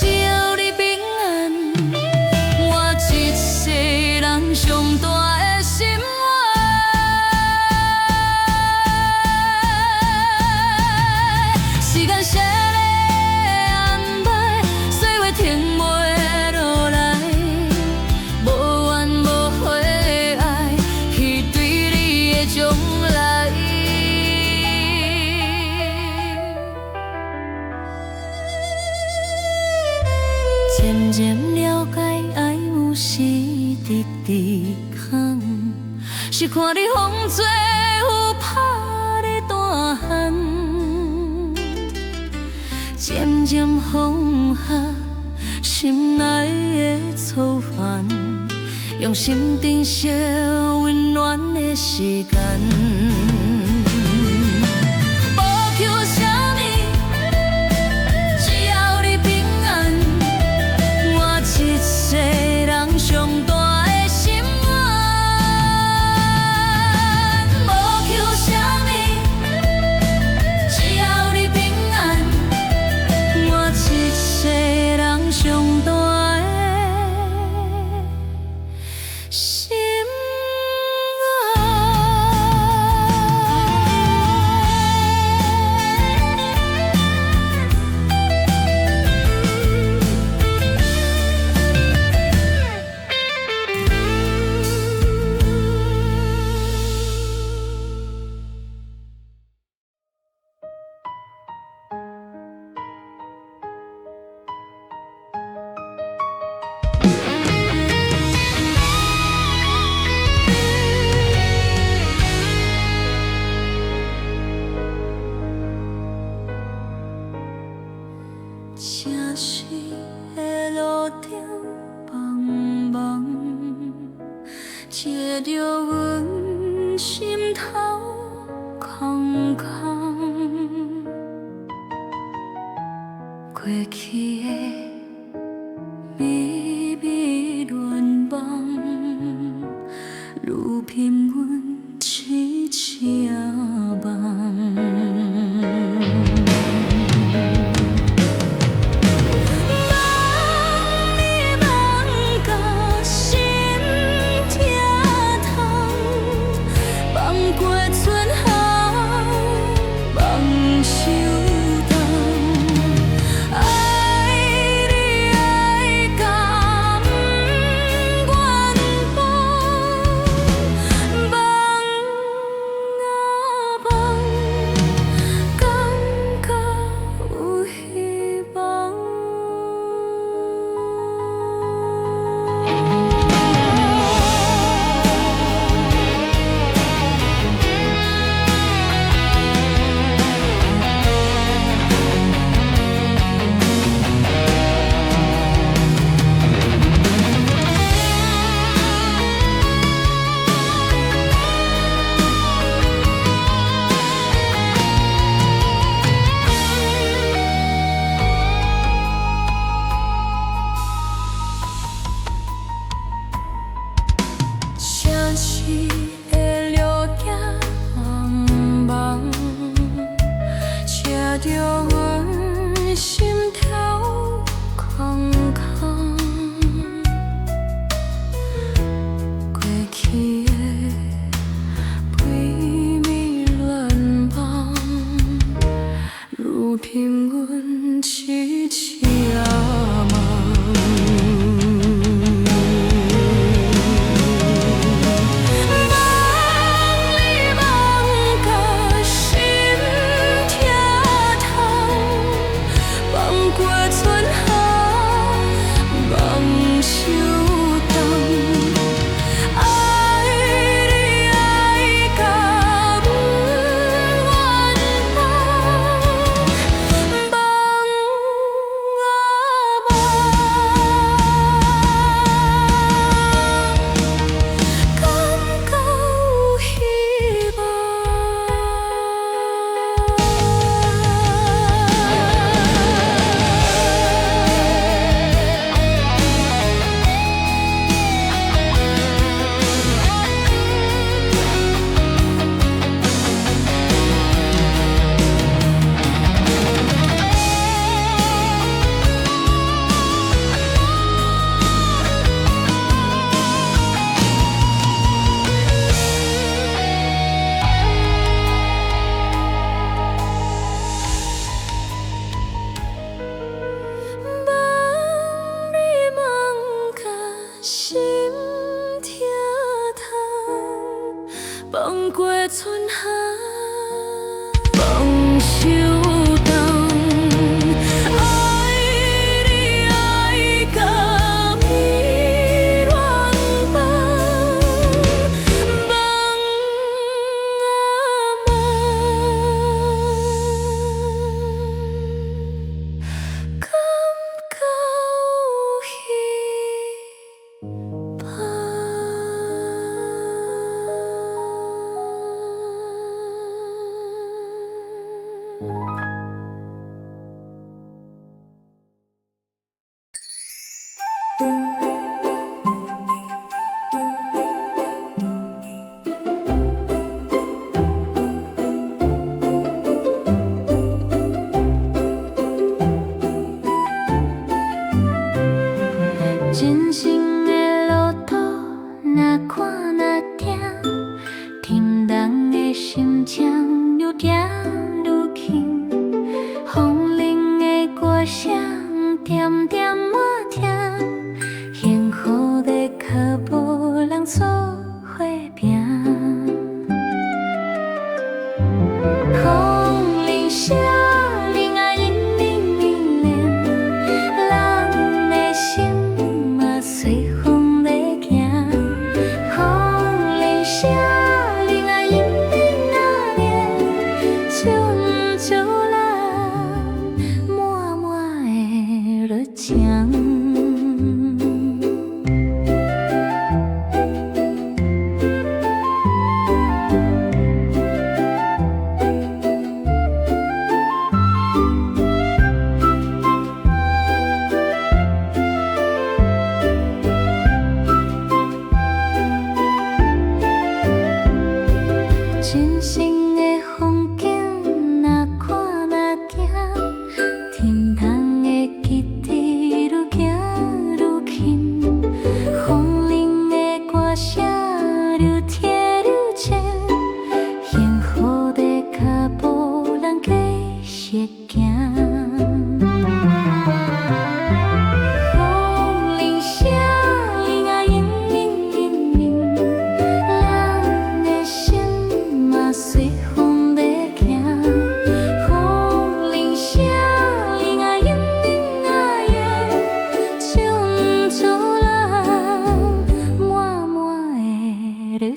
只要你平安，我一世人上大的心愿。时间写的安排，岁月停袂落来，无怨无悔的爱，是对你的将来。是直直空，是看你风做有拍的大汉，渐渐放下心内的操烦，用心珍惜温暖的时间。城市的路顶茫茫，贴着阮心头空空。过去的微微乱梦，愈品阮痴痴梦。放过春夏，放手动。爱你爱到迷乱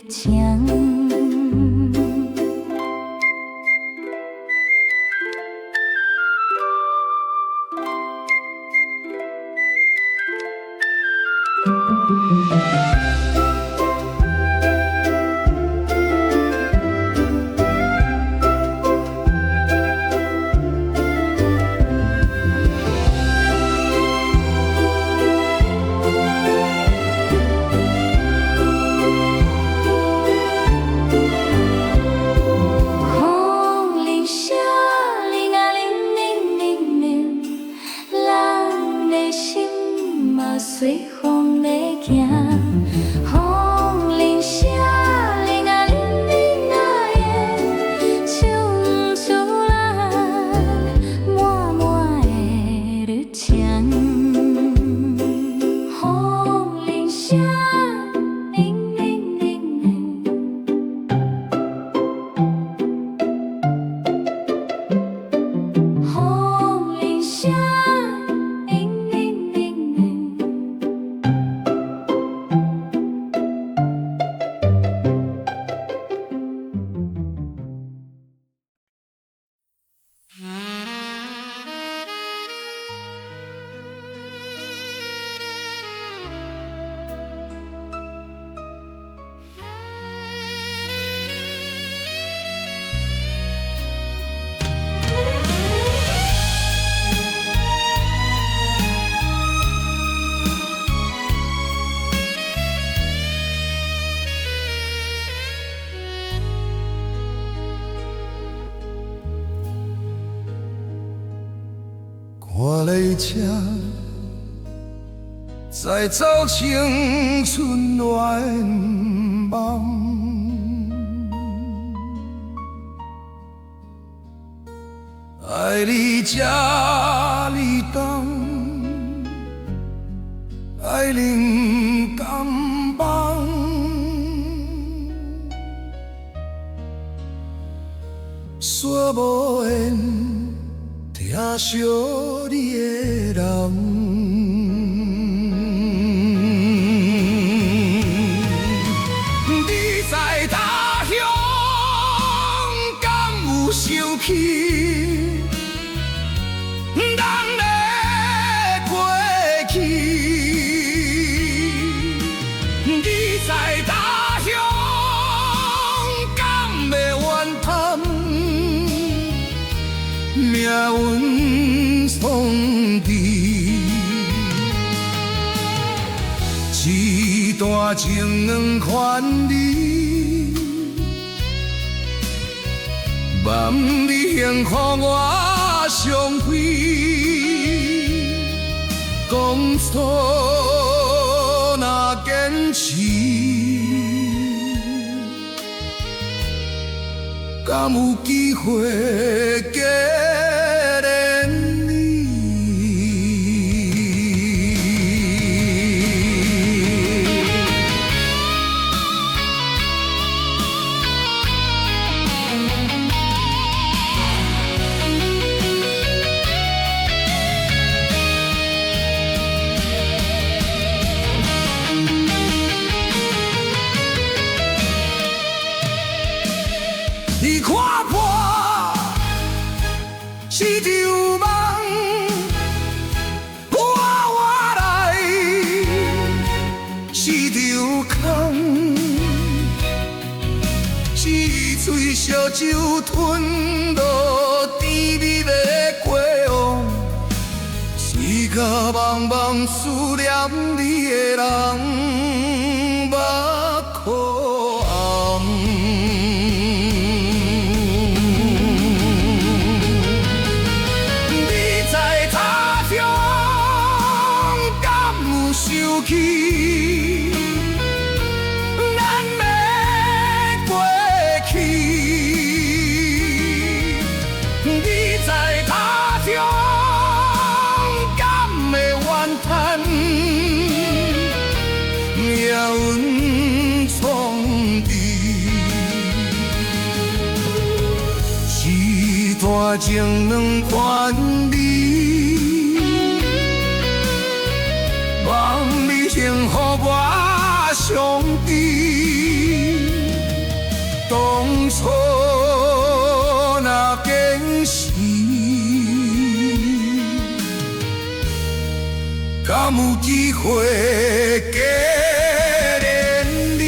情。随风的行，风铃声，铃啊铃铃啊的，唱出咱满满的热情。风铃声，铃铃铃铃，风铃声。看你车，再走青春乱梦，爱你这你东，爱恁甘邦，说无缘。听惜你的人，你在他乡敢有想起咱的过去？你在他乡敢袂怨叹？命运创治，一段情两款离，万你幸福我伤悲，讲错若坚持，敢有机会结？你看破是场梦，我来是场空，一嘴烧酒吞落甜蜜的过往，时刻茫茫思念你的人，目眶红。想起咱的过去，你在他乡敢会怨叹？命运创治，一段情两款离。望你幸福我伤悲，敢有机会纪念你？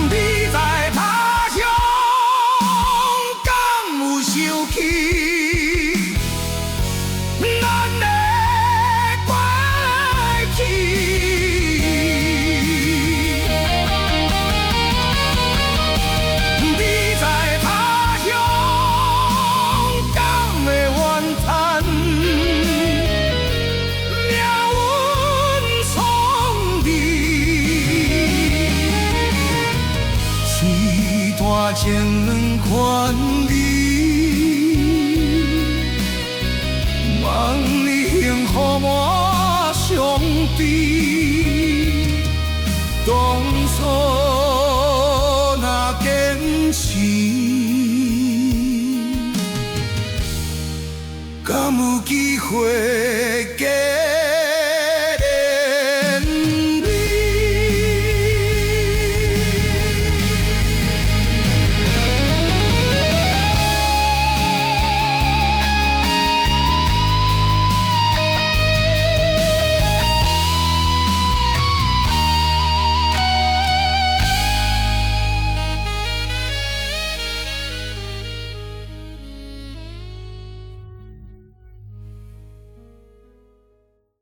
你在他乡敢有想起咱的过去？你在他乡敢会怨叹命运创治？时大情款你，望你幸福满上帝。当初若坚持，敢有机会？